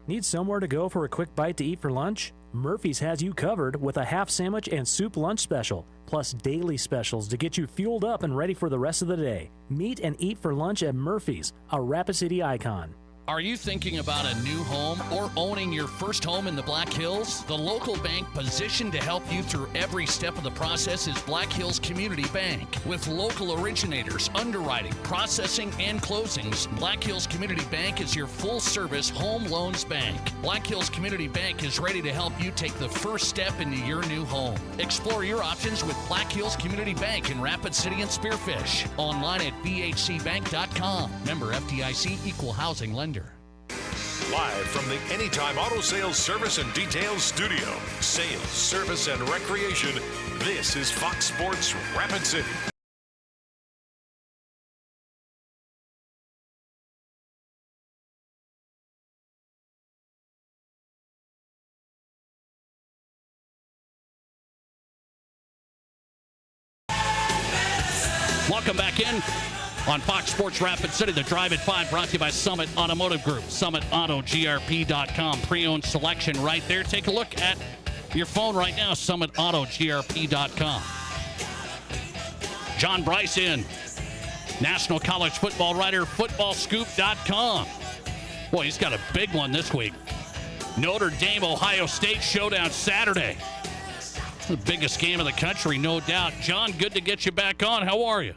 Need somewhere to go for a quick bite to eat for lunch? Murphy's has you covered with a half sandwich and soup lunch special, plus daily specials to get you fueled up and ready for the rest of the day. Meet and eat for lunch at Murphy's, a Rapid City icon. Are you thinking about a new home or owning your first home in the Black Hills? The local bank positioned to help you through every step of the process is Black Hills Community Bank. With local originators, underwriting, processing, and closings, Black Hills Community Bank is your full-service home loans bank. Black Hills Community Bank is ready to help you take the first step into your new home. Explore your options with Black Hills Community Bank in Rapid City and Spearfish. Online at bhcbank.com. Member FDIC, Equal Housing Lender. Live from the Anytime Auto Sales Service and Details Studio, sales, service, and recreation, this is Fox Sports Rapid City. Welcome back in on Fox Sports Rapid City. The Drive at 5 brought to you by Summit Automotive Group. SummitAutoGRP.com. Pre-owned selection right there. Take a look at your phone right now. SummitAutoGRP.com. John Bryce in. National college football writer, footballscoop.com. Boy, he's got a big one this week. Notre Dame, Ohio State showdown Saturday. The biggest game of the country, no doubt. John, good to get you back on. How are you?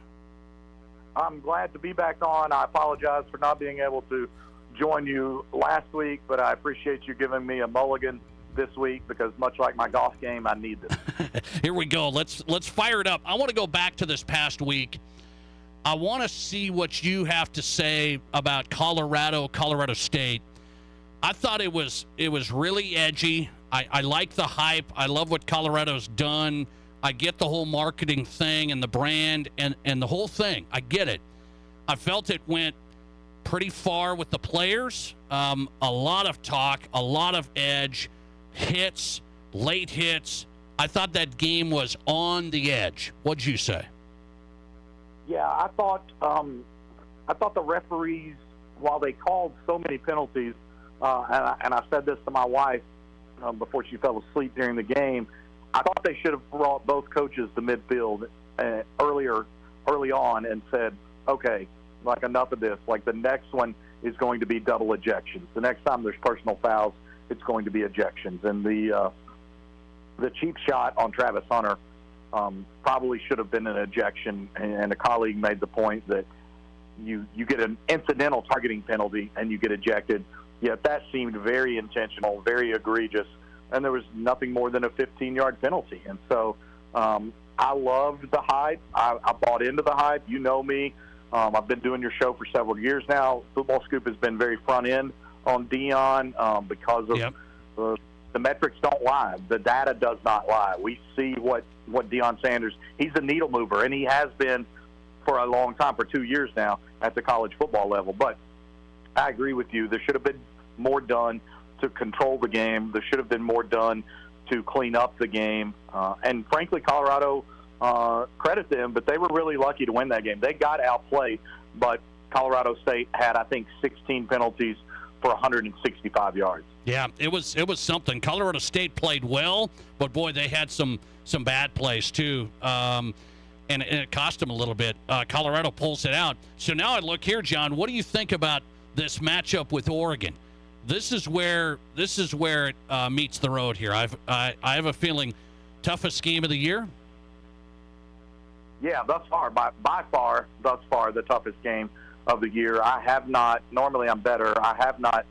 I'm glad to be back on. I apologize for not being able to join you last week, but I appreciate you giving me a mulligan this week because much like my golf game, I need this. Here we go. Let's fire it up. I want to go back to this past week. I want to see what you have to say about Colorado State. I thought it was really edgy. I like the hype. I love what Colorado's done. I get the whole marketing thing and the brand and the whole thing. I get it. I felt it went pretty far with the players. A lot of talk, a lot of edge, hits, late hits. I thought that game was on the edge. What'd you say? Yeah, I thought the referees, while they called so many penalties, and I said this to my wife before she fell asleep during the game, I thought they should have brought both coaches to midfield early on and said, okay, like enough of this. Like the next one is going to be double ejections. The next time there's personal fouls, it's going to be ejections. And the cheap shot on Travis Hunter probably should have been an ejection. And a colleague made the point that you get an incidental targeting penalty and you get ejected. Yet that seemed very intentional, very egregious, and there was nothing more than a 15-yard penalty. And so I loved the hype. I bought into the hype. You know me. I've been doing your show for several years now. Football Scoop has been very front end on Deion because of the metrics don't lie. The data does not lie. We see what Deion Sanders, he's a needle mover, and he has been for a long time, for 2 years now at the college football level. But I agree with you. There should have been more done to control the game. There should have been more done to clean up the game. And frankly, Colorado, credit them, but they were really lucky to win that game. They got outplayed, but Colorado State had, I think, 16 penalties for 165 yards. Yeah, it was something. Colorado State played well, but boy, they had some bad plays too. And it cost them a little bit. Colorado pulls it out. So now I look here, John. What do you think about this matchup with Oregon? This is where it meets the road here. I have a feeling toughest game of the year. Yeah, thus far, by far, the toughest game of the year. I have not. Normally, I'm better. I have not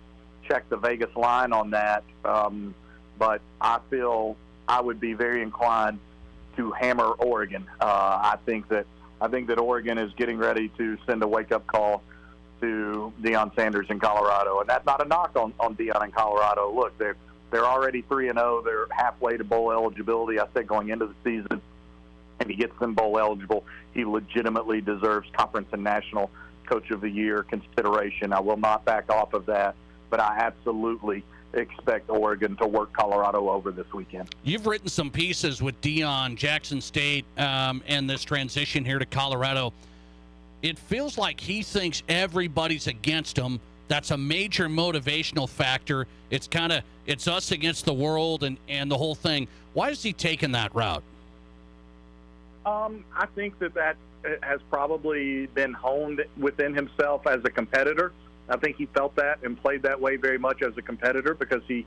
checked the Vegas line on that, but I feel I would be very inclined to hammer Oregon. I think that Oregon is getting ready to send a wake-up call to Deion Sanders in Colorado, and that's not a knock on Deion in Colorado. Look, they're already 3-0. They're halfway to bowl eligibility. I said going into the season, if he gets them bowl eligible, he legitimately deserves Conference and National Coach of the Year consideration. I will not back off of that, but I absolutely expect Oregon to work Colorado over this weekend. You've written some pieces with Deion, Jackson State, and this transition here to Colorado. It feels like he thinks everybody's against him. That's a major motivational factor. It's us against the world and the whole thing. Why is he taking that route? I think that has probably been honed within himself as a competitor. I think he felt that and played that way very much as a competitor because he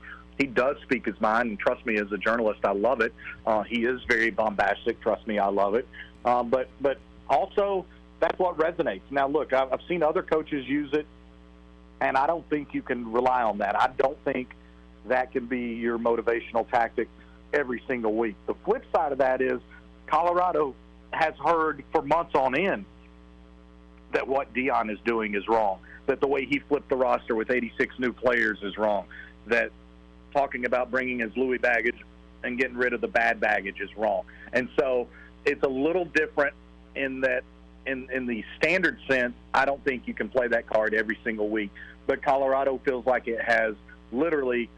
does speak his mind. And trust me, as a journalist, I love it. He is very bombastic. Trust me, I love it. But also, that's what resonates. Now, look, I've seen other coaches use it, and I don't think you can rely on that. I don't think that can be your motivational tactic every single week. The flip side of that is Colorado has heard for months on end that what Deion is doing is wrong, that the way he flipped the roster with 86 new players is wrong, that talking about bringing his Louis baggage and getting rid of the bad baggage is wrong. And so it's a little different in that in the standard sense, I don't think you can play that card every single week. But Colorado feels like it has literally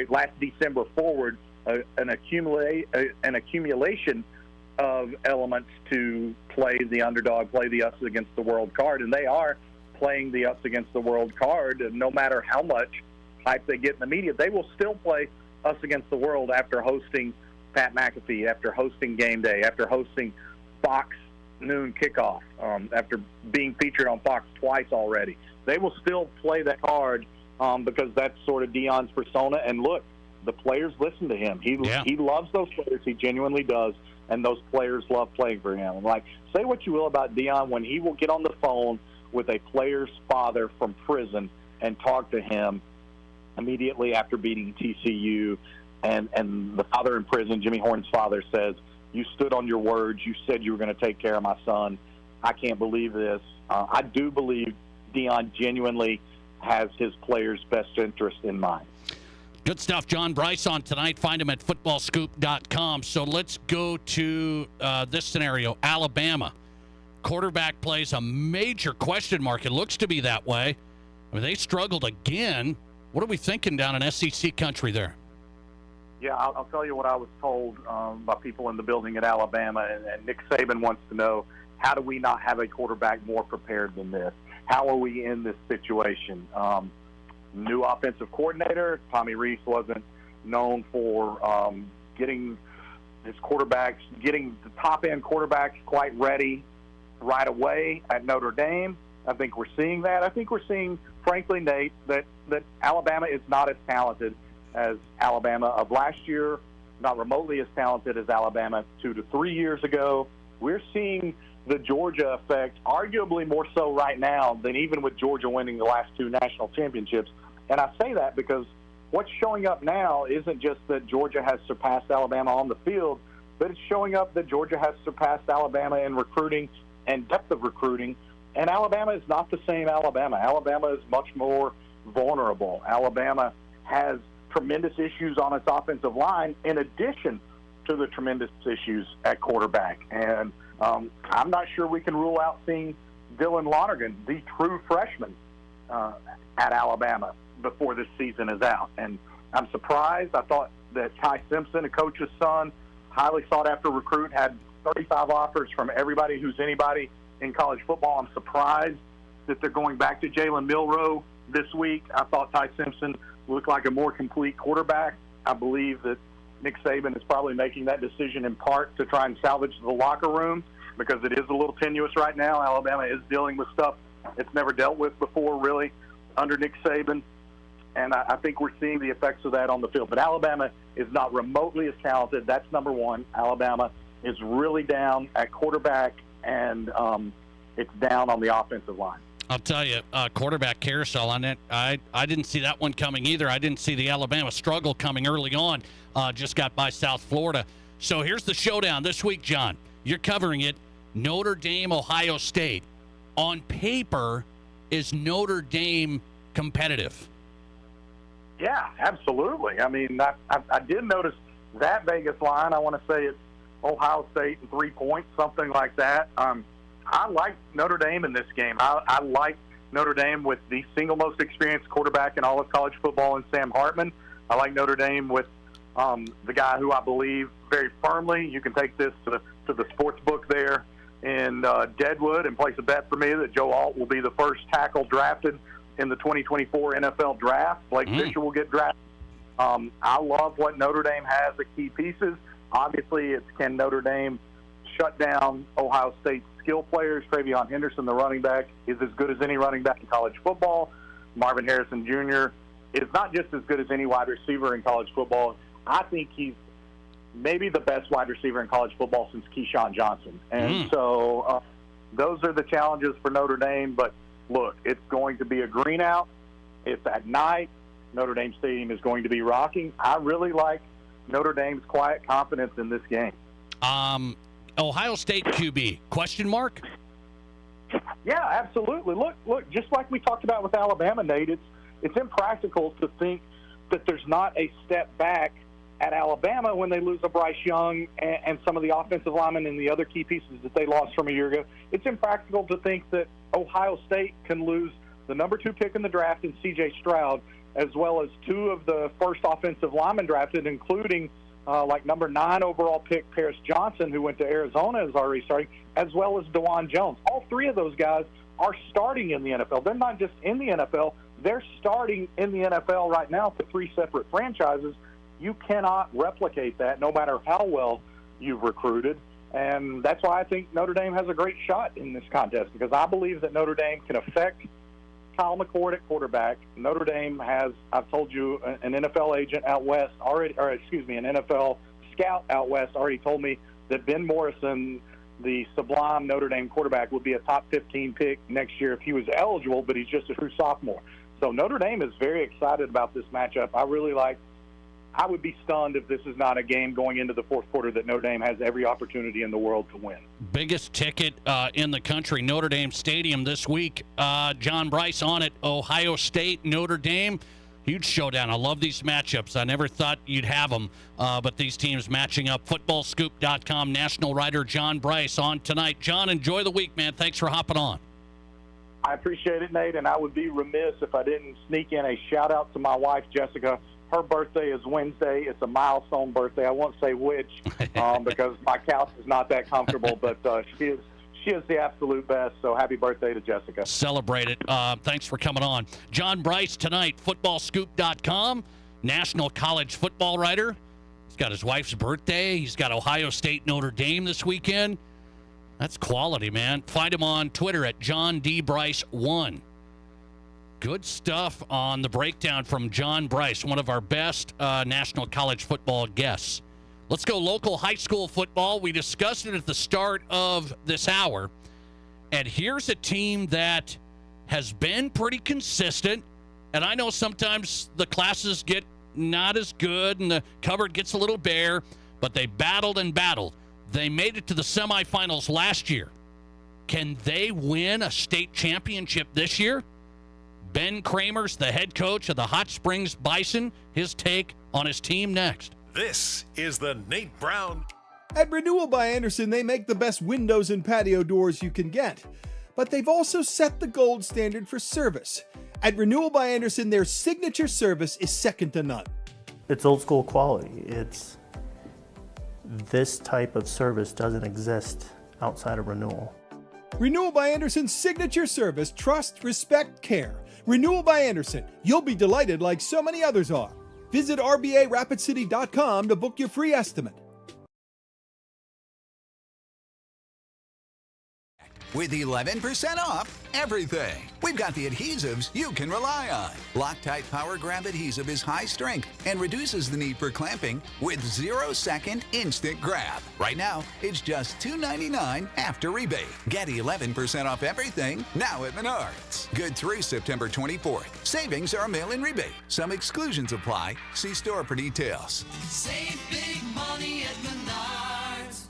last December forward, an accumulation of elements to play the underdog, play the us against the world card. And they are playing the us against the world card. And no matter how much hype they get in the media, they will still play us against the world after hosting Pat McAfee, after hosting Game Day, after hosting Fox noon kickoff, after being featured on Fox twice already. They will still play that card because that's sort of Deion's persona. And look, the players listen to him. He loves those players. He genuinely does. And those players love playing for him. And say what you will about Deion, when he will get on the phone with a player's father from prison and talk to him immediately after beating TCU, and the father in prison, Jimmy Horn's father, says, "You stood on your words. You said you were going to take care of my son. I can't believe this." I do believe Deion genuinely has his players' best interest in mind. Good stuff. John Bryce on tonight. Find him at footballscoop.com. So let's go to this scenario. Alabama. Quarterback plays a major question mark. It looks to be that way. I mean, they struggled again. What are we thinking down in SEC country there? Yeah, I'll tell you what I was told by people in the building at Alabama, and Nick Saban wants to know, how do we not have a quarterback more prepared than this? How are we in this situation? New offensive coordinator, Tommy Rees wasn't known for getting his quarterbacks, getting the top-end quarterbacks quite ready right away at Notre Dame. I think we're seeing that. I think we're seeing, frankly, Nate, that Alabama is not as talented as Alabama of last year, not remotely as talented as Alabama 2 to 3 years ago. We're seeing the Georgia effect, arguably more so right now than even with Georgia winning the last 2 national championships. And I say that because what's showing up now isn't just that Georgia has surpassed Alabama on the field, but it's showing up that Georgia has surpassed Alabama in recruiting and depth of recruiting. And Alabama is not the same Alabama. Alabama is much more vulnerable. Alabama has tremendous issues on its offensive line in addition to the tremendous issues at quarterback. And I'm not sure we can rule out seeing Dylan Lonergan, the true freshman, at Alabama before this season is out. And I'm surprised. I thought that Ty Simpson, a coach's son, highly sought-after recruit, had 35 offers from everybody who's anybody in college football. I'm surprised that they're going back to Jalen Milroe this week. I thought Ty Simpson looked like a more complete quarterback. I believe that Nick Saban is probably making that decision in part to try and salvage the locker room because it is a little tenuous right now. Alabama is dealing with stuff it's never dealt with before, really, under Nick Saban. And I think we're seeing the effects of that on the field. But Alabama is not remotely as talented. That's number one. Alabama is really down at quarterback, and it's down on the offensive line. I'll tell you, quarterback carousel on it. I didn't see that one coming either. I didn't see the Alabama struggle coming early on. Just got by South Florida. So here's the showdown this week, John. You're covering it. Notre Dame, Ohio State. On paper, is Notre Dame competitive? Yeah, absolutely. I mean, I did notice that Vegas line. I want to say it's Ohio State and 3 points, something like that. I like Notre Dame in this game. I like Notre Dame with the single most experienced quarterback in all of college football in Sam Hartman. I like Notre Dame with the guy who I believe very firmly, you can take this to the sports book there in Deadwood and place a bet for me that Joe Alt will be the first tackle drafted in the 2024 NFL draft. Blake Fisher will get drafted. I love what Notre Dame has, the key pieces. Obviously, it's can Notre Dame shut down Ohio State's skill players. Travion Henderson, the running back, is as good as any running back in college football. Marvin Harrison Jr. is not just as good as any wide receiver in college football. I think he's maybe the best wide receiver in college football since Keyshawn Johnson. And so those are the challenges for Notre Dame. But, look, it's going to be a green out. It's at night. Notre Dame Stadium is going to be rocking. I really like Notre Dame's quiet confidence in this game. Ohio State QB, question mark? Yeah, absolutely. Look, just like we talked about with Alabama, Nate, it's impractical to think that there's not a step back at Alabama when they lose a Bryce Young and some of the offensive linemen and the other key pieces that they lost from a year ago. It's impractical to think that Ohio State can lose the number 2 pick in the draft in C.J. Stroud, as well as 2 of the first offensive linemen drafted, including like number 9 overall pick Paris Johnson, who went to Arizona, is already starting, as well as DeJuan Jones. All 3 of those guys are starting in the NFL. They're not just in the NFL. They're starting in the NFL right now for 3 separate franchises. You cannot replicate that no matter how well you've recruited. And that's why I think Notre Dame has a great shot in this contest, because I believe that Notre Dame can affect Kyle McCord at quarterback. Notre Dame has, I've told you, an NFL agent out west already, or excuse me, an NFL scout out west already told me that Ben Morrison, the sublime Notre Dame quarterback, would be a top 15 pick next year if he was eligible, but he's just a true sophomore. So Notre Dame is very excited about this matchup. I would be stunned if this is not a game going into the fourth quarter that Notre Dame has every opportunity in the world to win. Biggest ticket in the country, Notre Dame Stadium this week. John Bryce on it, Ohio State, Notre Dame. Huge showdown. I love these matchups. I never thought you'd have them, but these teams matching up. FootballScoop.com national writer John Bryce on tonight. John, enjoy the week, man. Thanks for hopping on. I appreciate it, Nate, and I would be remiss if I didn't sneak in a shout-out to my wife, Jessica. Her birthday is Wednesday. It's a milestone birthday. I won't say which because my couch is not that comfortable, but she is the absolute best, so happy birthday to Jessica. Celebrate it. Thanks for coming on. John Bryce tonight, FootballScoop.com, national college football writer. He's got his wife's birthday. He's got Ohio State Notre Dame this weekend. That's quality, man. Find him on Twitter at John D. Bryce1. Good stuff on the breakdown from John Bryce, one of our best national college football guests. Let's go local high school football. We discussed it at the start of this hour. And here's a team that has been pretty consistent. And I know sometimes the classes get not as good and the cupboard gets a little bare, but they battled and battled. They made it to the semifinals last year. Can they win a state championship this year? Ben Kramer's the head coach of the Hot Springs Bison. His take on his team next. This is the Nate Brown. At Renewal by Andersen, they make the best windows and patio doors you can get. But they've also set the gold standard for service. At Renewal by Andersen, their signature service is second to none. It's old school quality. This type of service doesn't exist outside of Renewal. Renewal by Andersen's signature service, trust, respect, care. Renewal by Andersen. You'll be delighted like so many others are. Visit RBARapidCity.com to book your free estimate. With 11% off everything. We've got the adhesives you can rely on. Loctite Power Grab adhesive is high strength and reduces the need for clamping with 0-second instant grab. Right now, it's just $2.99 after rebate. Get 11% off everything now at Menards. Good through September 24th. Savings are a mail-in rebate. Some exclusions apply. See store for details. Save big money at Menards.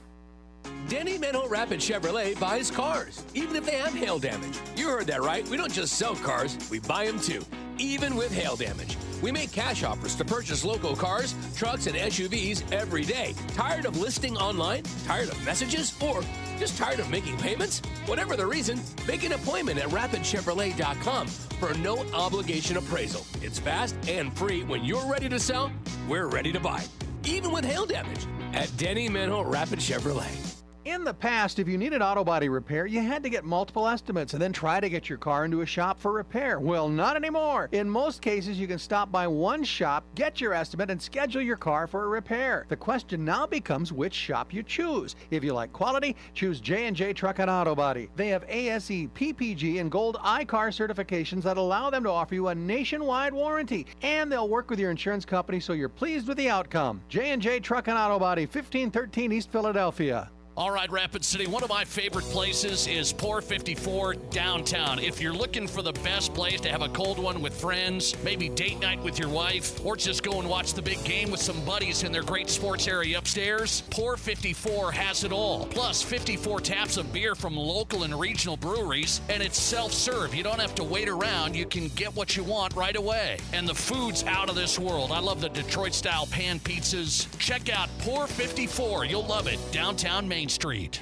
Denny Menho Rapid Chevrolet buys cars, even if they have hail damage. You heard that right. We don't just sell cars, we buy them too, even with hail damage. We make cash offers to purchase local cars, trucks, and SUVs every day. Tired of listing online? Tired of messages? Or just tired of making payments? Whatever the reason, make an appointment at RapidChevrolet.com for a no-obligation appraisal. It's fast and free. When you're ready to sell, we're ready to buy, even with hail damage at Denny Menho Rapid Chevrolet. In the past, if you needed auto body repair, you had to get multiple estimates and then try to get your car into a shop for repair. Well, not anymore. In most cases, you can stop by one shop, get your estimate, and schedule your car for a repair. The question now becomes which shop you choose. If you like quality, choose J&J Truck and Auto Body. They have ASE, PPG, and Gold iCar certifications that allow them to offer you a nationwide warranty. And they'll work with your insurance company so you're pleased with the outcome. J&J Truck and Auto Body, 1513 East Philadelphia. All right, Rapid City, one of my favorite places is Pour 54 downtown. If you're looking for the best place to have a cold one with friends, maybe date night with your wife, or just go and watch the big game with some buddies in their great sports area upstairs, Pour 54 has it all. Plus 54 taps of beer from local and regional breweries, and it's self-serve. You don't have to wait around. You can get what you want right away. And the food's out of this world. I love the Detroit-style pan pizzas. Check out Pour 54. You'll love it. Downtown Main Street.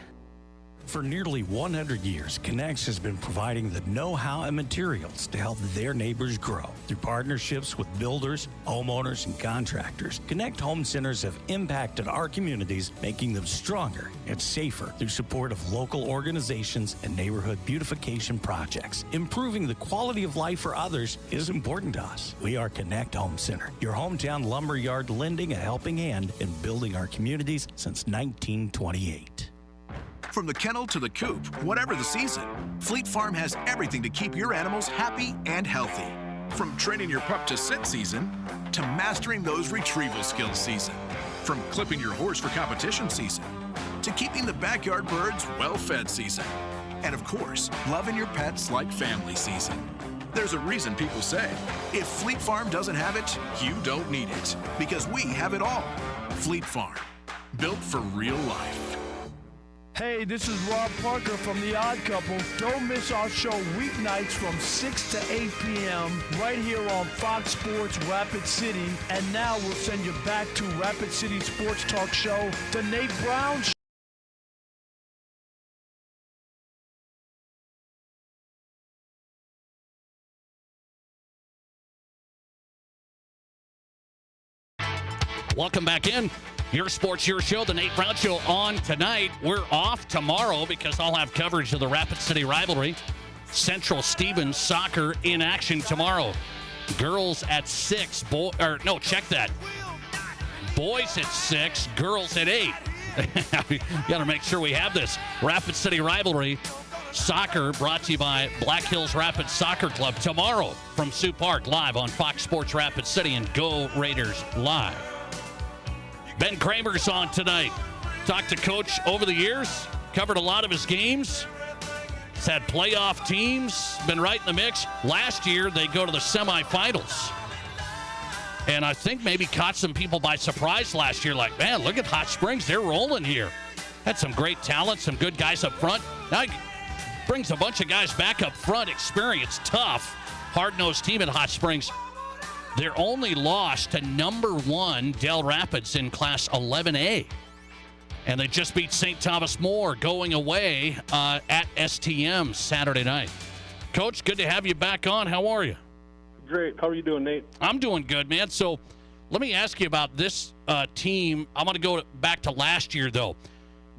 For nearly 100 years, Connex has been providing the know-how and materials to help their neighbors grow. Through partnerships with builders, homeowners, and contractors, Connect Home Centers have impacted our communities, making them stronger and safer through support of local organizations and neighborhood beautification projects. Improving the quality of life for others is important to us. We are Connect Home Center, your hometown lumberyard lending a helping hand in building our communities since 1928. From the kennel to the coop, whatever the season, Fleet Farm has everything to keep your animals happy and healthy. From training your pup to sit season, to mastering those retrieval skills season. From clipping your horse for competition season, to keeping the backyard birds well-fed season. And of course, loving your pets like family season. There's a reason people say, if Fleet Farm doesn't have it, you don't need it. Because we have it all. Fleet Farm, built for real life. Hey, this is Rob Parker from The Odd Couple. Don't miss our show weeknights from 6 to 8 p.m. right here on Fox Sports Rapid City. And now we'll send you back to Rapid City Sports Talk Show, The Nate Brown Show. Welcome back in. Your Sports, Your Show, the Nate Brown Show on tonight. We're off tomorrow because I'll have coverage of the Rapid City rivalry. Central Stevens soccer in action tomorrow. Girls at 6. Check that. Boys at 6, girls at 8. Got to make sure we have this. Rapid City rivalry soccer brought to you by Black Hills Rapid Soccer Club tomorrow from Sioux Park, live on Fox Sports Rapid City and Go Raiders Live. Ben Kramer's on tonight. Talked to Coach over the years, covered a lot of his games. He's had playoff teams, been right in the mix. Last year, they go to the semifinals. And I think maybe caught some people by surprise last year. Like, man, look at Hot Springs. They're rolling here. Had some great talent, some good guys up front. Now he brings a bunch of guys back up front, experienced, tough, hard-nosed team at Hot Springs. They're only lost to number 1 Del Rapids in Class 11A. And they just beat St. Thomas More going away at STM Saturday night. Coach, good to have you back on. How are you? Great. How are you doing, Nate? I'm doing good, man. So let me ask you about this team. I'm going to go back to last year, though.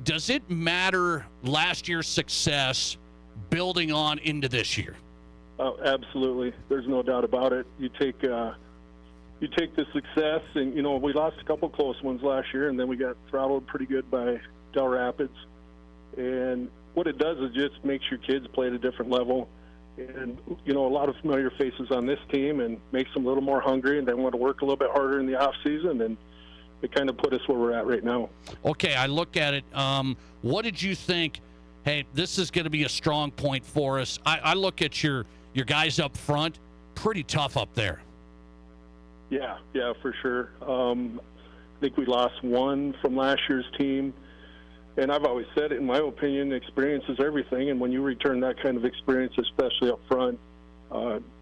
Does it matter last year's success building on into this year? Oh, absolutely. There's no doubt about it. You take the success, and we lost a couple close ones last year, and then we got throttled pretty good by Del Rapids. And what it does is just makes your kids play at a different level, and a lot of familiar faces on this team, and makes them a little more hungry, and they want to work a little bit harder in the off season, and it kind of put us where we're at right now. Okay, I look at it. What did you think? Hey, this is going to be a strong point for us. I look at your guys up front, pretty tough up there. Yeah, for sure. I think we lost one from last year's team, and I've always said it, in my opinion, experience is everything, and when you return that kind of experience, especially up front,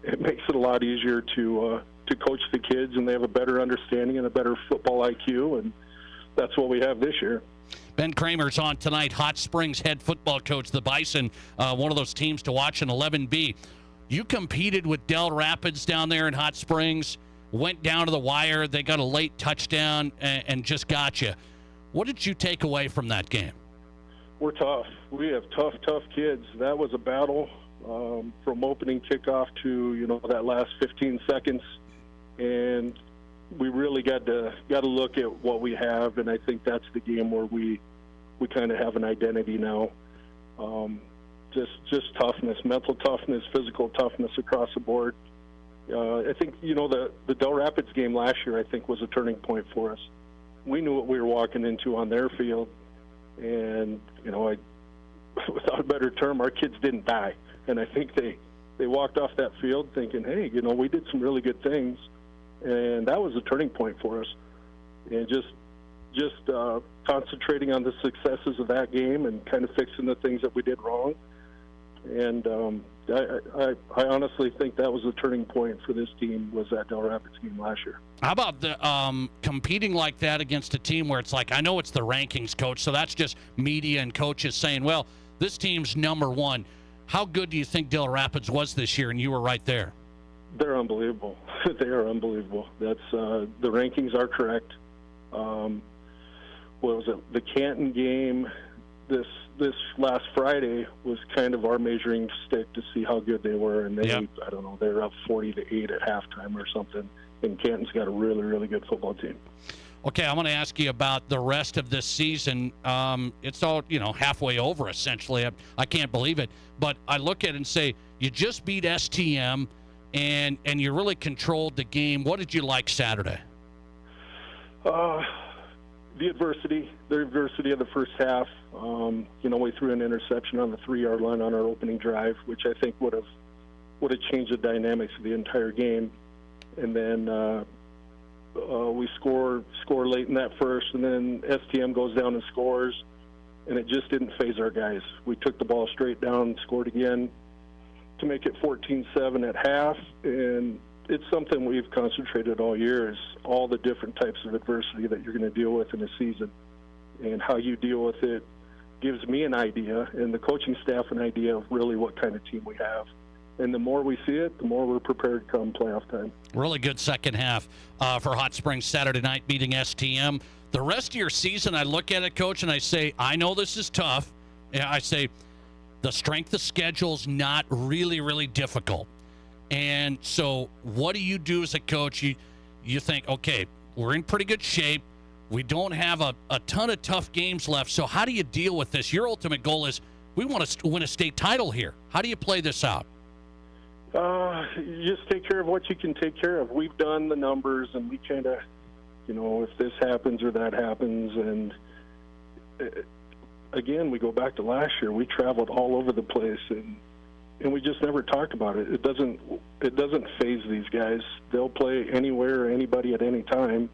it makes it a lot easier to coach the kids, and they have a better understanding and a better football IQ, and that's what we have this year. Ben Kramer's on tonight, Hot Springs head football coach, the Bison, one of those teams to watch in 11B. You competed with Del Rapids down there in Hot Springs, went down to the wire. They got a late touchdown and just got you. What did you take away from that game? We're tough. We have tough kids. That was a battle from opening kickoff to that last 15 seconds, and we really got to look at what we have, and I think that's the game where we kind of have an identity now. Just toughness, mental toughness, physical toughness across the board. I think, the Del Rapids game last year, I think, was a turning point for us. We knew what we were walking into on their field, and, without a better term, our kids didn't die. And I think they walked off that field thinking, hey, we did some really good things, and that was a turning point for us. And just concentrating on the successes of that game and kind of fixing the things that we did wrong. And I honestly think that was the turning point for this team, was that Del Rapids game last year. How about the competing like that against a team where it's like, I know it's the rankings, coach, so that's just media and coaches saying, well, this team's number 1. How good do you think Del Rapids was this year, and you were right there? They're unbelievable. They are unbelievable. That's the rankings are correct. What was it? The Canton game this last Friday was kind of our measuring stick to see how good they were, and they, I don't know, they were up 40-8 at halftime or something. And Canton's got a really, really good football team. Okay, I want to ask you about the rest of this season. It's all, halfway over, essentially. I can't believe it. But I look at it and say, you just beat STM, and you really controlled the game. What did you like Saturday? The adversity of the first half. We threw an interception on the 3-yard line on our opening drive, which I think would have changed the dynamics of the entire game. And then we score late in that first, and then STM goes down and scores. and it just didn't phase our guys. We took the ball straight down, scored again to make it 14-7 at half, and it's something we've concentrated all year is all the different types of adversity that you're going to deal with in a season, and how you deal with it gives me an idea and the coaching staff an idea of really what kind of team we have. And the more we see it, the more we're prepared come playoff time. Really good second half for Hot Springs Saturday night beating STM. The rest of your season, I look at it, Coach, and I say, I know this is tough. I say the strength of schedule is not really, really difficult. And so what do you do as a coach? You think, okay, we're in pretty good shape. We don't have a ton of tough games left. So how do you deal with this? Your ultimate goal is we want to win a state title here. How do you play this out? You just take care of what you can take care of. We've done the numbers, and we kind of, if this happens or that happens. And again, we go back to last year. We traveled all over the place, and we just never talked about it. It doesn't phase these guys. They'll play anywhere, anybody at any time,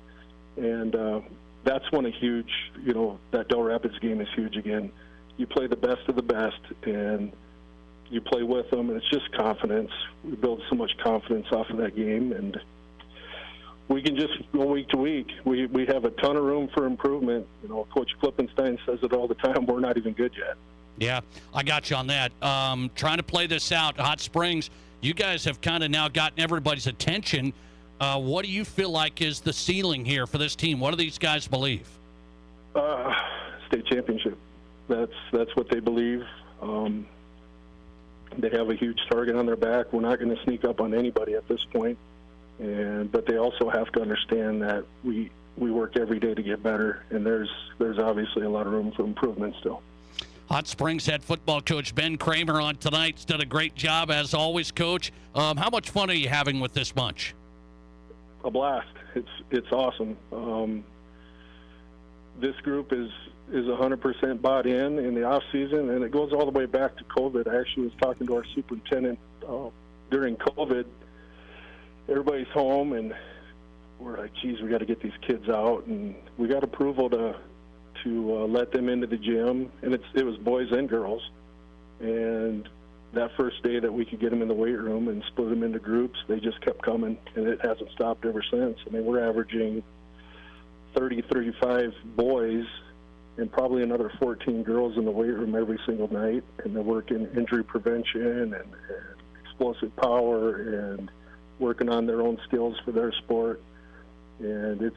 and that's one a huge. That Del Rapids game is huge again. You play the best of the best, and you play with them, and it's just confidence. We build so much confidence off of that game, and we can just go week to week. We have a ton of room for improvement. Coach Klippenstein says it all the time. We're not even good yet. Yeah, I got you on that. Trying to play this out, Hot Springs, you guys have kind of now gotten everybody's attention. What do you feel like is the ceiling here for this team? What do these guys believe? State championship. That's what they believe. They have a huge target on their back. We're not going to sneak up on anybody at this point. But they also have to understand that we work every day to get better, and there's obviously a lot of room for improvement still. Hot Springs head football coach Ben Kramer on tonight. He's done a great job as always, Coach. How much fun are you having with this bunch? A blast. It's awesome. This group is 100% bought in the off season, and it goes all the way back to COVID. I actually was talking to our superintendent during COVID. Everybody's home, and we're like, geez, we got to get these kids out, and we got approval to let them into the gym, and it was boys and girls. And that first day that we could get them in the weight room and split them into groups, they just kept coming, and it hasn't stopped ever since. I mean, we're averaging 30, 35 boys and probably another 14 girls in the weight room every single night, and they're working injury prevention and explosive power and working on their own skills for their sport. And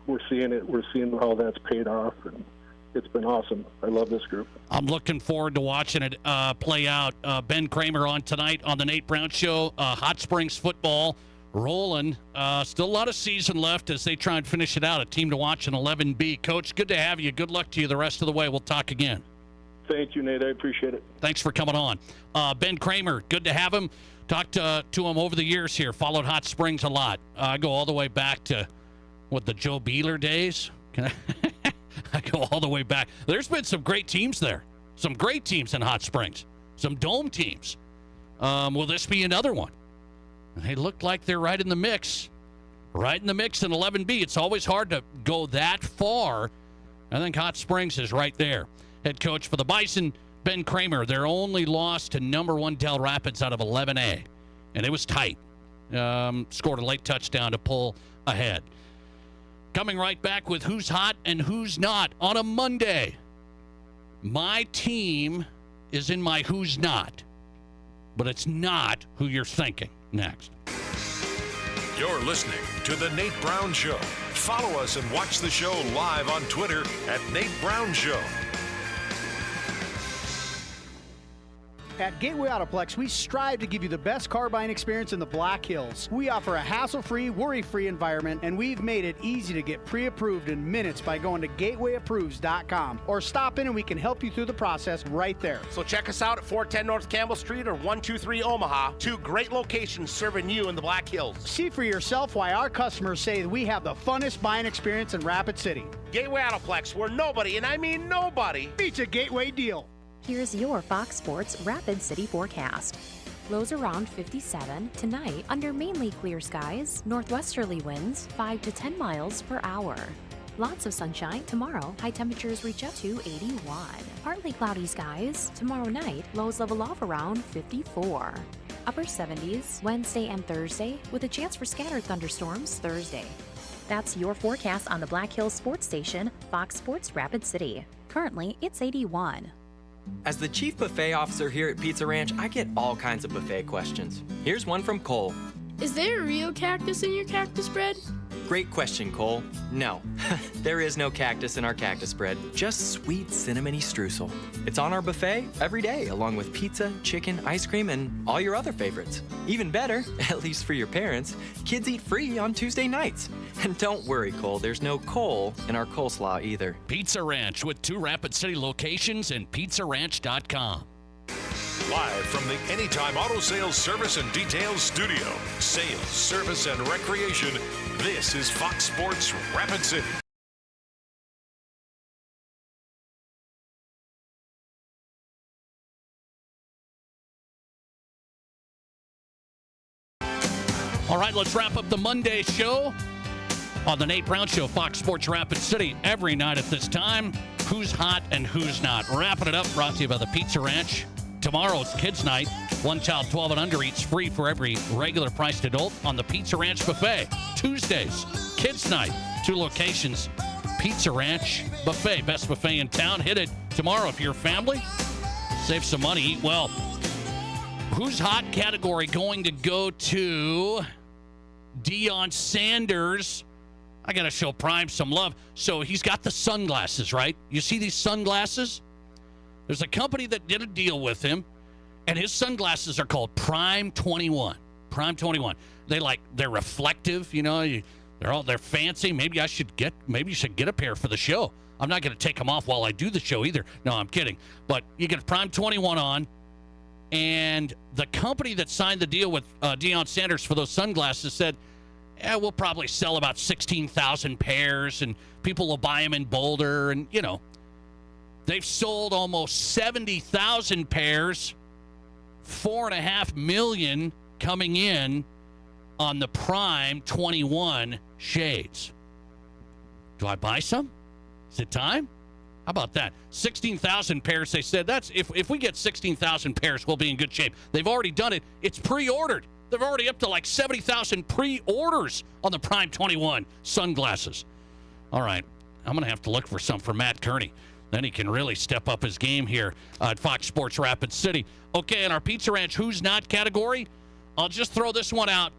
we're seeing it. We're seeing how that's paid off, and it's been awesome. I love this group. I'm looking forward to watching it play out. Ben Kramer on tonight on the Nate Brown Show. Hot Springs football rolling. Still a lot of season left as they try and finish it out. A team to watch in 11B. Coach, good to have you. Good luck to you the rest of the way. We'll talk again. Thank you, Nate. I appreciate it. Thanks for coming on. Ben Kramer, good to have him. Talked to him over the years here. Followed Hot Springs a lot. I go all the way back to, the Joe Beeler days? I go all the way back. There's been some great teams there. Some great teams in Hot Springs. Some dome teams. Will this be another one? They look like they're right in the mix. Right in the mix in 11B. It's always hard to go that far. I think Hot Springs is right there. Head coach for the Bison, Ben Kramer, their only loss to number 1 Del Rapids out of 11A. And it was tight. Scored a late touchdown to pull ahead. Coming right back with who's hot and who's not on a Monday. My team is in my who's not. But it's not who you're thinking. Next. You're listening to The Nate Brown Show. Follow us and watch the show live on Twitter at Nate Brown Show. At Gateway Autoplex, we strive to give you the best car buying experience in the Black Hills. We offer a hassle-free, worry-free environment, and we've made it easy to get pre-approved in minutes by going to gatewayapproves.com. Or stop in and we can help you through the process right there. So check us out at 410 North Campbell Street or 123 Omaha. 2 great locations serving you in the Black Hills. See for yourself why our customers say that we have the funnest buying experience in Rapid City. Gateway Autoplex, where nobody, and I mean nobody, beats a Gateway deal. Here's your Fox Sports Rapid City forecast. Lows around 57 tonight under mainly clear skies, northwesterly winds 5 to 10 miles per hour. Lots of sunshine tomorrow. High temperatures reach up to 81. Partly cloudy skies. Tomorrow night, lows level off around 54. Upper 70s Wednesday and Thursday, with a chance for scattered thunderstorms Thursday. That's your forecast on the Black Hills Sports Station, Fox Sports Rapid City. Currently, it's 81. As the chief buffet officer here at Pizza Ranch, I get all kinds of buffet questions. Here's one from Cole. Is there a real cactus in your cactus bread? Great question, Cole. No, there is no cactus in our cactus bread, just sweet cinnamony streusel. It's on our buffet every day, along with pizza, chicken, ice cream, and all your other favorites. Even better, at least for your parents, kids eat free on Tuesday nights. And don't worry, Cole, there's no coal in our coleslaw either. Pizza Ranch with 2 Rapid City locations and pizzaranch.com. Live from the Anytime Auto Sales Service and Details Studio. Sales, service, and recreation. This is Fox Sports Rapid City. All right, let's wrap up the Monday show on the Nate Brown Show, Fox Sports Rapid City, every night at this time. Who's hot and who's not. Wrapping it up, brought to you by the Pizza Ranch. Tomorrow's Kids Night. One child 12 and under eats free for every regular priced adult on the Pizza Ranch Buffet. Tuesdays, Kids Night. 2 locations. Pizza Ranch Buffet. Best buffet in town. Hit it tomorrow if you're a family. Save some money. Eat well. Who's hot category going to go to Deion Sanders. I got to show Prime some love. So he's got the sunglasses, right? You see these sunglasses? There's a company that did a deal with him, and his sunglasses are called Prime 21. Prime 21. They're reflective, you know. They're fancy. Maybe you should get a pair for the show. I'm not going to take them off while I do the show either. No, I'm kidding. But you get Prime 21 on, and the company that signed the deal with Deion Sanders for those sunglasses said, we'll probably sell about 16,000 pairs, and people will buy them in Boulder, and, you know. They've sold almost 70,000 pairs, 4.5 million coming in on the Prime 21 shades. Do I buy some? Is it time? How about that? 16,000 pairs, they said. That's if we get 16,000 pairs, we'll be in good shape. They've already done it. It's pre-ordered. They're already up to like 70,000 pre-orders on the Prime 21 sunglasses. All right. I'm going to have to look for some for Matt Kearney. Then he can really step up his game here at Fox Sports Rapid City. Okay, in our Pizza Ranch Who's Not category, I'll just throw this one out.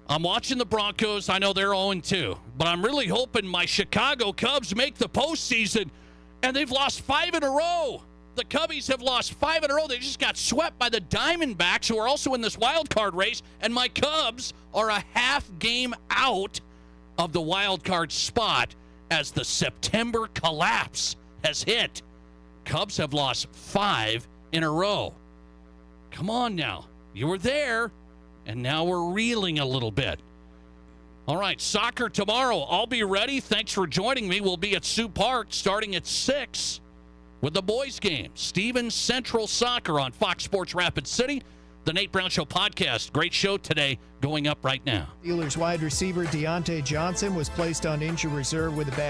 I'm watching the Broncos. I know they're 0-2, but I'm really hoping my Chicago Cubs make the postseason, and they've lost 5 in a row. The Cubbies have lost 5 in a row. They just got swept by the Diamondbacks, who are also in this wild card race, and my Cubs are a half game out of the wild card spot as the September collapse has hit. Cubs have lost 5 in a row. Come on now. You were there, and now we're reeling a little bit. All right, soccer tomorrow. I'll be ready. Thanks for joining me. We'll be at Sioux Park starting at 6 with the boys' game. Stevens Central Soccer on Fox Sports Rapid City. The Nate Brown Show podcast. Great show today going up right now. Steelers wide receiver Deontay Johnson was placed on injured reserve with a bad